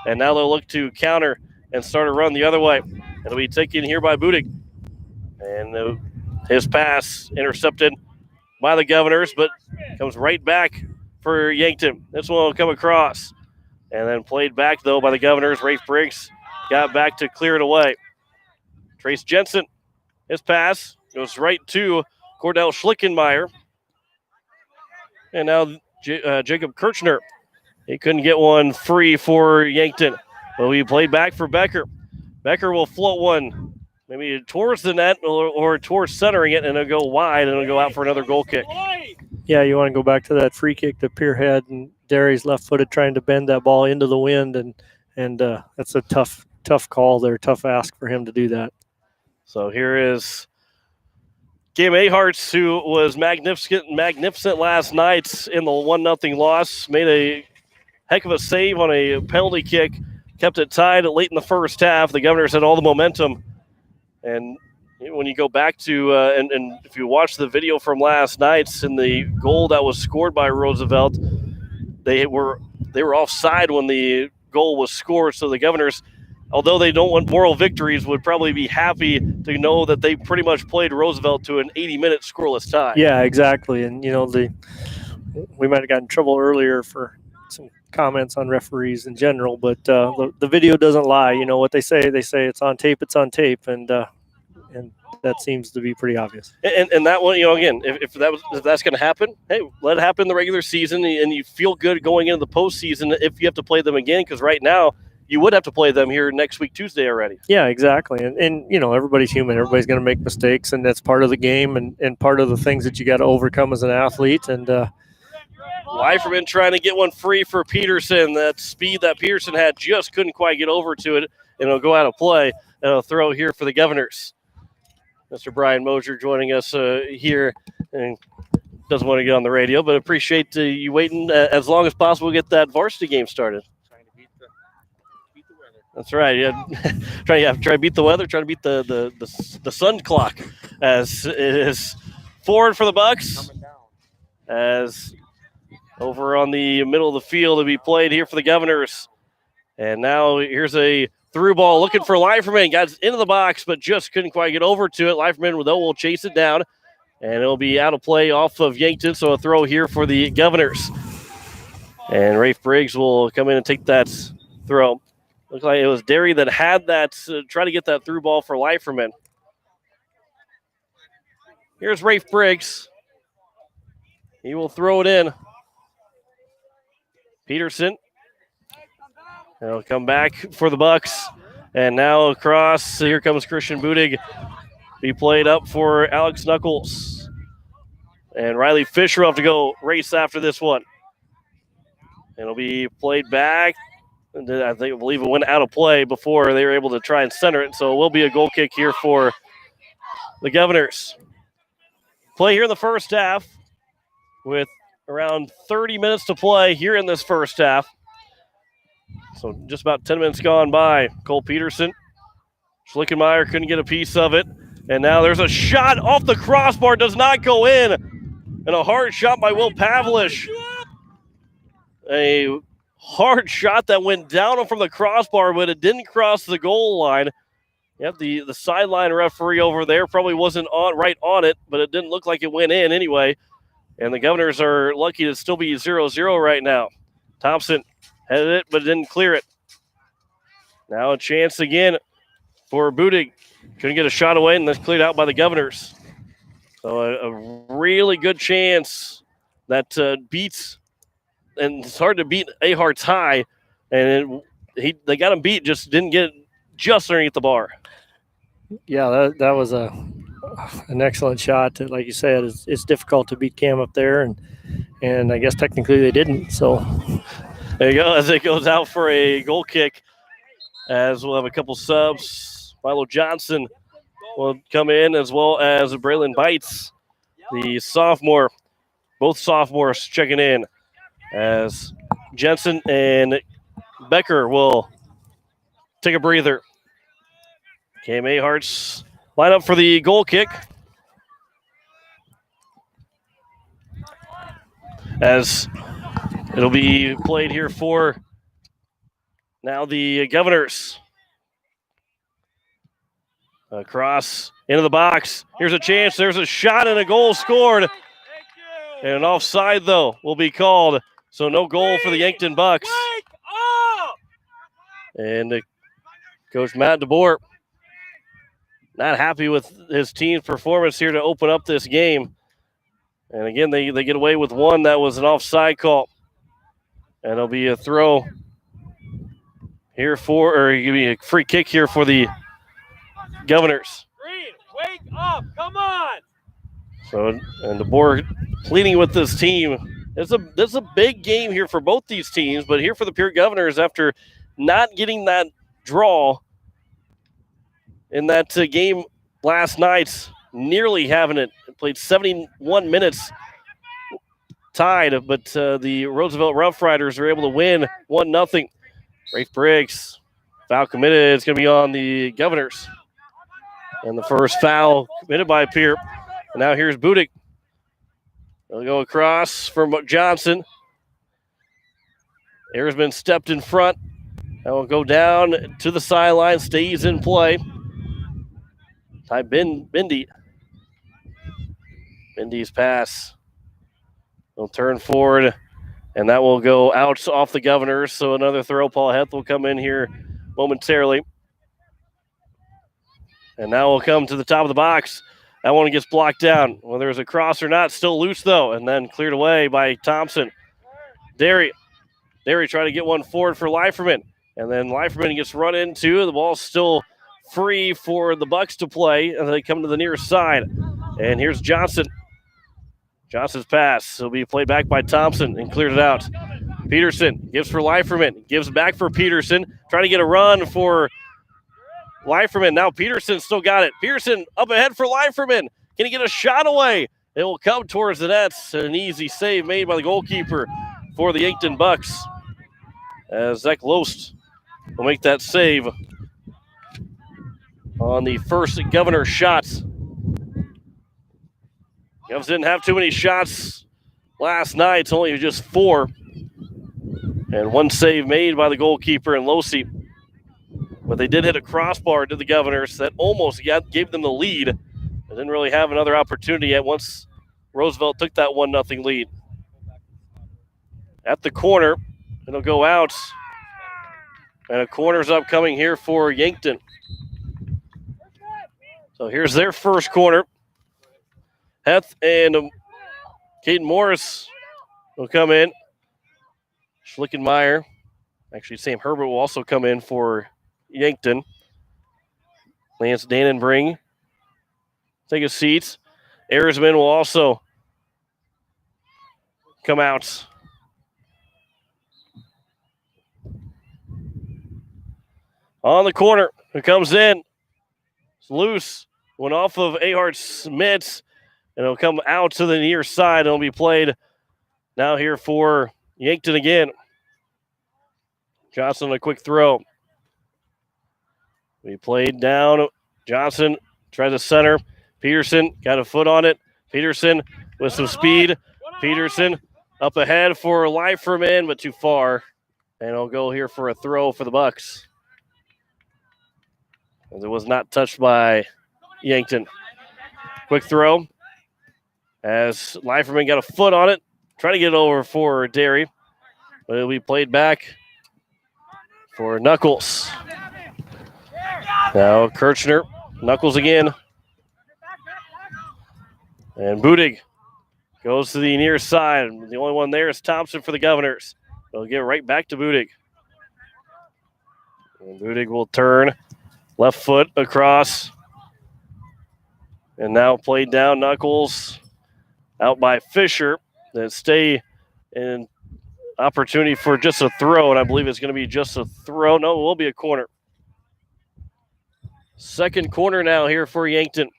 Speaker 1: and now they'll look to counter and start a run the other way. It'll be taken here by Budig. And his pass intercepted by the Governors, but comes right back for Yankton. This one will come across, and then played back, though, by the Governors. Rafe Briggs got back to clear it away. Trace Jensen, his pass goes right to Cordell Schlickenmeyer. And now Jacob Kirchner. He couldn't get one free for Yankton. But we played back for Becker. Becker will float one maybe towards the net or towards centering it, and it'll go wide, and it'll go out for another goal kick.
Speaker 2: Yeah, you want to go back to that free kick that Pierre had, and Derry's left-footed trying to bend that ball into the wind, and that's a tough call there, tough ask for him to do that.
Speaker 1: So here is Game Aharts, who was magnificent last night in the 1-0 loss. Made a heck of a save on a penalty kick. Kept it tied late in the first half. The Governors had all the momentum. And when you go back to, and if you watch the video from last night's and the goal that was scored by Roosevelt, they were offside when the goal was scored. So the Governors, although they don't want moral victories, would probably be happy to know that they pretty much played Roosevelt to an 80-minute scoreless tie.
Speaker 2: Yeah, exactly. And, we might have gotten in trouble earlier for some comments on referees in general, but the video doesn't lie. You know what they say? They say it's on tape, and that seems to be pretty obvious.
Speaker 1: And that one, again, if that's going to happen, hey, let it happen in the regular season, and you feel good going into the postseason if you have to play them again, because right now, you would have to play them here next week, Tuesday already.
Speaker 2: Yeah, exactly. And everybody's human. Everybody's going to make mistakes, and that's part of the game and part of the things that you got to overcome as an athlete. And
Speaker 1: Leiferman trying to get one free for Peterson. That speed that Peterson had just couldn't quite get over to it, and it'll go out of play. And a throw here for the Governors. Mr. Brian Mosier joining us here. And doesn't want to get on the radio, but appreciate you waiting as long as possible to get that varsity game started.
Speaker 3: Trying to beat the weather.
Speaker 1: That's right. Yeah, try to beat the weather. Try to beat the sun clock, as it is forward for the Bucks.
Speaker 3: Coming down.
Speaker 1: As over on the middle of the field to be played here for the Governors. And now here's a through ball looking for Leiferman. Got into the box, but just couldn't quite get over to it. Leiferman, though, will chase it down, and it'll be out of play off of Yankton, so a throw here for the Governors. And Rafe Briggs will come in and take that throw. Looks like it was Derry that had that, try to get that through ball for Leiferman. Here's Rafe Briggs. He will throw it in. Peterson. He'll come back for the Bucks. And now across, here comes Christian Budig. Be played up for Alex Knuckles. And Riley Fisher will have to go race after this one. It'll be played back. I believe it went out of play before they were able to try and center it. So it will be a goal kick here for the Governors. Play here in the first half with around 30 minutes to play here in this first half. So just about 10 minutes gone by. Cole Peterson. Schlickenmeyer couldn't get a piece of it. And now there's a shot off the crossbar. Does not go in. And a hard shot by Will Pavlish. A hard shot that went down from the crossbar, but it didn't cross the goal line. Yep, the sideline referee over there probably wasn't right on it, but it didn't look like it went in anyway. And the Governors are lucky to still be 0-0 right now. Thompson headed it, but didn't clear it. Now a chance again for Budig. Couldn't get a shot away, and that's cleared out by the Governors. So a really good chance that beats, and it's hard to beat Ahart's high, and they got him beat, just didn't get just underneath the bar.
Speaker 2: Yeah, that was an excellent shot. Like you said, it's difficult to beat Cam up there, and I guess technically they didn't. So
Speaker 1: there you go, as it goes out for a goal kick, as we'll have a couple subs. Milo Johnson will come in, as well as Braylon Bites, the sophomore. Both sophomores checking in, as Jensen and Becker will take a breather. Cam Ahart's line up for the goal kick, as it'll be played here for now the Governors. Across into the box. Here's a chance. There's a shot and a goal scored. And an offside, though, will be called. So no goal for the Yankton Bucks. And Coach Matt DeBoer not happy with his team's performance here to open up this game. And again, they get away with one that was an offside call. And it'll be a throw here give me a free kick here for the Governors.
Speaker 3: Green, wake up! Come on!
Speaker 1: So, and DeBoer pleading with this team. This is a big game here for both these teams, but here for the Pierre Governors, after not getting that draw in that game last night, nearly having it. Played 71 minutes tied, but the Roosevelt Rough Riders are able to win 1-0. Rafe Briggs, foul committed. It's going to be on the Governors. And the first foul committed by Pierre. And now here's Budig. They'll go across from Johnson. Ayersman stepped in front. That will go down to the sideline, stays in play. Ty Bindy. Bindy's pass. He'll turn forward, and that will go out off the Governors. So another throw. Paul Heth will come in here momentarily. And now we'll come to the top of the box. That one gets blocked down. Whether it's a cross or not, still loose though, and then cleared away by Thompson. Derry trying to get one forward for Leiferman. And then Leiferman gets run into. The ball's still free for the Bucks to play, and they come to the near side. And here's Johnson. Johnson's pass will be played back by Thompson and cleared it out. Peterson gives for Leiferman. Gives back for Peterson. Trying to get a run for Leiferman. Now Peterson still got it. Peterson up ahead for Leiferman. Can he get a shot away? It will come towards the net. An easy save made by the goalkeeper for the Yankton Bucks. As Zach Loest will make that save on the first Governor shot. Govs didn't have too many shots last night. It's only just 4. And one save made by the goalkeeper and Losi. But they did hit a crossbar to the Governors that almost gave them the lead. They didn't really have another opportunity yet once Roosevelt took that 1-0 lead. At the corner, it'll go out. And a corner's upcoming here for Yankton. So here's their first corner. Heth and Caden Morris will come in. Schlickenmeyer, actually Sam Herbert will also come in for Yankton. Lance Dannenbring, take a seat. Arisman will also come out. On the corner, who comes in. It's loose. Went off of Ahart's mitts, and it'll come out to the near side. It'll be played now here for Yankton again. Johnson, a quick throw. We played down. Johnson tries to center. Peterson got a foot on it. Peterson with some speed. Peterson up ahead for Leiferman, but too far. And it'll go here for a throw for the Bucks. As it was not touched by Yankton. Quick throw. As Leiferman got a foot on it. Trying to get it over for Derry. But it'll be played back for Knuckles. Now Kirchner. Knuckles again. And Budig goes to the near side. The only one there is Thompson for the Governors. They'll get right back to Budig. And Budig will turn. Left foot across. And now played down. Knuckles out by Fisher. Then stay in opportunity for just a throw. And I believe it's going to be just a throw. No, it will be a corner. Second corner now here for Yankton.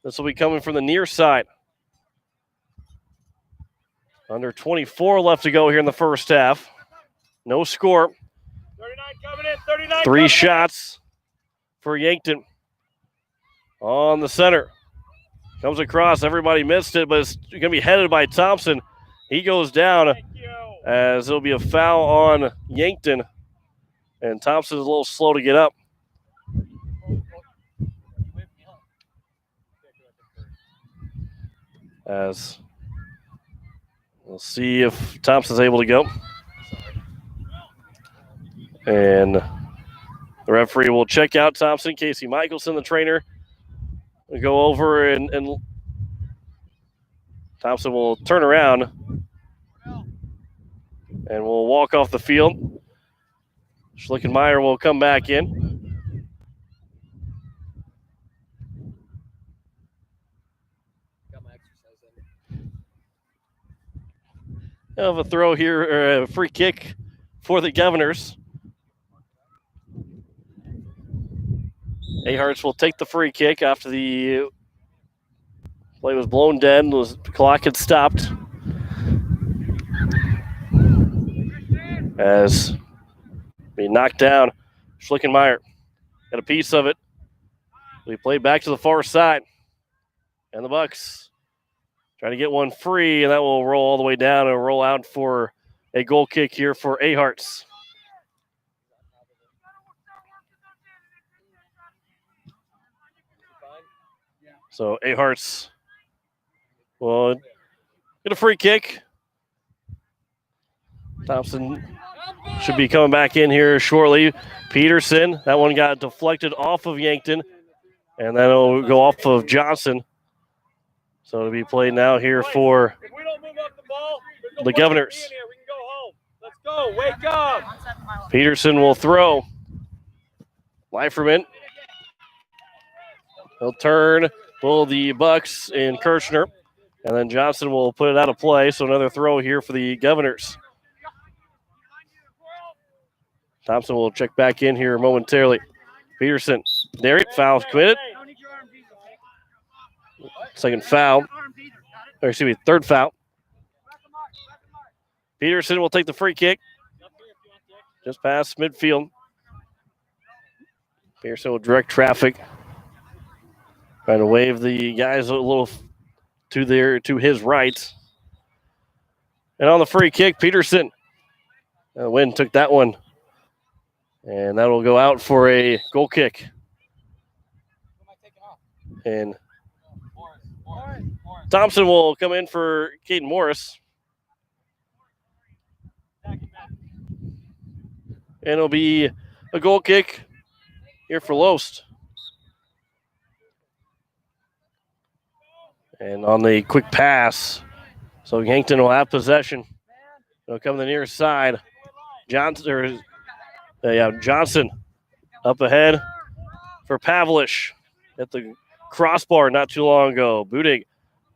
Speaker 1: This will be coming from the near side. Under 24 left to go here in the first half. No score.
Speaker 3: 39 coming in, 39
Speaker 1: 3 shots for Yankton. On the center. Comes across. Everybody missed it, but it's going to be headed by Thompson. He goes down as it'll be a foul on Yankton. And Thompson's a little slow to get up. As we'll see if Thompson's able to go. And the referee will check out Thompson. Casey Michelson, the trainer, will go over and Thompson will turn around and will walk off the field. Schlickenmeyer will come back in. Of a throw here, or a free kick for the Governors. Aharts will take the free kick after the play was blown dead. The clock had stopped. As being knocked down, Schlickenmeyer got a piece of it. We play back to the far side. And the Bucks trying to get one free, and that will roll all the way down and roll out for a goal kick here for Aharts. So Aharts will get a free kick. Thompson should be coming back in here shortly. Peterson, that one got deflected off of Yankton, and then it'll go off of Johnson. So it'll be played now here for the Governors.
Speaker 3: We can go home. Let's go. Wake up.
Speaker 1: Peterson will throw. Leiferman. He'll turn, pull the Bucks in Kirchner. And then Johnson will put it out of play. So another throw here for the Governors. Thompson will check back in here momentarily. Peterson. Derek, foul committed. Second foul third foul. Peterson will take the free kick. Just past midfield. Pearson will direct traffic. Trying to wave the guys a little to his right. And on the free kick, Peterson. Wynn took that one. And that will go out for a goal kick. And Thompson will come in for Caden Morris. And it'll be a goal kick here for Loest. And on the quick pass, so Yankton will have possession. It'll come to the near side. Johnson up ahead for Pavlish at the crossbar not too long ago. Budig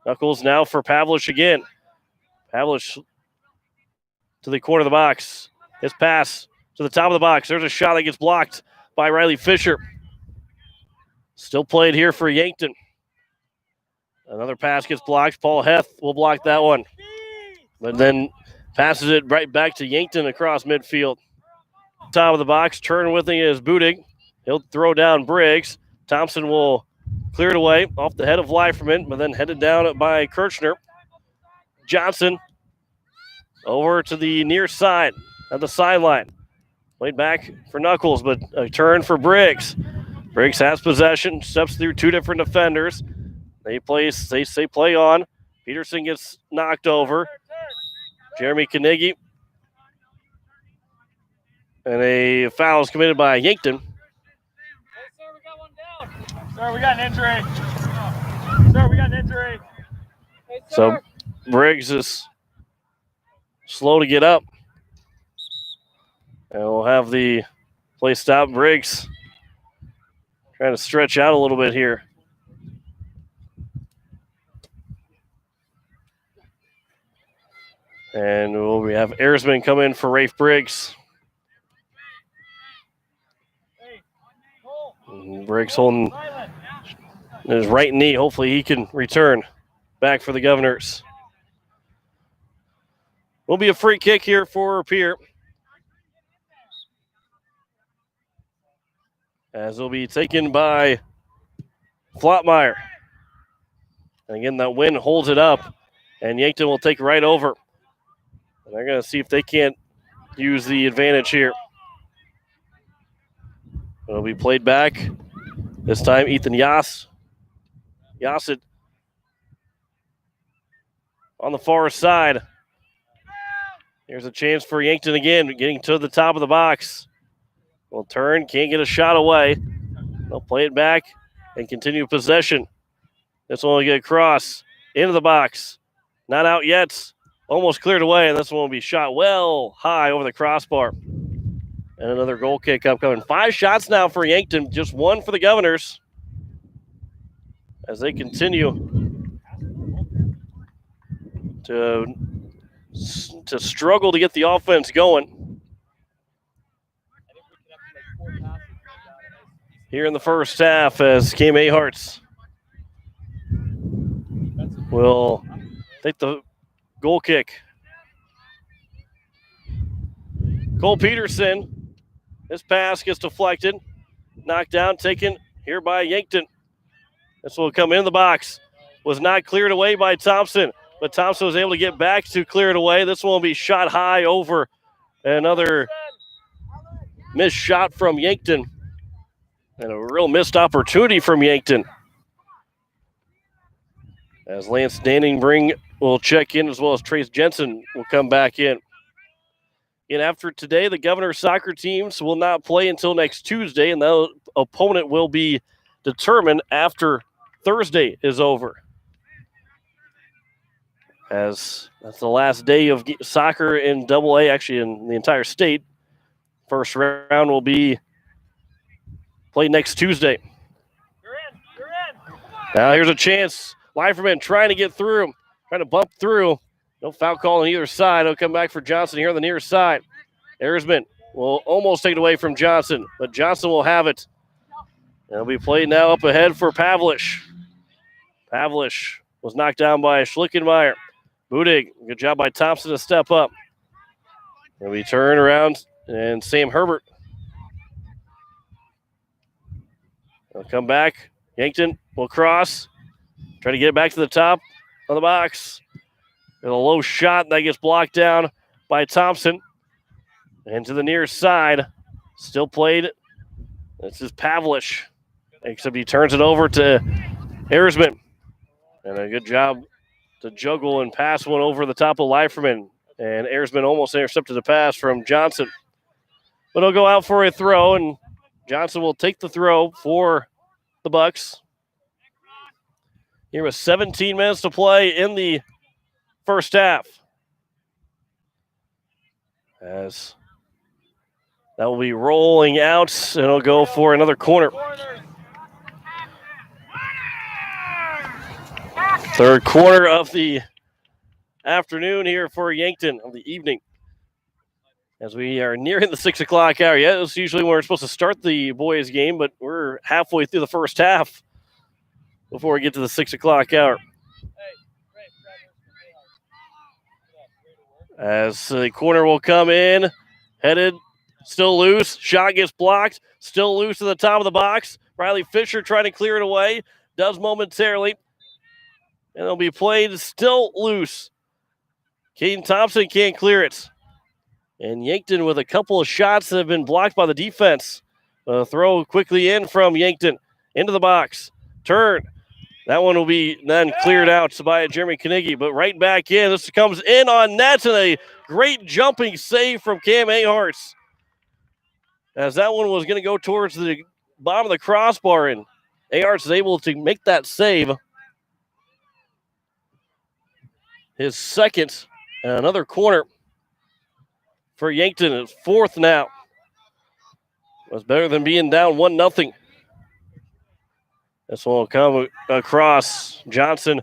Speaker 1: knuckles now for Pavlish again. Pavlish to the corner of the box. His pass to the top of the box. There's a shot that gets blocked by Riley Fisher. Still played here for Yankton. Another pass gets blocked. Paul Heth will block that one. But then passes it right back to Yankton across midfield. Top of the box, turn with it is Budig. He'll throw down Briggs. Thompson will clear it away off the head of Leiferman, but then headed down by Kirchner. Johnson over to the near side of the sideline. Played back for Knuckles, but a turn for Briggs. Briggs has possession, steps through two different defenders. They say play on. Peterson gets knocked over. Jeremy Knigge. And a foul is committed by Yankton.
Speaker 3: Sir, we got an injury. Sir, we got an injury. Hey,
Speaker 1: so Briggs is slow to get up. And we'll have the play stop. Briggs trying to stretch out a little bit here. And we have Ersman come in for Rafe Briggs. Briggs holding his right knee. Hopefully he can return back for the Governors. Will be a free kick here for Pierre. As it'll be taken by Flotmeyer. And again, that Wynn holds it up. And Yankton will take right over. And they're going to see if they can't use the advantage here. It'll be played back. This time, Ethan Yassett on the far side. Here's a chance for Yankton again, getting to the top of the box. Will turn, can't get a shot away. They'll play it back and continue possession. This one will get across into the box. Not out yet. Almost cleared away, and this one will be shot well high over the crossbar. And another goal kick upcoming. 5 shots now for Yankton, just 1 for the Governors. As they continue to struggle to get the offense going. Here in the first half, as Cam Aharts will take the goal kick. Cole Peterson. This pass gets deflected, knocked down, taken here by Yankton. This will come in the box. Was not cleared away by Thompson, but Thompson was able to get back to clear it away. This one will be shot high over. Another missed shot from Yankton. And a real missed opportunity from Yankton. As Lance Danningbrink will check in, as well as Trace Jensen will come back in. And after today, the Governor soccer teams will not play until next Tuesday, and the opponent will be determined after Thursday is over. As that's the last day of soccer in AA, actually in the entire state. First round will be played next Tuesday.
Speaker 3: You're in.
Speaker 1: Now here's a chance. Leiferman trying to get through, trying to bump through. No foul call on either side. It'll come back for Johnson here on the near side. Ersman will almost take it away from Johnson, but Johnson will have it. It'll be played now up ahead for Pavlish. Pavlish was knocked down by Schlickenmeyer. Budig, good job by Thompson to step up. And we turn around, and Sam Herbert will come back. Yankton will cross. Try to get it back to the top of the box. And a low shot that gets blocked down by Thompson. And to the near side. Still played. This is Pavlich. Except he turns it over to Erisman. And a good job to juggle and pass one over the top of Leiferman. And Erisman almost intercepted the pass from Johnson. But he'll go out for a throw, and Johnson will take the throw for the Bucks. Here with 17 minutes to play in the first half. As that will be rolling out, and it'll go for another corner. Third quarter of the afternoon here for Yankton, of the evening. As we are nearing the 6 o'clock hour. Yeah, it's usually when we're supposed to start the boys game, but we're halfway through the first half before we get to the 6 o'clock hour. As the corner will come in, headed, still loose. Shot gets blocked, still loose to the top of the box. Riley Fisher trying to clear it away, does momentarily. And it'll be played still loose. Caden Thompson can't clear it. And Yankton with a couple of shots that have been blocked by the defense. Throw quickly in from Yankton into the box. Turn. That one will be then cleared out by Jeremy Carnegie, but right back in. This comes in on net, and a great jumping save from Cam Aharts. As that one was going to go towards the bottom of the crossbar, and Aharts is able to make that save. His second, and another corner for Yankton. It's fourth now. Was better than being down 1-0. This one will come across. Johnson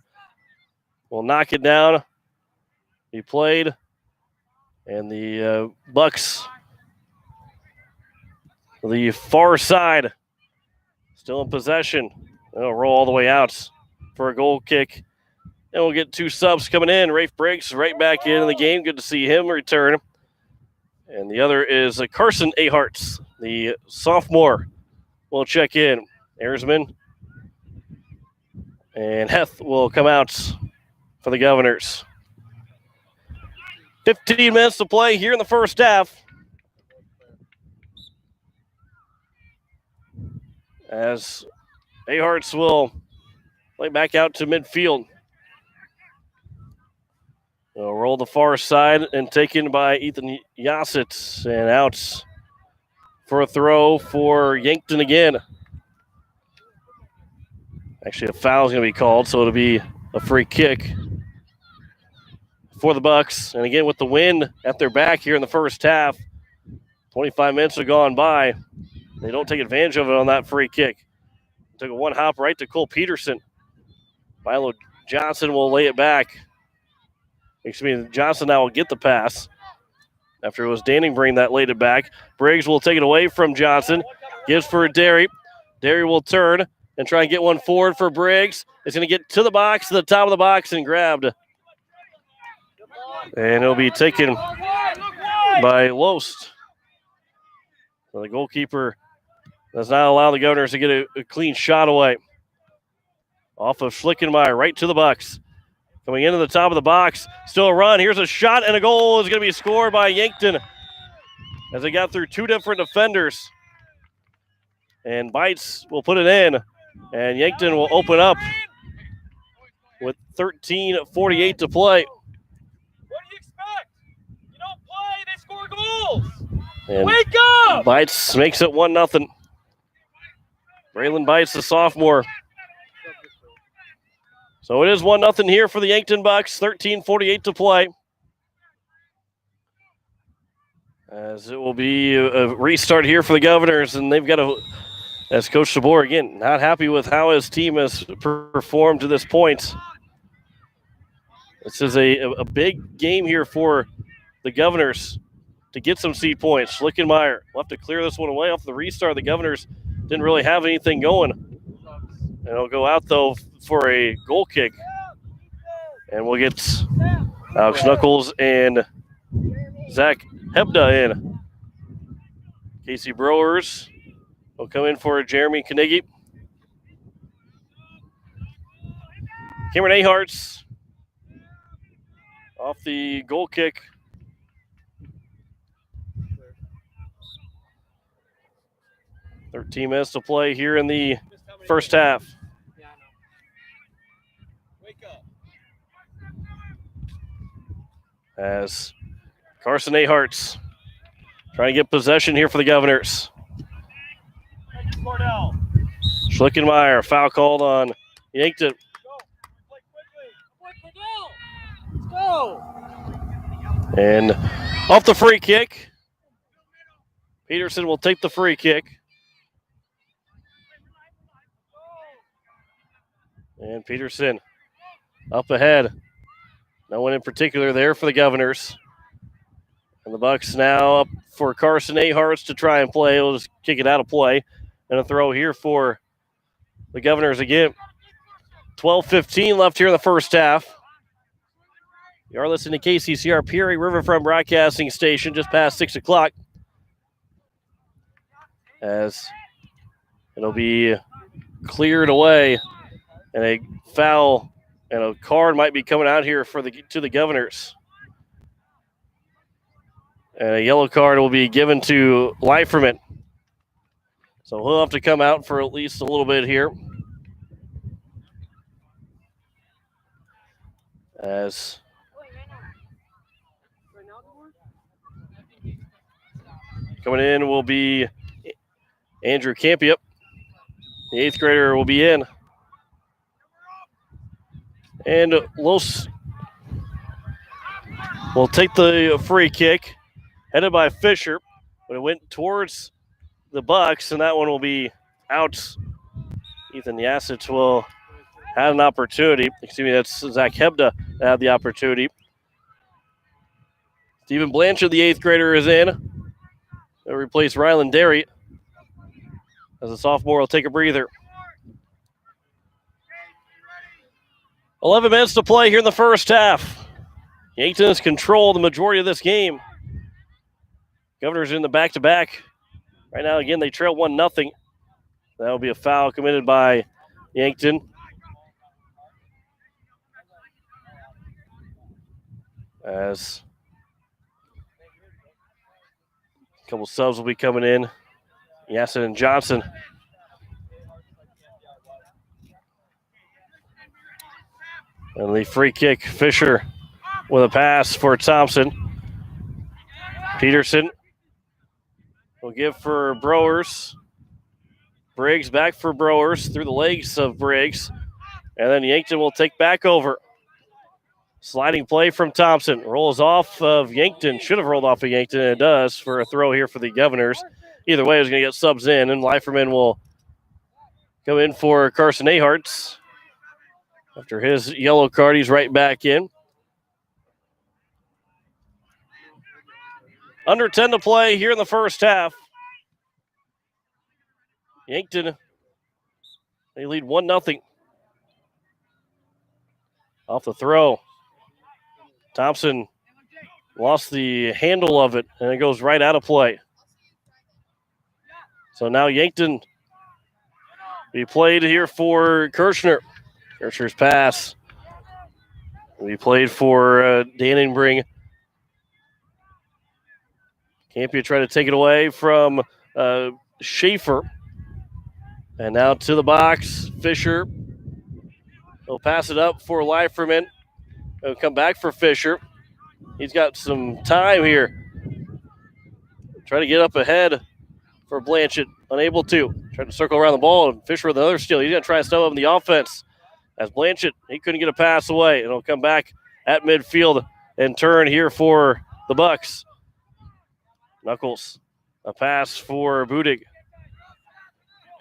Speaker 1: will knock it down. He played. And the Bucks, the far side, still in possession. They'll roll all the way out for a goal kick. And we'll get two subs coming in. Rafe Briggs right back in the game. Good to see him return. And the other is Carson Aharts, the sophomore. Will check in. Erisman and Heth will come out for the Governors. 15 minutes to play here in the first half. As Aharts will play back out to midfield. They'll roll the far side and taken by Ethan Yassett, and out for a throw for Yankton again. Actually, a foul is going to be called, so it'll be a free kick for the Bucks. And again, with the wind at their back here in the first half, 25 minutes have gone by. They don't take advantage of it on that free kick. Took a one hop right to Cole Peterson. Milo Johnson will lay it back. Johnson now will get the pass after it was Danningbreen that laid it back. Briggs will take it away from Johnson. Gives for Derry. Derry will turn and try and get one forward for Briggs. It's going to get to the box, to the top of the box, and grabbed. And it'll be taken by Loest. So the goalkeeper does not allow the Governors to get a clean shot away. Off of Schlickenmeyer, right to the Bucks. Coming into the top of the box. Still a run. Here's a shot, and a goal is going to be scored by Yankton as they got through two different defenders. And Bites will put it in, and Yankton will open up with 13:48 to play.
Speaker 3: What do you expect? You don't play, they score goals.
Speaker 1: And
Speaker 3: Wake up!
Speaker 1: Bites makes it 1-0. Braylon Bites, the sophomore. So it is 1-0 here for the Yankton Bucks. 13:48 to play. As it will be a restart here for the Governors, and they've got as Coach Sabor, again, not happy with how his team has performed to this point. This is a big game here for the Governors to get some seed points. Schlickenmeyer will have to clear this one away off the restart. The Governors didn't really have anything going. And it'll go out, though, for a goal kick. And we'll get Alex Knuckles and Zach Hebda in. Casey Brewers will come in for Jeremy Carnegie. Cameron Aharts off the goal kick. .13 minutes to play here in the first half. As Carson Aharts trying to get possession here for the Governors. Schlickenmeyer, foul called on Yankton. And off the free kick, Peterson will take the free kick. And Peterson up ahead. No one in particular there for the Governors. And the Bucks now up for Carson Aharts to try and play. We'll just kick it out of play. And a throw here for the Governors again. 12:15 left here in the first half. You are listening to KCCR Pierre Riverfront Broadcasting Station just past 6 o'clock. As it'll be cleared away. And a foul and a card might be coming out here for to the Governors. And a yellow card will be given to Leiferman. So he'll have to come out for at least a little bit here. As coming in will be Andrew Campiup. The 8th grader will be in. And Los will take the free kick, headed by Fisher, but it went towards the Bucks, and that one will be out. Ethan Yassich will have an opportunity. Excuse me, that's Zach Hebda that had the opportunity. Stephen Blanchard, the 8th grader, is in. They'll replace Rylan Derry as a sophomore will take a breather. 11 minutes to play here in the first half. Yankton has controlled the majority of this game. Governors in the back-to-back. Right now, again, they trail 1-0. That will be a foul committed by Yankton. As a couple subs will be coming in. Yassin and Johnson. And the free kick, Fisher with a pass for Thompson. Peterson will give for Brewers. Briggs back for Brewers through the legs of Briggs. And then Yankton will take back over. Sliding play from Thompson. Rolls off of Yankton. Should have rolled off of Yankton, and it does for a throw here for the Governors. Either way, is going to get subs in, and Leiferman will come in for Carson Aharts. After his yellow card, he's right back in. Under 10 to play here in the first half. Yankton, they lead 1-0. Off the throw. Thompson lost the handle of it, and it goes right out of play. So now Yankton be played here for Kirshner. Kirshner's pass will be played for Dannenbring. Campia trying to take it away from Schaefer. And now to the box, Fisher. He'll pass it up for Leiferman. He'll come back for Fisher. He's got some time here. Trying to get up ahead for Blanchett. Unable to. Trying to circle around the ball. And Fisher with another steal. He's going to try to step up in the offense. As Blanchett, he couldn't get a pass away. And he'll come back at midfield and turn here for the Bucks. Knuckles. A pass for Budig.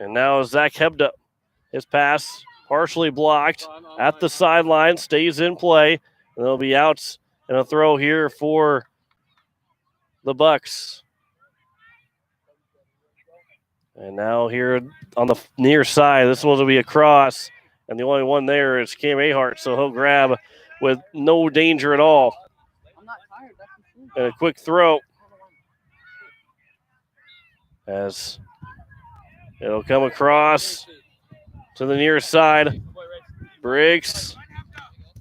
Speaker 1: And now Zach Hebda. His pass partially blocked at the sideline. Stays in play. And they'll be out and a throw here for the Bucks. And now here on the near side, this one will be a cross. And the only one there is Cam Ahart. So he'll grab with no danger at all. And a quick throw as it'll come across to the near side. Briggs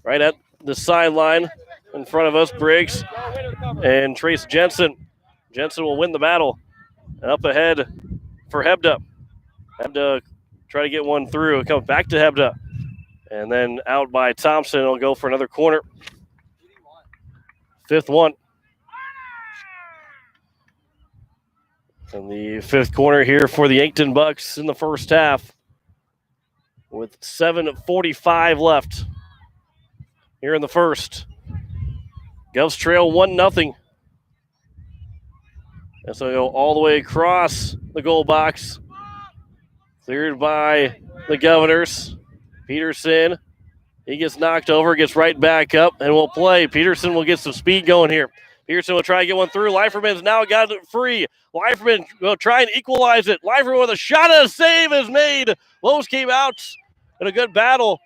Speaker 1: right at the sideline in front of us. Briggs and Trace Jensen. Jensen will win the battle. And up ahead for Hebda. Hebda try to get one through. It comes back to Hebda. And then out by Thompson. It'll go for another corner. 5th one. And the 5th corner here for the Yankton Bucks in the first half. With 7:45 left here in the first. Govs trail 1-0. And so go all the way across the goal box. Cleared by the Governors. Peterson, he gets knocked over, gets right back up, and will play. Peterson will get some speed going here. Peterson will try to get one through. Leiferman's now got it free. Leiferman will try and equalize it. Leiferman with a shot and a save is made. Lowe's came out in a good battle.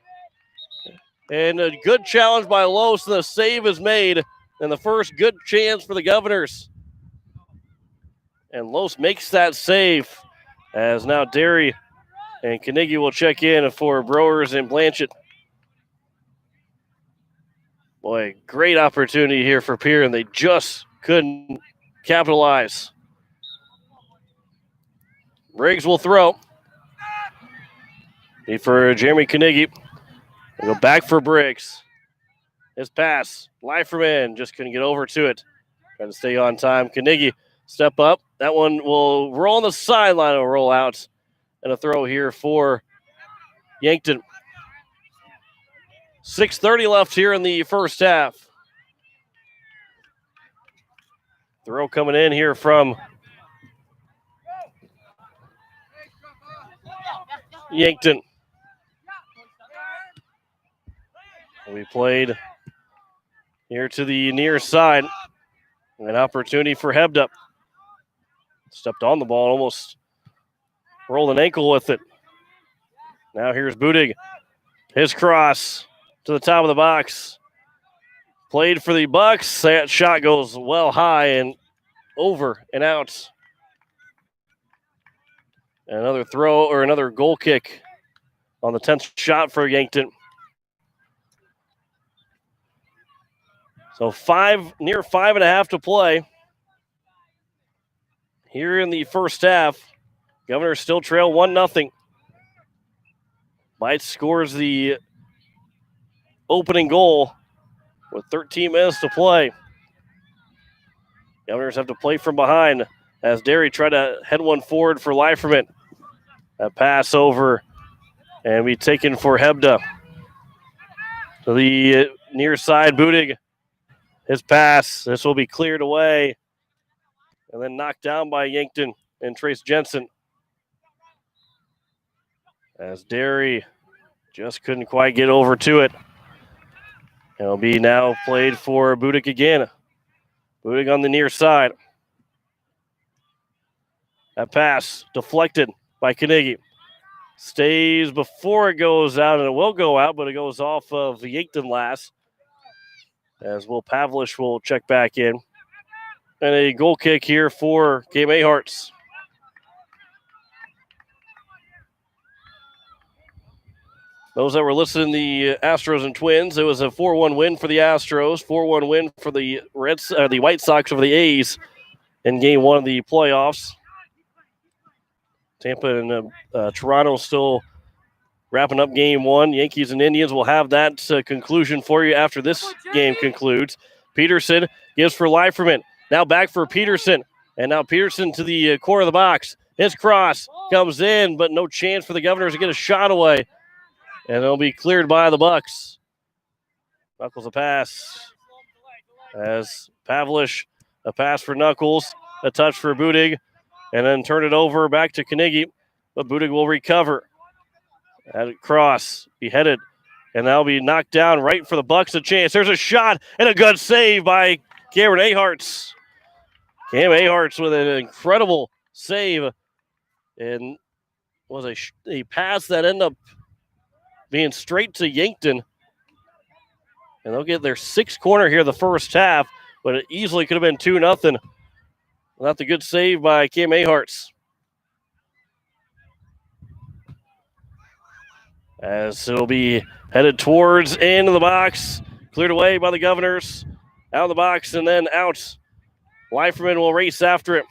Speaker 1: And a good challenge by Lowe's, and the save is made. And the first good chance for the Governors. And Lowe's makes that save as now Derry and Carnegie will check in for Brewers and Blanchett. Boy, great opportunity here for Pierre, and they just couldn't capitalize. Briggs will throw. For Jeremy Carnegie. We'll go back for Briggs. His pass. Leiferman just couldn't get over to it. Trying to stay on time. Carnegie step up. That one will roll on the sideline and roll out. And a throw here for Yankton. 6:30 left here in the first half. Throw coming in here from Yankton. We played here to the near side. An opportunity for Hebda. Stepped on the ball, almost rolled an ankle with it. Now here's Budig. His cross to the top of the box. Played for the Bucks. That shot goes well high and over and out. Another throw or another goal kick on the 10th shot for Yankton. So near 5.5 to play here in the first half. Governors still trail 1-0. Bites scores the opening goal with 13 minutes to play. Governors have to play from behind as Derry tried to head one forward for Leiferman. That pass over and be taken for Hebda. To the near side, Budig. His pass. This will be cleared away and then knocked down by Yankton and Trace Jensen. As Derry just couldn't quite get over to it. It'll be now played for Budig again. Budig on the near side. That pass deflected by Carnegie. Stays before it goes out, and it will go out, but it goes off of the Yankton last. As Will Pavlish will check back in. And a goal kick here for Game A Hearts. Those that were listening, the Astros and Twins, it was a 4-1 win for the Astros, 4-1 win for the the White Sox over the A's in Game 1 of the playoffs. Tampa and Toronto still wrapping up Game 1. Yankees and Indians will have that conclusion for you after this game concludes. Peterson gives for Leiferman. Now back for Peterson. And now Peterson to the corner of the box. His cross comes in, but no chance for the Governors to get a shot away. And it'll be cleared by the Bucks. Knuckles a pass. As Pavlish, a pass for Knuckles. A touch for Budig. And then turn it over back to Carnegie. But Budig will recover. That cross be headed. And that'll be knocked down right for the Bucks a chance. There's a shot and a good save by Cameron Aharts. Cam Aharts with an incredible save. And was a pass that ended up being straight to Yankton. And they'll get their sixth corner here the first half, but it easily could have been 2-0 without the good save by Cam Aharts. As it'll be headed towards into the box, cleared away by the Governors, out of the box and then out. Leiferman will race after it.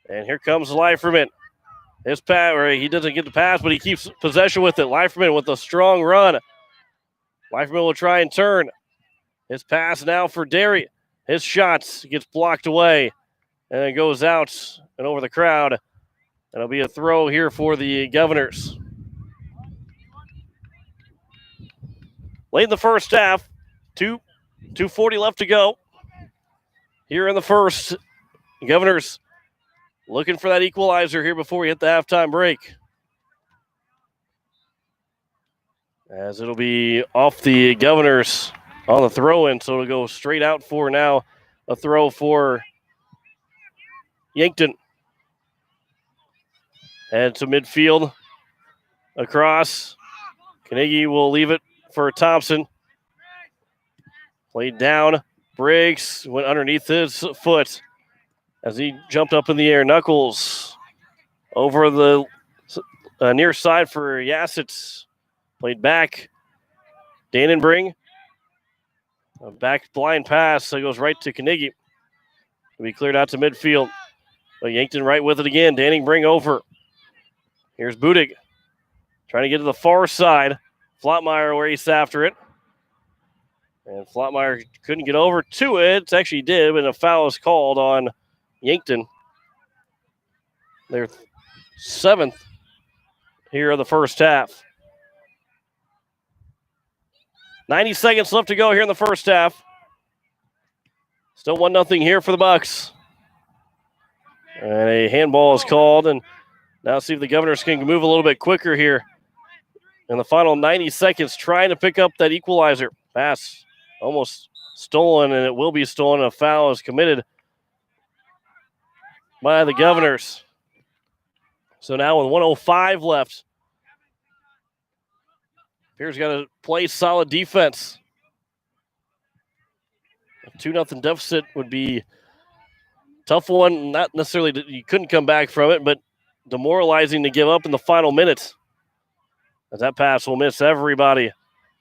Speaker 1: And here comes Leiferman. His pass, or he doesn't get the pass, but he keeps possession with it. Leiferman with a strong run. Leiferman will try and turn. His pass now for Derry. His shots gets blocked away and it goes out and over the crowd. It'll be a throw here for the Governors. Late in the first half, 2:40 left to go. Here in the first, Governors looking for that equalizer here before we hit the halftime break. As it'll be off the Governors on the throw-in, so it'll go straight out for now a throw for Yankton. Head to midfield, across. Carnegie will leave it for Thompson. Played down, Briggs went underneath his foot as he jumped up in the air. Knuckles over the near side for Yassitz. Played back. Dannenbring. A back blind pass that goes right to Carnegie. Will be cleared out to midfield. But Yankton right with it again. Dannenbring over. Here's Budig. Trying to get to the far side. Flotmeyer will race after it. And Flotmeyer couldn't get over to it. Actually did, but a foul is called on Yankton. Their seventh here of the first half. 90 seconds left to go here in the first half. Still 1-0 here for the Bucks. And a handball is called. And now see if the Governors can move a little bit quicker here. In the final 90 seconds, trying to pick up that equalizer. Pass almost stolen, and it will be stolen. A foul is committed by the Governors. So now with 1:05 left, Pierre's got to play solid defense. A 2-0 deficit would be a tough one. Not necessarily that you couldn't come back from it, but demoralizing to give up in the final minutes. As that pass will miss everybody.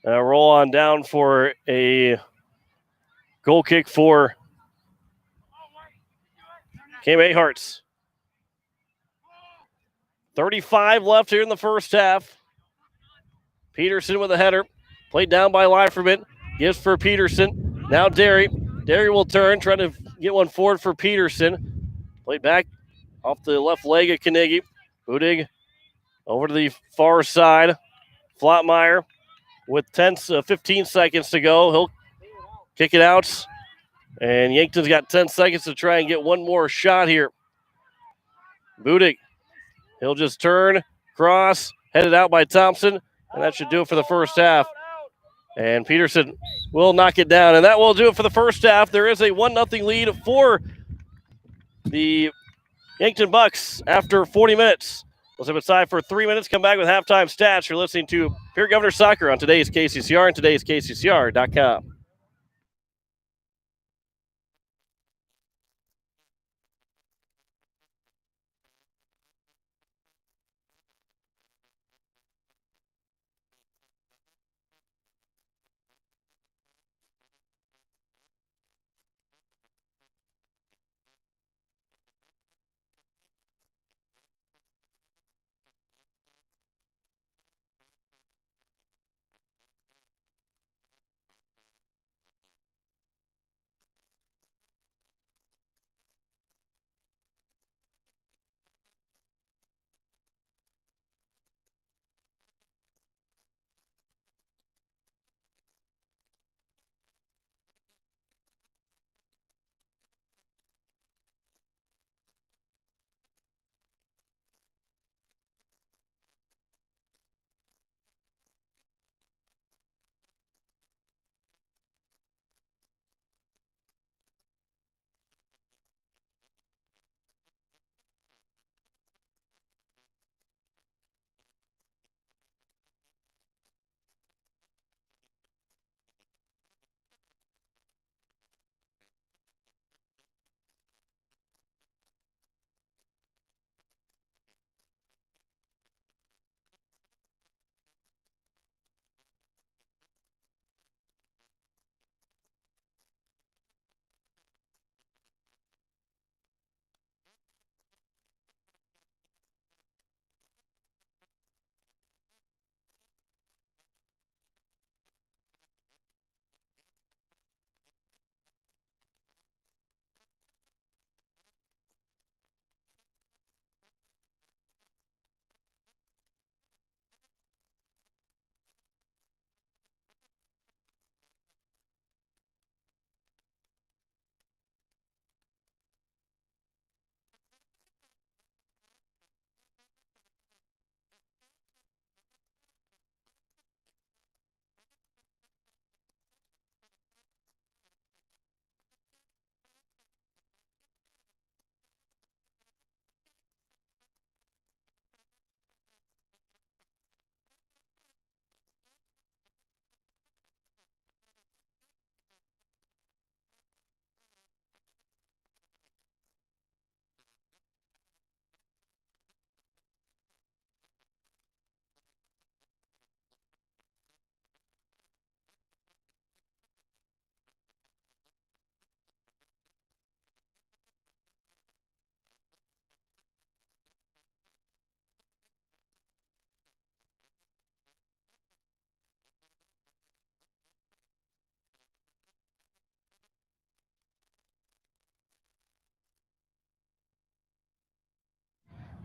Speaker 1: Roll on down for a goal kick for Cam Aharts. 35 left here in the first half. Peterson with a header. Played down by Leiferman. Gives for Peterson. Now Derry. Derry will turn, trying to get one forward for Peterson. Played back off the left leg of Carnegie. Budig over to the far side. Flotmeyer with 15 seconds to go. He'll kick it out. And Yankton's got 10 seconds to try and get one more shot here. Budig. He'll just turn, cross, headed out by Thompson. And that should do it for the first half. And Peterson will knock it down. And that will do it for the first half. There is a 1-0 lead for the Yankton Bucks after 40 minutes. We'll step aside for 3 minutes, come back with halftime stats. You're listening to Pierre Governor Soccer on today's KCCR and today's KCCR.com.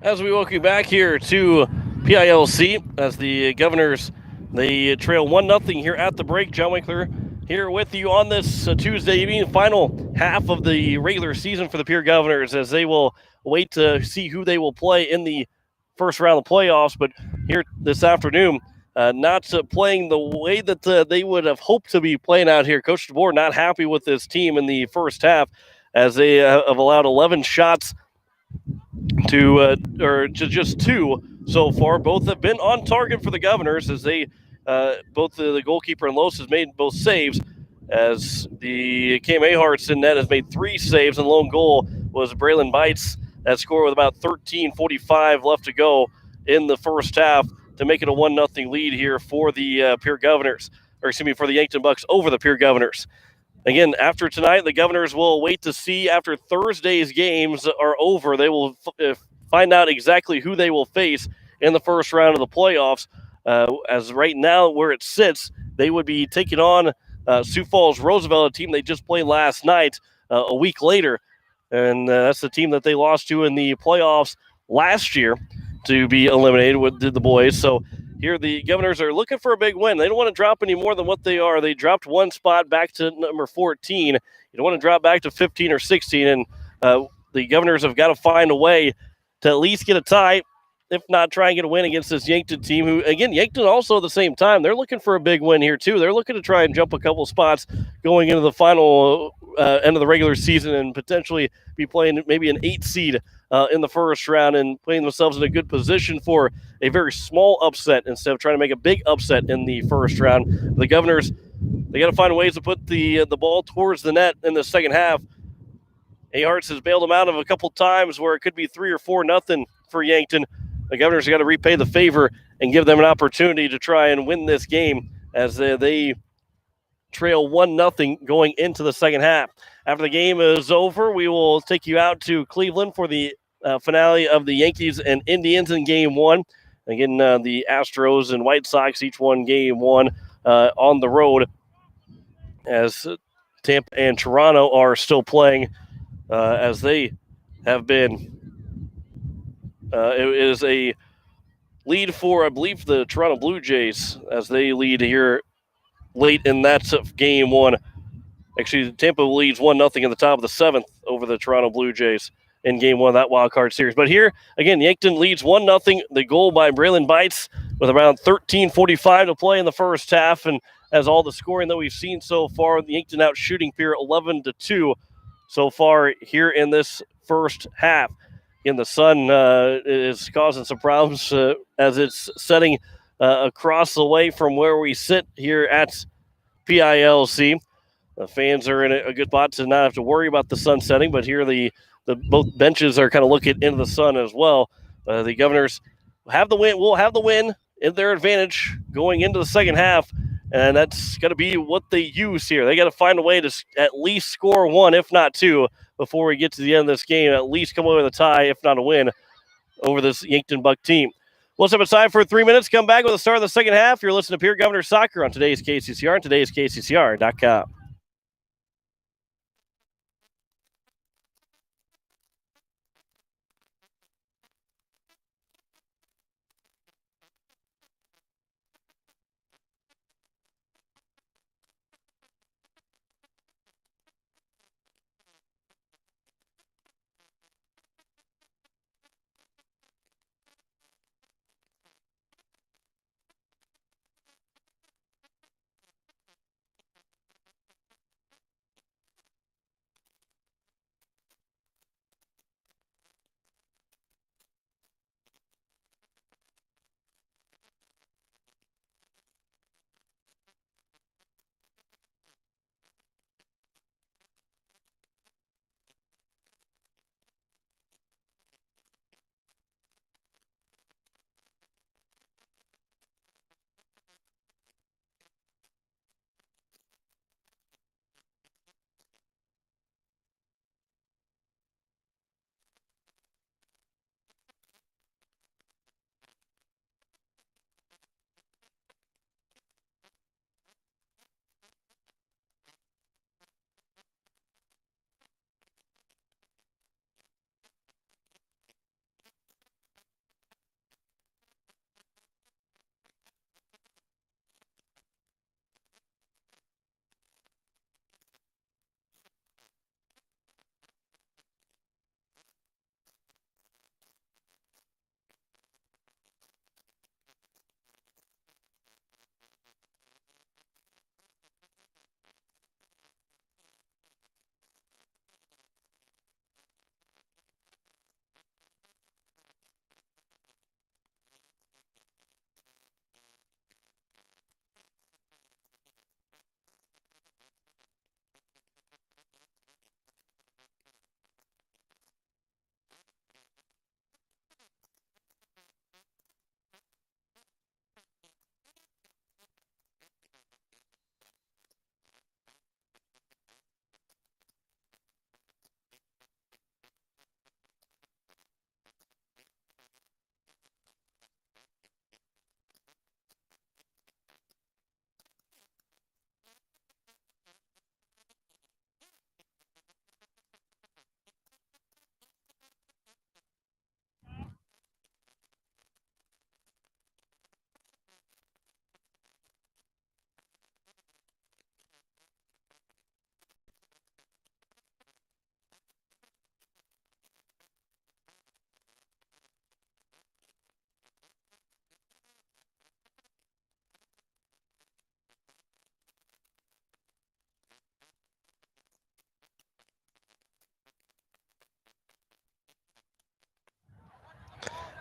Speaker 1: As we welcome you back here to PILC, as the Governors, they trail 1-0 here at the break. John Winkler here with you on this Tuesday evening, final half of the regular season for the Pierre Governors, as they will wait to see who they will play in the first round of the playoffs. But here this afternoon, not playing the way that they would have hoped to be playing out here. Coach DeBoer not happy with this team in the first half, as they have allowed 11 shots to just two so far. Both have been on target for the Governors, as they both the goalkeeper and Los has made both saves, as the Cam Aharts in net has made 3 saves, and the lone goal was Braylon Bites that scored with about 13:45 left to go in the first half to make it a 1-0 lead here for the Pierre Governors, or excuse me, for the Yankton Bucks over the Pierre Governors. Again, after tonight, the Governors will wait to see after Thursday's games are over. They will find out exactly who they will face in the first round of the playoffs. As right now, where it sits, they would be taking on Sioux Falls Roosevelt, a team they just played last night, a week later. And that's the team that they lost to in the playoffs last year to be eliminated with the boys. So here the Governors are looking for a big win. They don't want to drop any more than what they are. They dropped one spot back to number 14. You don't want to drop back to 15 or 16. And the Governors have got to find a way to at least get a tie, if not try and get a win against this Yankton team, who, again, Yankton also at the same time, they're looking for a big win here too. They're looking to try and jump a couple spots going into the final end of the regular season and potentially be playing maybe an 8 seed in the first round and putting themselves in a good position for a very small upset instead of trying to make a big upset in the first round. The Governors, they got to find ways to put the ball towards the net in the second half. Aharts has bailed them out of a couple times where it could be 3 or 4-0 for Yankton. The Governors have got to repay the favor and give them an opportunity to try and win this game, as they trail 1-0 going into the second half. After the game is over, we will take you out to Cleveland for the finale of the Yankees and Indians in Game 1. Again, the Astros and White Sox each won Game 1 on the road, as Tampa and Toronto are still playing, as they have been. It is a lead for, I believe, the Toronto Blue Jays, as they lead here late in that Game 1. Actually, Tampa leads 1-0 in the top of the 7th over the Toronto Blue Jays in Game 1 of that wild card series. But here, again, Yankton leads 1-0. The goal by Braylon Bites with around 13:45 to play in the first half. And as all the scoring that we've seen so far, the Yankton out shooting Pierre 11-2 so far here in this first half. Again, the sun is causing some problems as it's setting across the way from where we sit here at PILC. The fans are in a good spot to not have to worry about the sun setting, but here the both benches are kind of looking into the sun as well. The Governors have the win. Will have the win in their advantage going into the second half, and that's got to be what they use here. They got to find a way to at least score 1, if not 2, before we get to the end of this game. At least come away with a tie, if not a win, over this Yankton Buck team. We'll step aside for 3 minutes. Come back with the start of the second half. You're listening to Pierre Governor Soccer on today's KCCR and today's KCCR.com.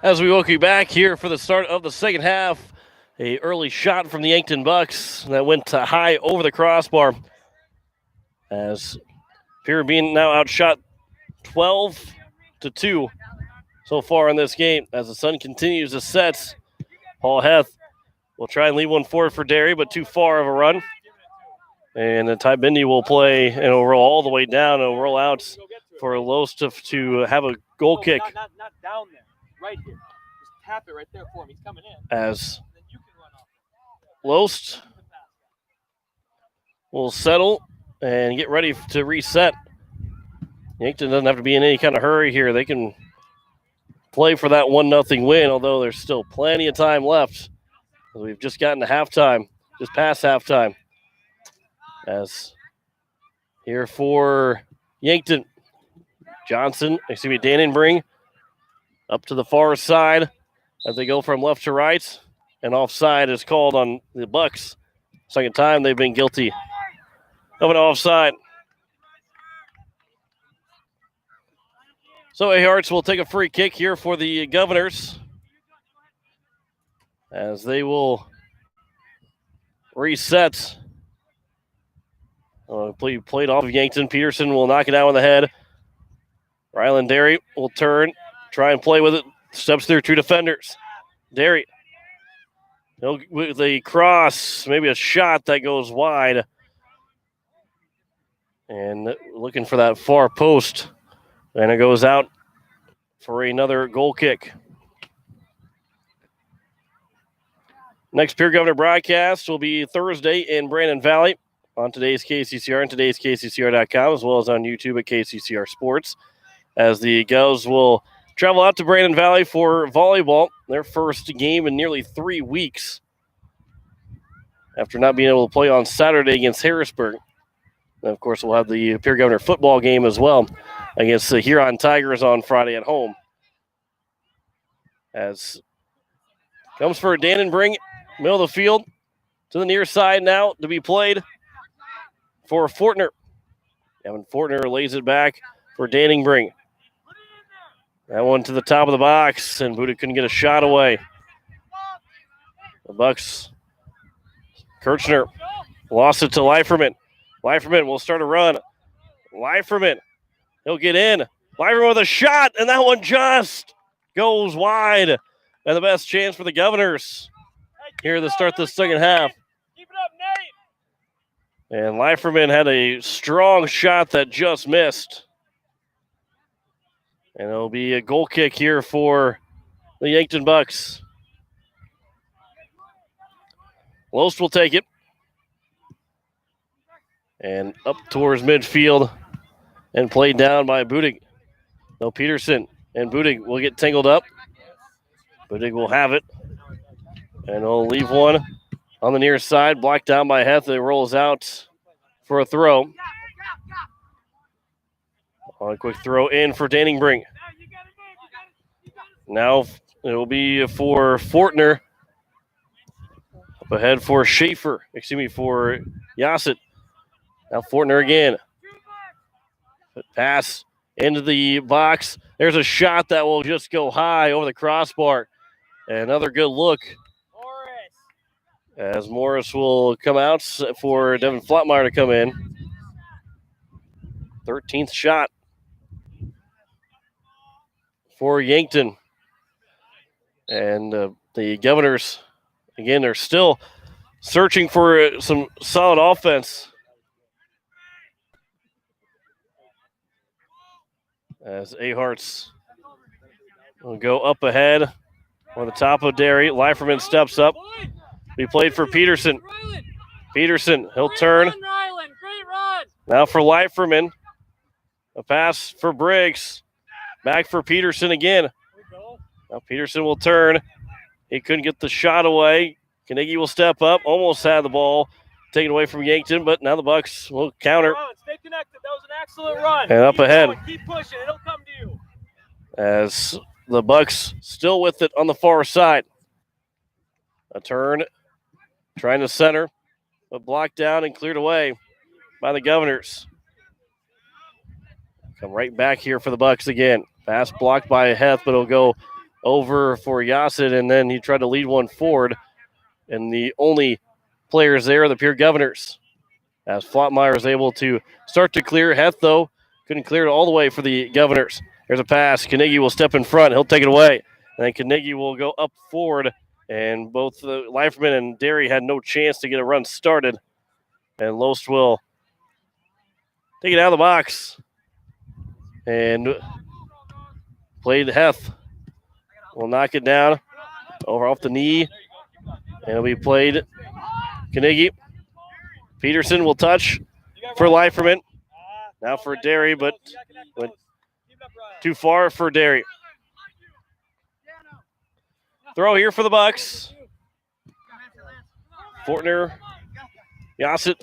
Speaker 1: As we welcome you back here for the start of the second half, a early shot from the Yankton Bucks that went high over the crossbar. As Pierre being now outshot 12-2 so far in this game. As the sun continues to set, Paul Heth will try and leave one forward for Derry, but too far of a run. And then Ty Bindy will play and will roll all the way down and roll out for Los to have a goal kick.
Speaker 3: Not down there, right here. Just tap it right there for him. He's coming in.
Speaker 1: As Los will settle and get ready to reset. Yankton doesn't have to be in any kind of hurry here. They can play for that 1-0 win, although there's still plenty of time left. We've just gotten to halftime, just past halftime. As here for Yankton, Dannenbring up to the far side as they go from left to right, and offside is called on the Bucks. Second time they've been guilty of an offside. So Hearts will take a free kick here for the Governors as they will reset. Played off of Yankton. Peterson will knock it out on the head. Ryland Derry will turn, try and play with it. Steps through two defenders. Derry with a cross, maybe a shot that goes wide. And looking for that far post. And it goes out for another goal kick. Next Pierre Governor broadcast will be Thursday in Brandon Valley on today's KCCR and today's KCCR.com, as well as on YouTube at KCCR Sports, as the Govs will travel out to Brandon Valley for volleyball, their first game in nearly 3 weeks after not being able to play on Saturday against Harrisburg. And of course, we'll have the Pierre Governor football game as well against the Huron Tigers on Friday at home. As comes for Dannenbring, middle of the field, to the near side now to be played for Fortner. Evan Fortner lays it back for Dannenbring. That one to the top of the box, and Buda couldn't get a shot away. The Bucks, Kirchner lost it to Leiferman. Leiferman will start a run. Leiferman, he'll get in. Leiferman with a shot, and that one just goes wide. And the best chance for the Governors here to start the second half.
Speaker 3: Keep it up, Nate.
Speaker 1: And Leiferman had a strong shot that just missed. And it'll be a goal kick here for the Yankton Bucks. Lost will take it. And up towards midfield and played down by Budig. No, Peterson and Budig will get tangled up. Budig will have it. And he'll leave one on the near side, blocked down by Heth. It rolls out for a throw. On a quick throw in for Dannenbring. Now it will be for Fortner. Up ahead for for Yassett. Now Fortner again. Pass into the box. There's a shot that will just go high over the crossbar. Another good look. As Morris will come out for Devin Flatmeyer to come in. 13th shot for Yankton. And the Governors, again, are still searching for some solid offense. As Aharts will go up ahead on the top of Derry. Leiferman steps up. He played for Peterson. Peterson, he'll turn.
Speaker 3: Great run.
Speaker 1: Now for Leiferman. A pass for Briggs. Back for Peterson again. Now Peterson will turn. He couldn't get the shot away. Carnegie will step up. Almost had the ball taken away from Yankton, but now the Bucks will counter.
Speaker 3: Stay connected. That was an excellent run.
Speaker 1: And up ahead.
Speaker 3: Keep pushing. It'll come to you.
Speaker 1: As the Bucks still with it on the far side. A turn. Trying to center, but blocked down and cleared away by the Governors. Come right back here for the Bucks again. Pass blocked by Heth, but it'll go over for Yassett, and then he tried to lead one forward. And the only players there are the Pierre Governors. As Flottmeyer is able to start to clear. Heth, though, couldn't clear it all the way for the Governors. There's a pass. Carnegie will step in front. He'll take it away. And then Carnegie will go up forward. And both Leiferman and Derry had no chance to get a run started. And Loest will take it out of the box. And played Heth. Will knock it down. Over off the knee. And it'll be played Carnegie. Peterson will touch for Leiferman. Now for Derry, but went too far for Derry. Throw here for the Bucks. Fortner, Yassett,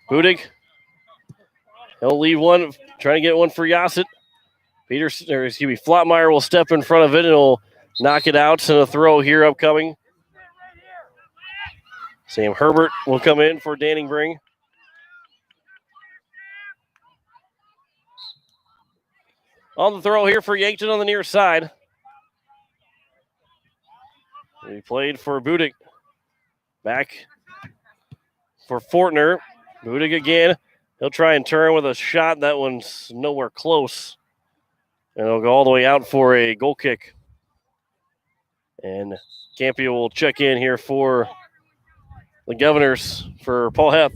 Speaker 1: Budig. He'll leave one, trying to get one for Yassett. Flottmeyer will step in front of it and he'll knock it out. And a throw here upcoming. Sam Herbert will come in for Danningbrink. On the throw here for Yankton on the near side. He played for Budig. Back for Fortner. Budig again. He'll try and turn with a shot. That one's nowhere close. And it'll go all the way out for a goal kick. And Campia will check in here for the Governors for Paul Heth.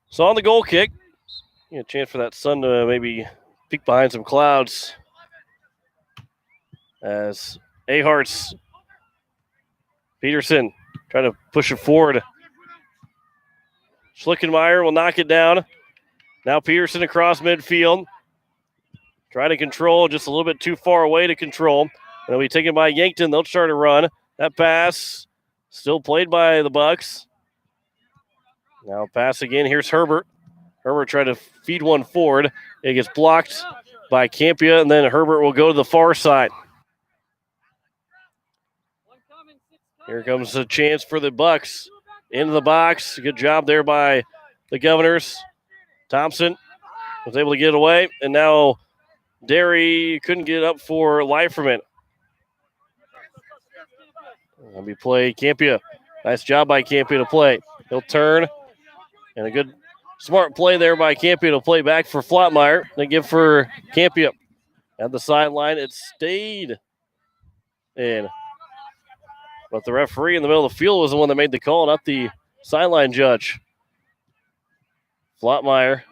Speaker 1: So on the goal kick, a chance for that sun to maybe peek behind some clouds as Ahart's Peterson trying to push it forward. Schlickenmeyer will knock it down. Now Peterson across midfield. Trying to control, just a little bit too far away to control. And it'll be taken by Yankton. They'll start a run. That pass still played by the Bucks. Now pass again. Here's Herbert. Herbert trying to feed one forward. It gets blocked by Campia, and then Herbert will go to the far side. Here comes a chance for the Bucks. Into the box. Good job there by the Governors. Thompson was able to get away, and now Derry couldn't get up for Leiferman. That'll be play Campia. Nice job by Campia to play. He'll turn, and a good, smart play there by Campia to play back for Flottmeyer. They give for Campia. At the sideline, it stayed in. But the referee in the middle of the field was the one that made the call, not the sideline judge. Flottmeyer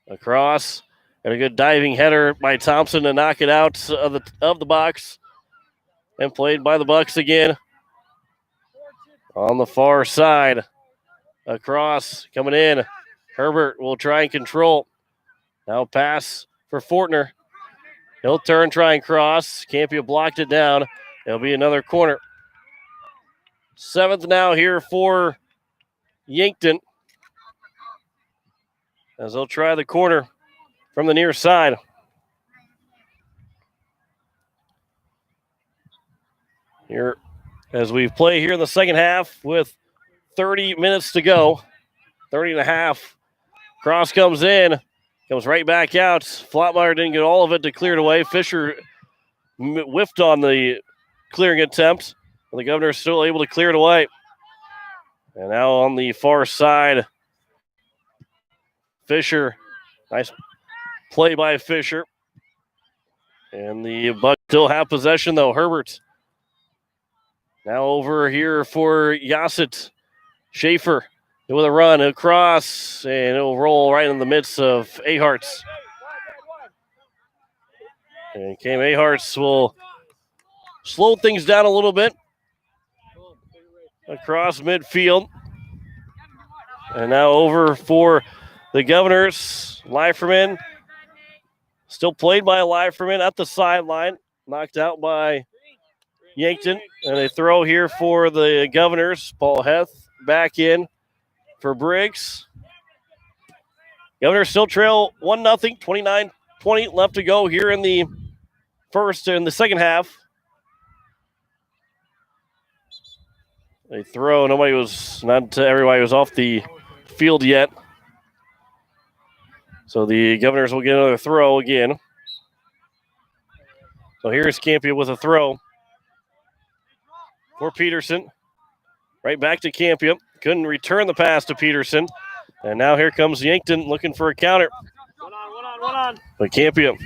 Speaker 1: across, and a good diving header by Thompson to knock it out of the box. And played by the Bucks again. On the far side. Across, coming in. Herbert will try and control. Now pass for Fortner. He'll turn, try and cross. Campia blocked it down. It'll be another corner. 7th now here for Yankton. As they'll try the corner from the near side. Here, as we play here in the second half with 30 minutes to go, 30 and a half. Cross comes in, comes right back out. Flottmeyer didn't get all of it to clear it away. Fisher whiffed on the clearing attempt. The Governor's still able to clear it away. And now on the far side, Fisher. Nice play by Fisher. And the Bucks still have possession, though. Herbert. Now over here for Yassett. Schaefer with a run across, and it'll roll right in the midst of Ahart's. And Cam Ahart's will slow things down a little bit. Across midfield. And now over for the Governors. Leiferman. Still played by Leiferman at the sideline. Knocked out by Yankton. And a throw here for the Governors. Paul Heth back in for Briggs. Governors still trail 1-0. 29-20 left to go here in the second half. They throw. Everybody was off the field yet. So the Governors will get another throw again. So here's Campia with a throw for Peterson. Right back to Campia. Couldn't return the pass to Peterson. And now here comes Yankton looking for a counter.
Speaker 3: One on.
Speaker 1: But Campia,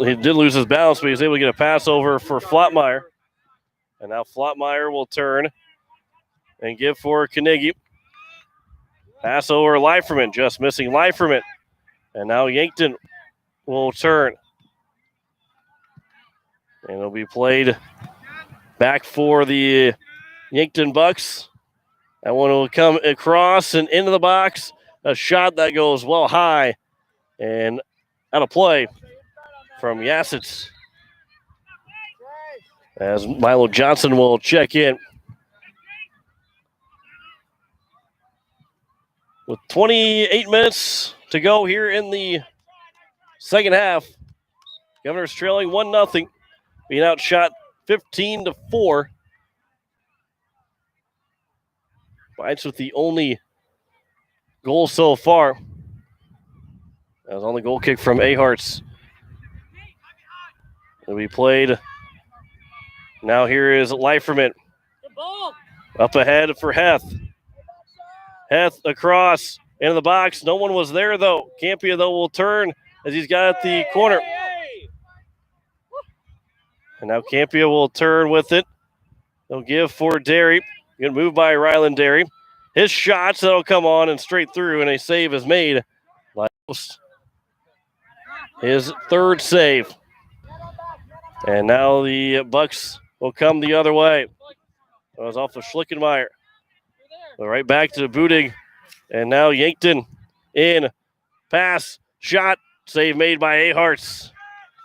Speaker 1: he did lose his balance, but he was able to get a pass over for Flotmeyer. And now Flotmeyer will turn and give for Carnegie. Pass over Leiferman, just missing Leiferman. And now Yankton will turn. And it'll be played back for the Yankton Bucks. That one will come across and into the box. A shot that goes well high and out of play from Yassitz. As Milo Johnson will check in. With 28 minutes to go here in the second half, Governors trailing 1-0, being outshot 15-4. Bites with the only goal so far. That was on the goal kick from Aharts. And we played. Now here is Leiferman. Up ahead for Heth. Heth across into the box. No one was there, though. Campia, though, will turn as he's got at the corner. And now Campia will turn with it. They'll give for Derry. Good move by Ryland Derry. His shots that'll come on and straight through, and a save is made. His third save. And now the Bucks will come the other way. That was off of Schlickenmeyer. Right back to Budig. And now Yankton in. Pass. Shot. Save made by Aharts.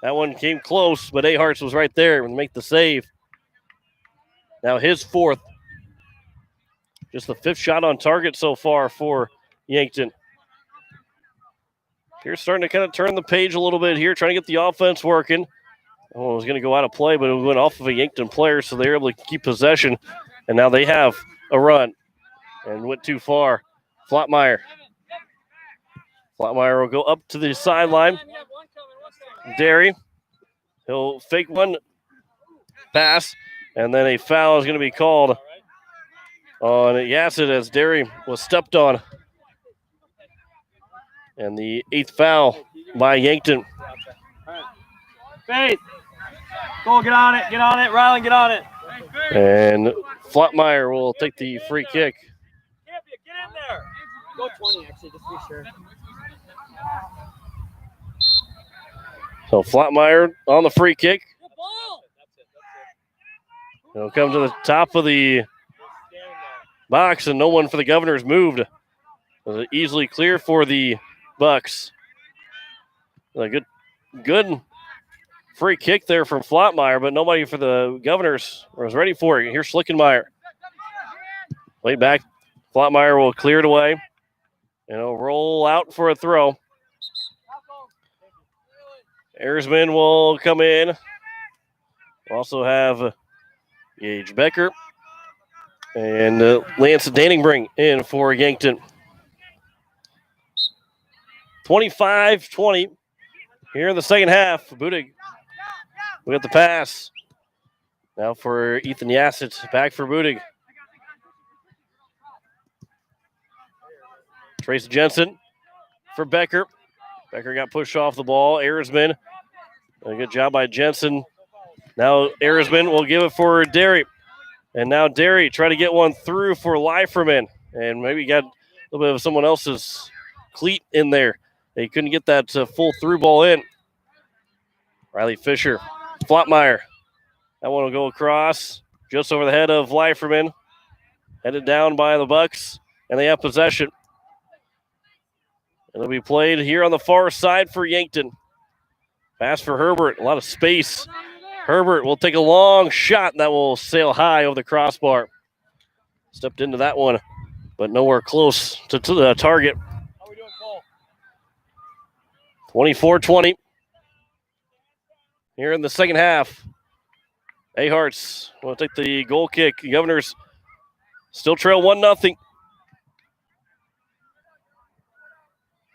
Speaker 1: That one came close, but Aharts was right there to make the save. Now his fourth. Just the fifth shot on target so far for Yankton. Pierre's starting to kind of turn the page a little bit here, trying to get the offense working. Oh, it was going to go out of play, but it went off of a Yankton player, so they were able to keep possession. And now they have a run. And went too far. Flotmeyer. Flotmeyer will go up to the sideline. Derry. He'll fake one pass, and then a foul is going to be called on Yassett as Derry was stepped on. And the eighth foul by Yankton.
Speaker 3: Faith. Go, get on it, Ryland, get on it.
Speaker 1: And Flotmeyer will take the free kick.
Speaker 3: Get in there. Go 20, actually, just to be sure.
Speaker 1: So Flotmeyer on the free kick. He'll come to the top of the box, and no one for the Governors moved. It was easily clear for the Bucks. A good free kick there from Flotmeyer, but nobody for the Governors was ready for it. Here's Schlickenmeyer. Way back. Flotmeyer will clear it away. And he'll roll out for a throw. Erzman will come in. We'll also have Gage Becker and Lance Danningbring in for Yankton. 25-20 here in the second half. Budig, we got the pass. Now for Ethan Yassett, back for Budig. Trace Jensen for Becker. Becker got pushed off the ball. Erzman, a good job by Jensen. Now Erzman will give it for Derry. And now Derry try to get one through for Leiferman. And maybe got a little bit of someone else's cleat in there. They couldn't get that full through ball in. Riley Fisher, Flotmeyer. That one will go across just over the head of Leiferman. Headed down by the Bucks. And they have possession. It'll be played here on the far side for Yankton. Pass for Herbert. A lot of space. Herbert will take a long shot that will sail high over the crossbar. Stepped into that one, but nowhere close to the target. 24-20. Here in the second half. Aharts will take the goal kick. The Governors still trail 1-0.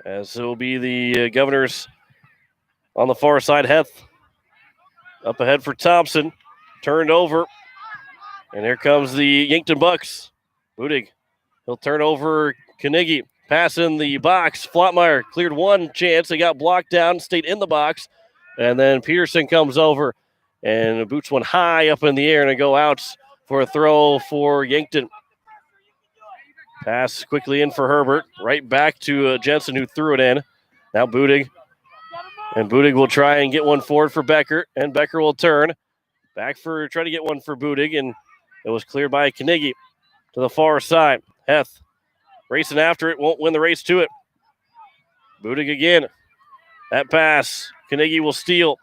Speaker 1: As it will be the Governors on the far side. Heth up ahead for Thompson. Turned over. And here comes the Yankton Bucks. Budig. He'll turn over Carnegie. Pass in the box. Flotmeyer cleared one chance. They got blocked down, stayed in the box. And then Peterson comes over and boots one high up in the air and go out for a throw for Yankton. Pass quickly in for Herbert. Right back to Jensen, who threw it in. Now Budig. And Budig will try and get one forward for Becker. And Becker will turn. Back for try to get one for Budig. And it was cleared by Carnegie to the far side. Heth racing after it. Won't win the race to it. Budig again. That pass. Carnegie will steal.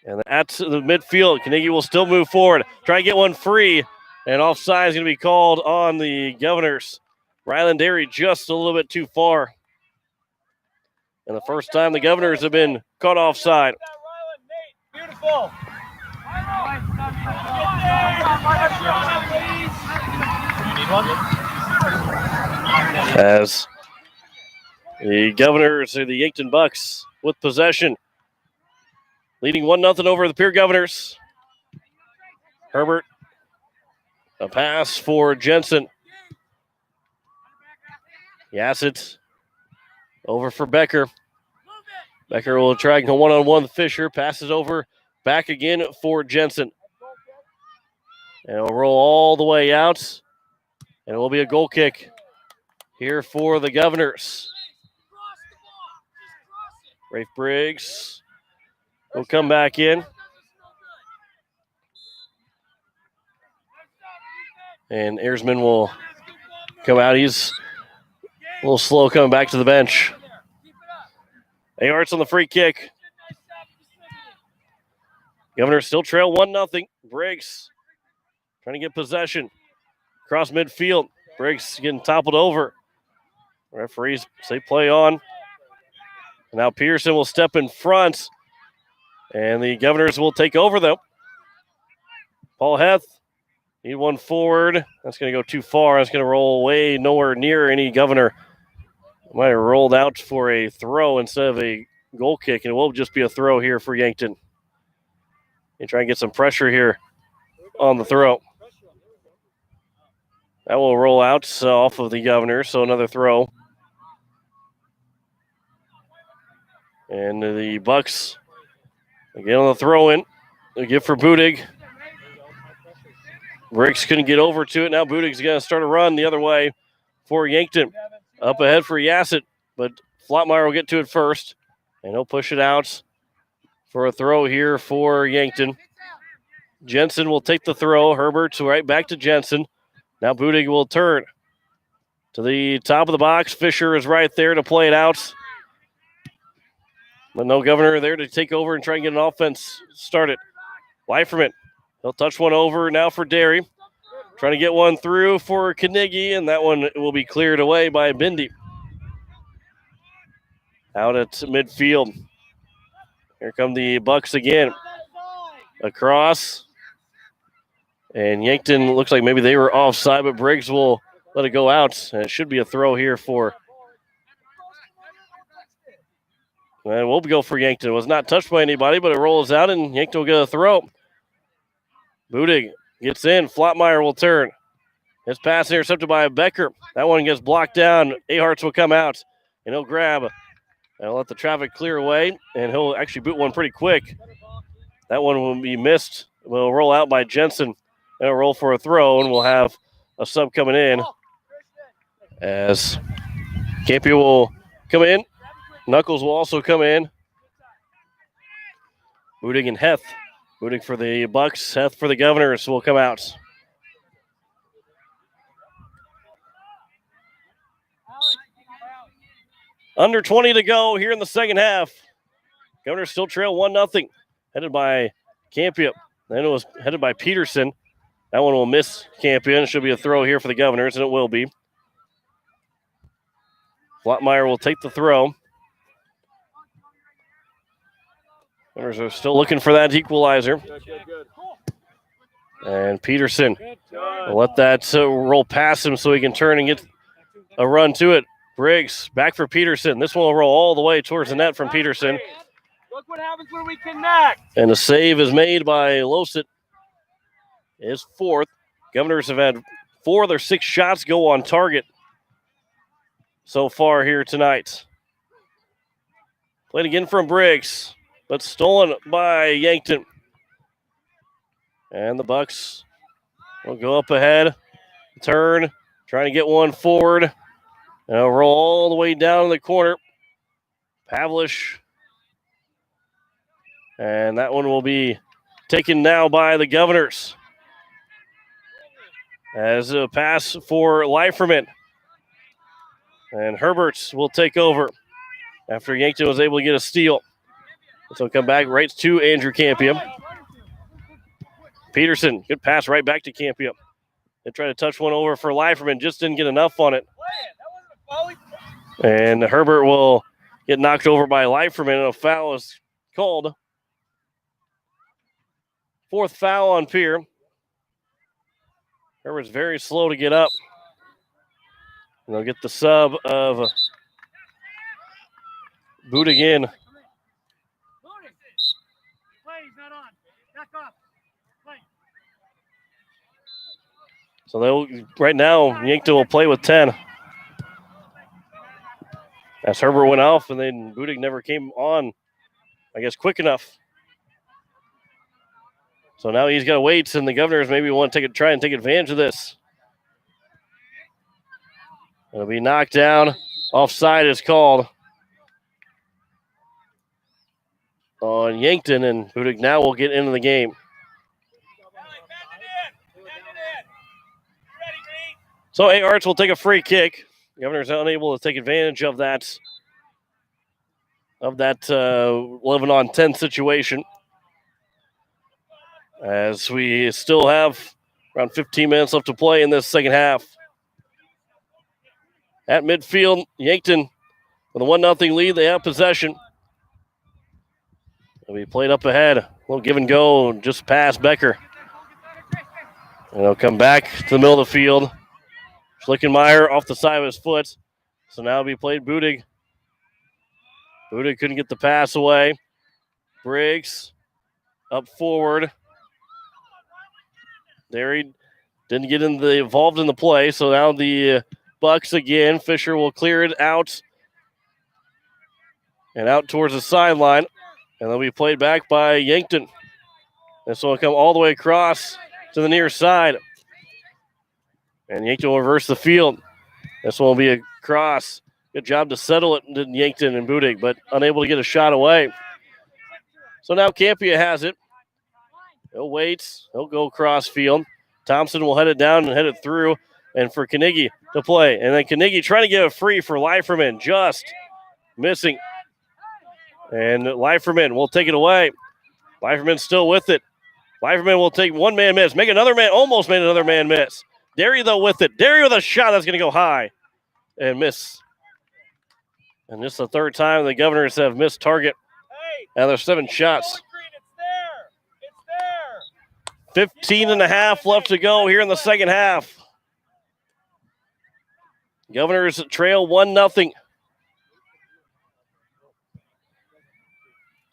Speaker 1: And at the midfield, Carnegie will still move forward. Try to get one free. And offside is going to be called on the Governors. Ryland Dairy just a little bit too far. And the first time the Governors have been caught offside.
Speaker 3: Beautiful.
Speaker 1: As the Governors or the Yankton Bucks with possession. Leading 1-0 over the Pierre Governors. Herbert. A pass for Jensen. Yassett over for Becker. Becker will try a one-on-one with Fisher. Passes over back again for Jensen. And it'll roll all the way out. And it will be a goal kick here for the Governors. Rafe Briggs will come back in. And Ersman will come out. He's a little slow coming back to the bench. Aarts on the free kick. Governors still trail 1-0. Briggs trying to get possession. Across midfield. Briggs getting toppled over. Referees say play on. Now Pearson will step in front. And the Governors will take over, though. Paul Heth. Need one forward. That's going to go too far. That's going to roll away nowhere near any Governor. Might have rolled out for a throw instead of a goal kick, and it will just be a throw here for Yankton. They try and get some pressure here on the throw. That will roll out off of the Governor, so another throw. And the Bucks again on the throw-in. They give for Budig. Briggs couldn't get over to it. Now Budig's going to start a run the other way for Yankton. Up ahead for Yassett, but Flotmeyer will get to it first, and he'll push it out for a throw here for Yankton. Jensen will take the throw. Herbert's right back to Jensen. Now Budig will turn to the top of the box. Fisher is right there to play it out. But no Governor there to take over and try and get an offense started. Leiferman. He'll touch one over now for Derry. Trying to get one through for Carnegie, and that one will be cleared away by Bindi. Out at midfield. Here come the Bucks again. Across. And Yankton looks like maybe they were offside, but Briggs will let it go out. And it should be a throw here for. And we'll go for Yankton. It was not touched by anybody, but it rolls out, and Yankton will get a throw. Budig gets in. Flotmeyer will turn. His pass intercepted by Becker. That one gets blocked down. Aharts will come out, and he'll grab. And he'll let the traffic clear away, and he'll actually boot one pretty quick. That one will be missed. Will roll out by Jensen. And it'll roll for a throw, and we'll have a sub coming in as Campy will come in. Knuckles will also come in. Budig and Heth. Budig for the Bucks, Heth for the Governors will come out. Under 20 to go here in the second half. Governors still trail 1-0. Headed by Campion. Then it was headed by Peterson. That one will miss Campion. It should be a throw here for the Governors, and it will be. Flotmeyer will take the throw. Governors are still looking for that equalizer. And Peterson will let that roll past him so he can turn and get a run to it. Briggs back for Peterson. This one will roll all the way towards the net from Peterson.
Speaker 3: Look what happens when we connect.
Speaker 1: And the save is made by Losit. His fourth. Governors have had 4 of their 6 shots go on target so far here tonight. Played again from Briggs, but stolen by Yankton. And the Bucks will go up ahead, turn, trying to get one forward. And it'll roll all the way down in the corner. Pavlish. And that one will be taken now by the Governors. As a pass for Leiferman. And Herberts will take over after Yankton was able to get a steal. So come back right to Andrew Campion. Peterson, good pass right back to Campion. They tried to touch one over for Leiferman, just didn't get enough on it. And Herbert will get knocked over by Leiferman, and a foul is called. 4th foul on Pierre. Herbert's very slow to get up. And they'll get the sub of Budig in. So they'll right now Yankton will play with 10. As Herbert went off, and then Budig never came on, I guess, quick enough. So now he's got to wait, and the Governors maybe want to try and take advantage of this. It'll be knocked down. Offside is called on Yankton, and Budig now will get into the game. So A. Arts will take a free kick. Governors unable to take advantage of that 11-on-10 situation. As we still have around 15 minutes left to play in this second half. At midfield, Yankton with a 1-0 lead. They have possession. It'll be played up ahead. A little give and go just past Becker. And they'll come back to the middle of the field. Schlickenmeyer off the side of his foot. So now it'll be played Budig. Budig couldn't get the pass away. Briggs up forward. There he didn't get involved in the play. So now the Bucks again. Fisher will clear it out. And out towards the sideline. And they'll be played back by Yankton. This one will come all the way across to the near side. And Yankton will reverse the field. This one will be a cross. Good job to settle it in Yankton and Budig, but unable to get a shot away. So now Campia has it. He'll wait. He'll go cross field. Thompson will head it down and head it through. And for Carnegie to play. And then Carnegie trying to get it free for Leiferman. Just missing. And Leiferman will take it away. Leiferman still with it. Leiferman will take one man miss. Make another man. Almost made another man miss. Derry, though, with it. Derry with a shot that's going to go high and miss. And this is the third time the Governors have missed target. And there's 7 shots. 15 and a half left to go here in the second half. Governors trail 1-0.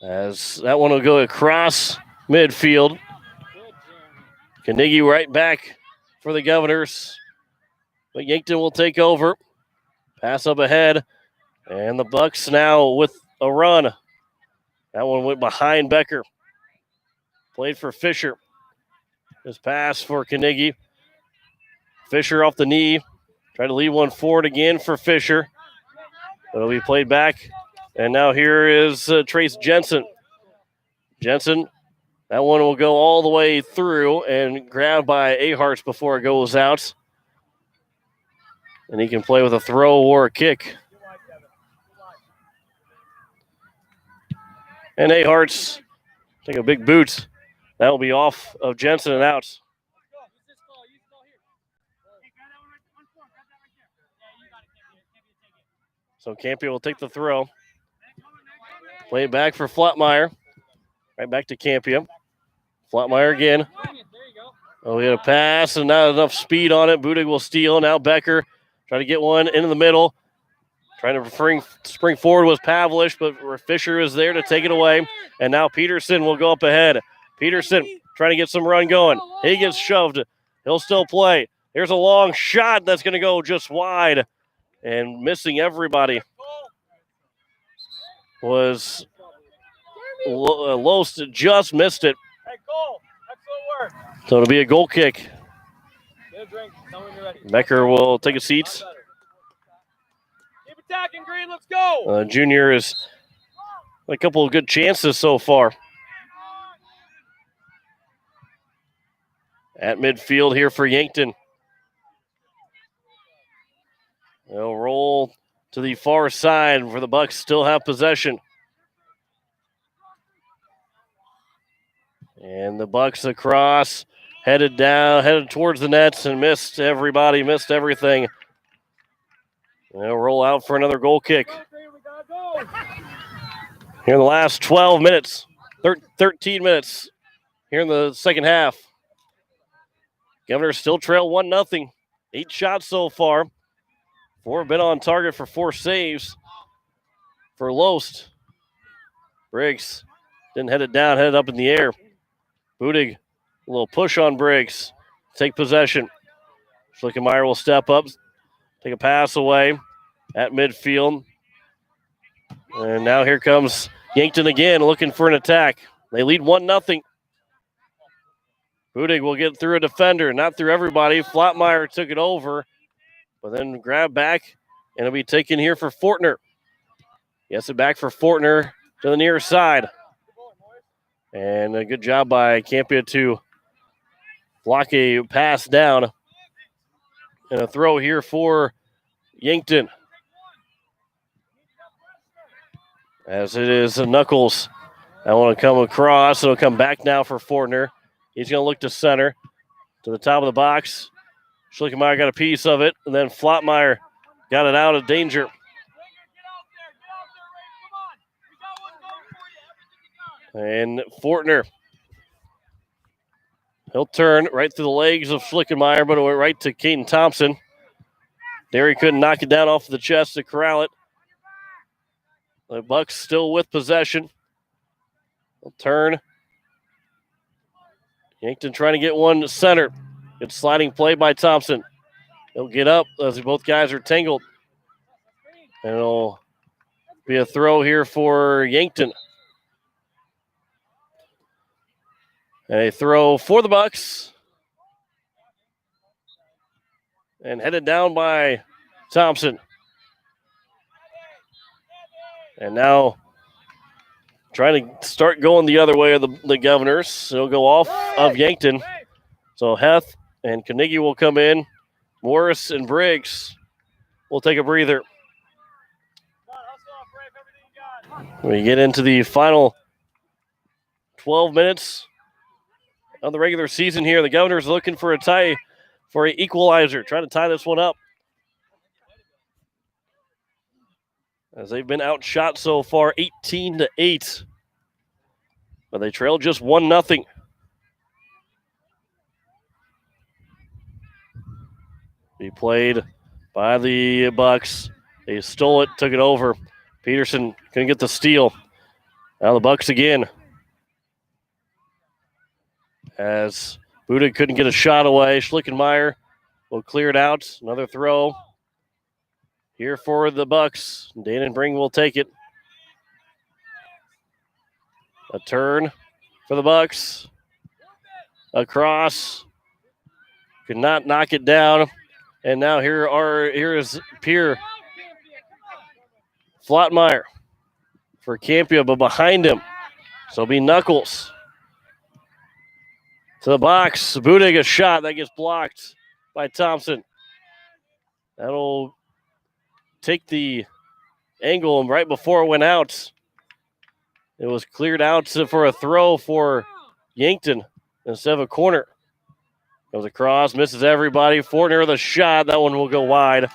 Speaker 1: As that one will go across midfield. Carnegie right back for the Governors. But Yankton will take over. Pass up ahead. And the Bucks now with a run. That one went behind Becker. Played for Fisher. This pass for Carnegie. Fisher off the knee. Try to lead one forward again for Fisher. It'll be played back. And now here is Trace Jensen. Jensen, that one will go all the way through and grabbed by Aharts before it goes out. And he can play with a throw or a kick. And Aharts take a big boot. That will be off of Jensen and out. So Campion will take the throw. Play it back for Flatmeyer. Right back to Campion. Flatmeyer again. Oh, we had a pass and not enough speed on it. Budig will steal. Now Becker try to get one into the middle. Trying to spring forward was Pavlish, but Fisher is there to take it away. And now Peterson will go up ahead. Peterson trying to get some run going. He gets shoved. He'll still play. Here's a long shot that's going to go just wide. And missing everybody was Lost, just missed it.
Speaker 3: Hey, Cole, excellent work.
Speaker 1: So it'll be a goal kick.
Speaker 3: Get a drink. Tell me when you're ready.
Speaker 1: Becker will take a seat.
Speaker 3: Keep attacking, Green. Let's go.
Speaker 1: Junior is a couple of good chances so far. At midfield here for Yankton. They'll roll to the far side where the Bucks still have possession. And the Bucks across, headed towards the nets and missed everybody, missed everything. They'll roll out for another goal kick. Here in the last 12 minutes, 13 minutes here in the second half. Governor still trail 1-0. 8 shots so far. 4 have been on target for 4 saves for Lost. Briggs didn't head it down, headed up in the air. Budig, a little push on Briggs. Take possession. Schlickenmeyer will step up, take a pass away at midfield. And now here comes Yankton again looking for an attack. They lead 1-0. Budig will get through a defender, not through everybody. Flatmeyer took it over, but then grabbed back, and it'll be taken here for Fortner. Gets it back for Fortner to the near side. And a good job by Campia to block a pass down. And a throw here for Yankton. As it is Knuckles. I want to come across. It'll come back now for Fortner. He's going to look to center, to the top of the box. Schlickenmeyer got a piece of it, and then Flatmeyer got it out of danger. And Fortner, he'll turn right through the legs of Schlickenmeyer, but it went right to Caden Thompson. Derry couldn't knock it down off the chest to corral it. The Bucks still with possession. They'll turn. Yankton trying to get one to center. Good sliding play by Thompson. He'll get up as both guys are tangled. And it'll be a throw here for Yankton. And a throw for the Bucks. And headed down by Thompson. And now trying to start going the other way of the Governors. It'll go off of Yankton. So Heth and Carnegie will come in. Morris and Briggs will take a breather. We get into the final 12 minutes of the regular season here. The Governors looking for a tie, for an equalizer, trying to tie this one up. As they've been outshot so far, 18-8. But they trail just 1-0. Be played by the Bucks. They stole it, took it over. Peterson couldn't get the steal. Now the Bucks again. As Budig couldn't get a shot away. Schlickenmeyer will clear it out. Another throw here for the Bucks. Danon Bring will take it. A turn for the Bucks. Across. Could not knock it down. And now here is Pierre. Flatmeyer for Campia, but behind him. So it'll be Knuckles. To the box. Budig a shot that gets blocked by Thompson. That'll take the angle right before it went out. It was cleared out for a throw for Yankton instead of a corner. Goes across, misses everybody. Fortner with a shot. That one will go wide.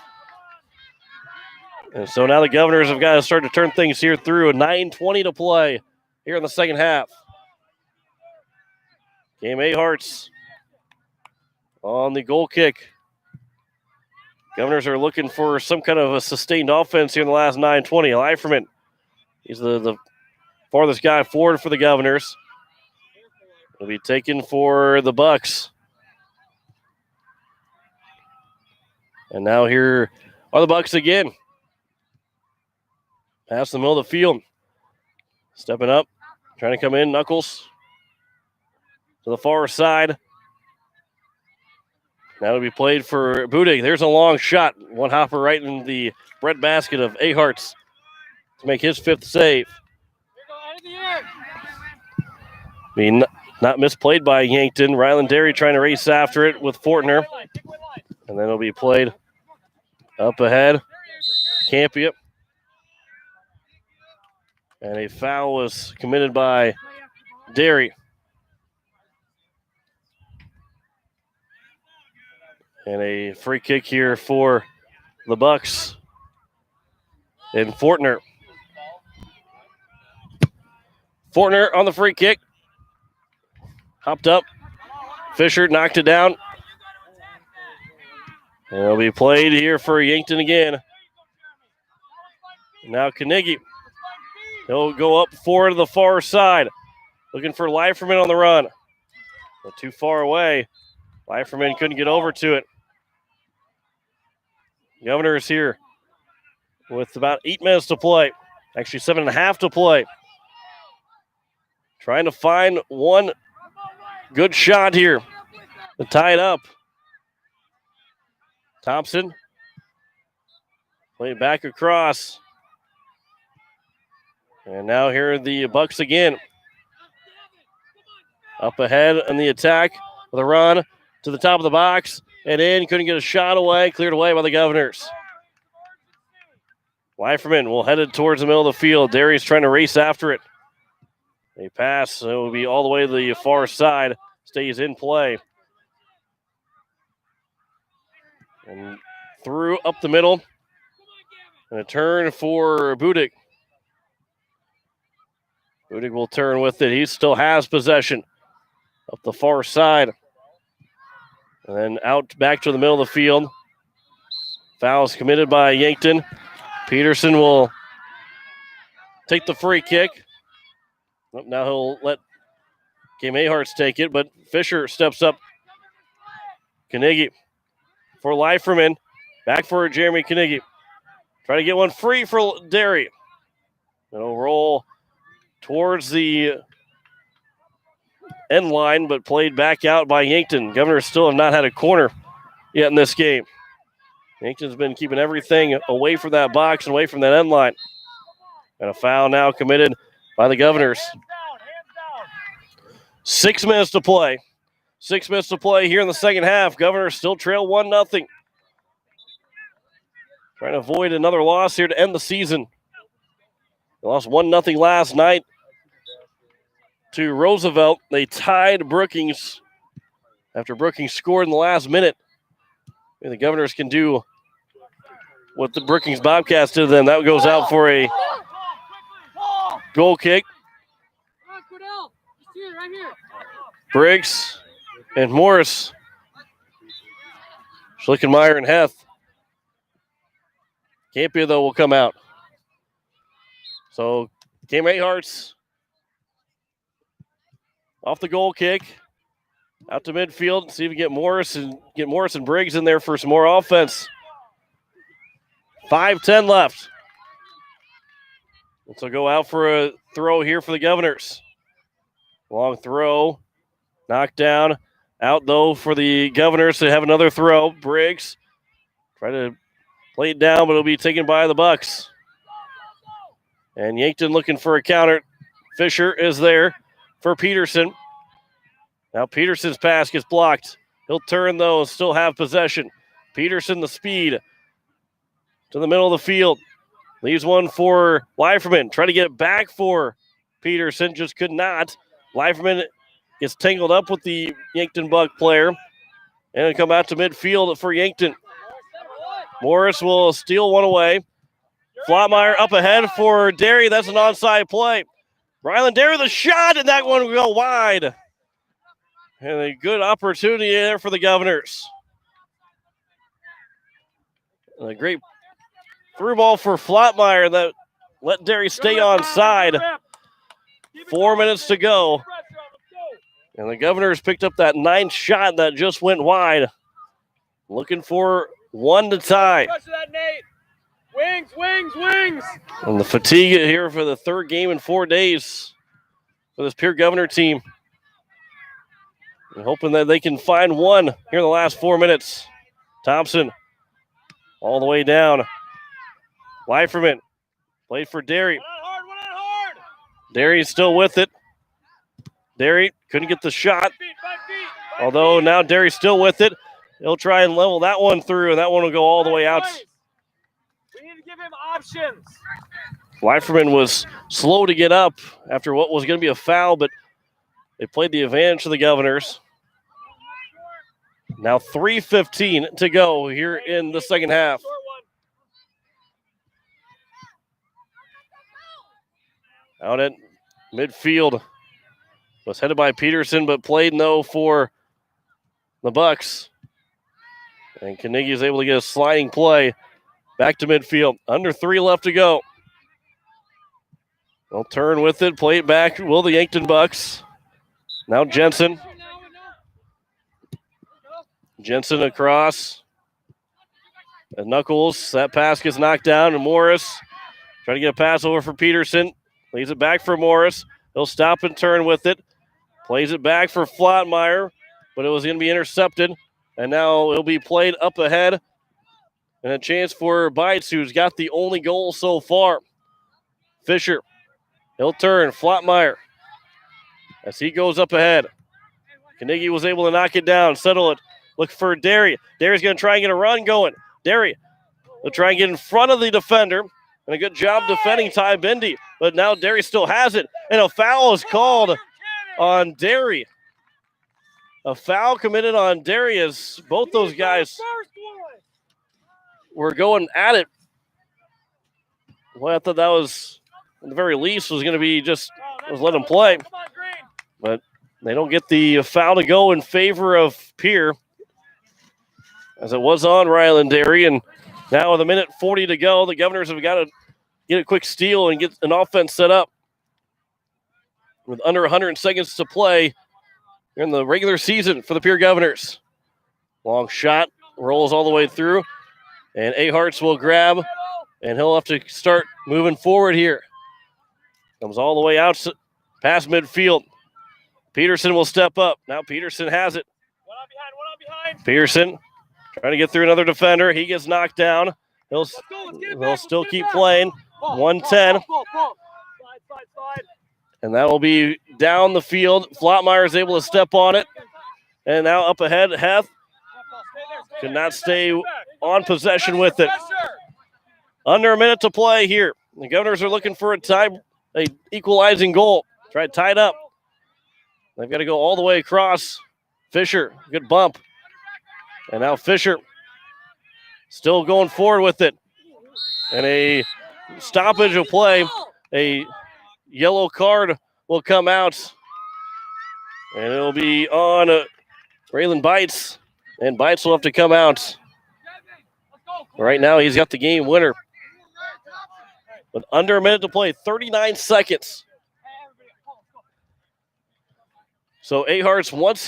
Speaker 1: And so now the Governors have got to start to turn things here through. 9:20 to play here in the second half. Game A Hearts on the goal kick. Governors are looking for some kind of a sustained offense here in the last 9:20. Leiferman, he's the farthest guy forward for the Governors. Will be taken for the Bucks. And now here are the Bucks again. Pass the middle of the field. Stepping up, trying to come in. Knuckles to the far side. That'll be played for Budig. There's a long shot. One hopper right in the breadbasket of Aharts to make his 5th save. Being not misplayed by Yankton. Ryland Derry trying to race after it with Fortner. And then it'll be played up ahead. Campia. And a foul was committed by Derry. And a free kick here for the Bucks. And Fortner. Fortner on the free kick. Hopped up. Fisher knocked it down. And it'll be played here for Yankton again. Now Carnegie. He'll go up forward to the far side. Looking for Leiferman on the run. But too far away. Leiferman couldn't get over to it. Governors here with about 8 minutes to play. Actually 7.5 to play. Trying to find one good shot here to tie it up. Thompson. Play it back across. And now here are the Bucks again. Up ahead on the attack with a run to the top of the box. And in, couldn't get a shot away. Cleared away by the Governors. Leiferman will head it towards the middle of the field. Derry's trying to race after it. A pass. It will be all the way to the far side. Stays in play. And through up the middle. And a turn for Budig. Budig will turn with it. He still has possession. Up the far side. And then out back to the middle of the field. Foul is committed by Yankton. Peterson will take the free kick. Now he'll let Game Aharts take it, but Fisher steps up. Carnegie for Leiferman. Back for Jeremy Carnegie. Trying to get one free for Derry. It'll roll towards the end line, but played back out by Yankton. Governors still have not had a corner yet in this game. Yankton's been keeping everything away from that box and away from that end line. And a foul now committed by the Governors. 6 minutes to play. 6 minutes to play here in the second half. Governors still trail 1-0. Trying to avoid another loss here to end the season. They lost 1-0 last night to Roosevelt. They tied Brookings after Brookings scored in the last minute. And the Governors can do what the Brookings Bobcats did to them. That goes out for a goal kick. Briggs and Morris. Schlickenmeyer and Heth. Campia, though, will come out. So, Game Aharts off the goal kick. Out to midfield. See if we get Morris and Briggs in there for some more offense. 5:10 left. So go out for a throw here for the Governors. Long throw. Knocked down. Out, though, for the Governors to have another throw. Briggs try to play it down, but it'll be taken by the Bucks. And Yankton looking for a counter. Fisher is there for Peterson. Now Peterson's pass gets blocked. He'll turn, though, and still have possession. Peterson, the speed to the middle of the field. Leaves one for Leiferman. Try to get it back for Peterson. Just could not. Leiferman gets tangled up with the Yankton Buck player. And it'll come out to midfield for Yankton. Morris will steal one away. Flotmeyer up ahead for Derry. That's an onside play. Ryland Derry the shot, and that one will go wide. And a good opportunity there for the Governors. And a great through ball for Flatmeyer that let Derry stay on side. 4 minutes to go. And the Governors picked up that 9th shot that just went wide. Looking for one to tie.
Speaker 3: Wings, wings, wings.
Speaker 1: And the fatigue here for the 3rd game in 4 days for this Pierre Governor team. And hoping that they can find one here in the last 4 minutes. Thompson all the way down. Leiferman played for Derry. Derry's still with it. Derry couldn't get the shot. Although now Derry's still with it. He'll try and level that one through, and that one will go all the way out.
Speaker 3: We need to give him options.
Speaker 1: Leiferman was slow to get up after what was going to be a foul, but they played the advantage of the Governors. Now 3:15 to go here in the second half. Out at midfield was headed by Peterson, but played no for the Bucks. And Carnegie is able to get a sliding play back to midfield. Under 3 left to go. They'll turn with it, play it back. Will the Yankton Bucks. Now Jensen. Jensen across. And Knuckles, that pass gets knocked down, and Morris trying to get a pass over for Peterson. Leaves it back for Morris. He'll stop and turn with it. Plays it back for Flatmeyer, but it was going to be intercepted. And now it'll be played up ahead. And a chance for Bites, who's got the only goal so far. Fisher. He'll turn. Flatmeyer. As he goes up ahead. Carnegie was able to knock it down, settle it. Look for Derry. Derry's going to try and get a run going. Derry will try and get in front of the defender. And a good job defending Ty Bendy. But now Derry still has it. And a foul is called on Derry. A foul committed on Derry as both those guys were going at it. Well, I thought that was, at the very least, was going to be just let them play. But they don't get the foul to go in favor of Pierre, as it was on Ryland Derry. And now with a minute 40 to go, the Governors have got to get a quick steal and get an offense set up. With under 100 seconds to play in the regular season for the Pierre Governors. Long shot, rolls all the way through. And Aharts will grab, and he'll have to start moving forward here. Comes all the way out past midfield. Peterson will step up. Now Peterson has it.
Speaker 3: One on behind.
Speaker 1: Peterson trying to get through another defender. He gets knocked down. They'll still keep playing. 110.
Speaker 3: Slide.
Speaker 1: And that will be down the field. Flatmeyer is able to step on it. And now up ahead, Heth could not stay on possession with it. Under a minute to play here. The Governors are looking for an equalizing goal. Try to tie it up. They've got to go all the way across. Fisher, good bump. And now Fisher still going forward with it. And a stoppage of play. A yellow card will come out. And it'll be on Raylan Bites. And Bites will have to come out. Right now, he's got the game winner. With under a minute to play, 39 seconds. So Aharts, once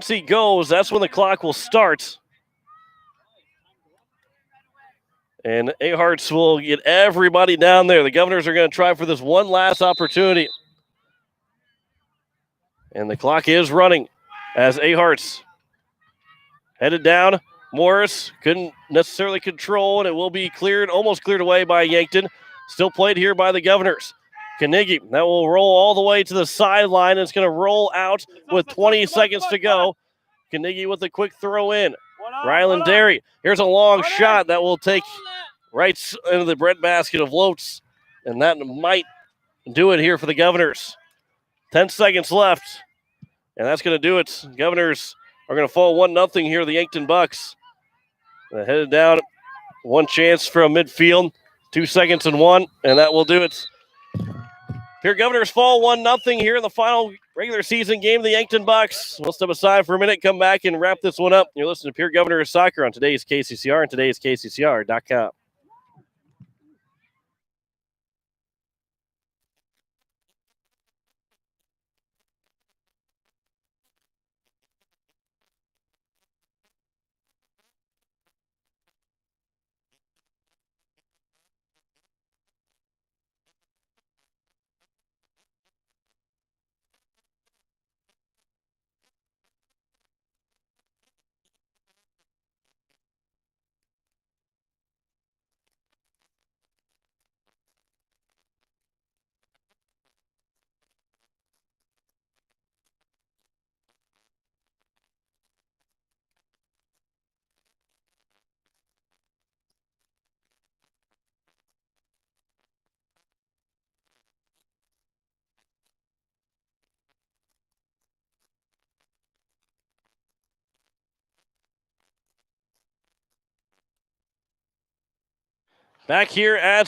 Speaker 1: he goes, that's when the clock will start. And Aharts will get everybody down there. The Governors are going to try for this one last opportunity. And the clock is running as Aharts headed down. Morris couldn't necessarily control, and it will be cleared, almost cleared away by Yankton. Still played here by the Governors. Carnegie, that will roll all the way to the sideline. It's going to roll out with 20 seconds to go. Carnegie with a quick throw in. Ryland Derry, here's a long shot that will take right into the breadbasket of Lotz, and that might do it here for the Governors. 10 seconds left, and that's going to do it. Governors are going to fall 1-0 here, the Yankton Bucks. Headed down, one chance from midfield, 2 seconds and one, and that will do it. Pierre Governors fall 1-0 here in the final regular season game of the Yankton Bucks. We'll step aside for a minute, come back and wrap this one up. You're listening to Pierre Governors Soccer on today's KCCR and today's KCCR.com. Back here at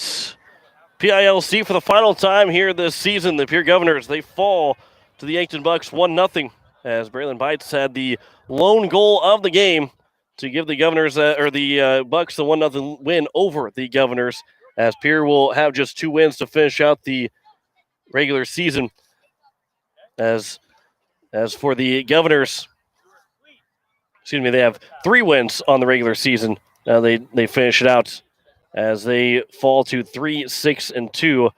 Speaker 1: PILC for the final time here this season, the Pierre Governors, they fall to the Yankton Bucks 1-0 as Braylon Bites had the lone goal of the game to give the Governors the Bucks the 1-0 win over the Governors, as Pierre will have just 2 wins to finish out the regular season. As for the Governors, they have 3 wins on the regular season. They finish it out as they fall to 3-6-2 to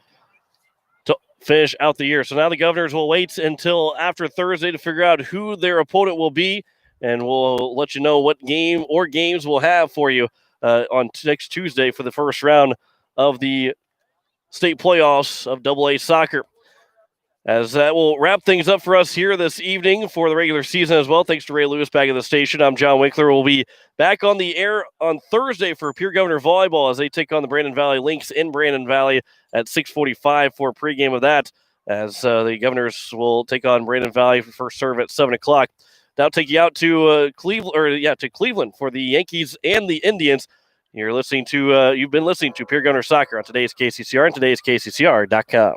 Speaker 1: finish out the year. So now the Governors will wait until after Thursday to figure out who their opponent will be, and we'll let you know what game or games we'll have for you on next Tuesday for the first round of the state playoffs of AA soccer. As that will wrap things up for us here this evening for the regular season as well. Thanks to Ray Lewis back at the station. I'm John Winkler. We'll be back on the air on Thursday for Pierre Governor Volleyball as they take on the Brandon Valley Lynx in Brandon Valley at 6:45 for a pregame of that, as the Governors will take on Brandon Valley for first serve at 7 o'clock. That'll take you out to Cleveland for the Yankees and the Indians. You've been listening to Pierre Governor Soccer on today's KCCR and today's KCCR.com.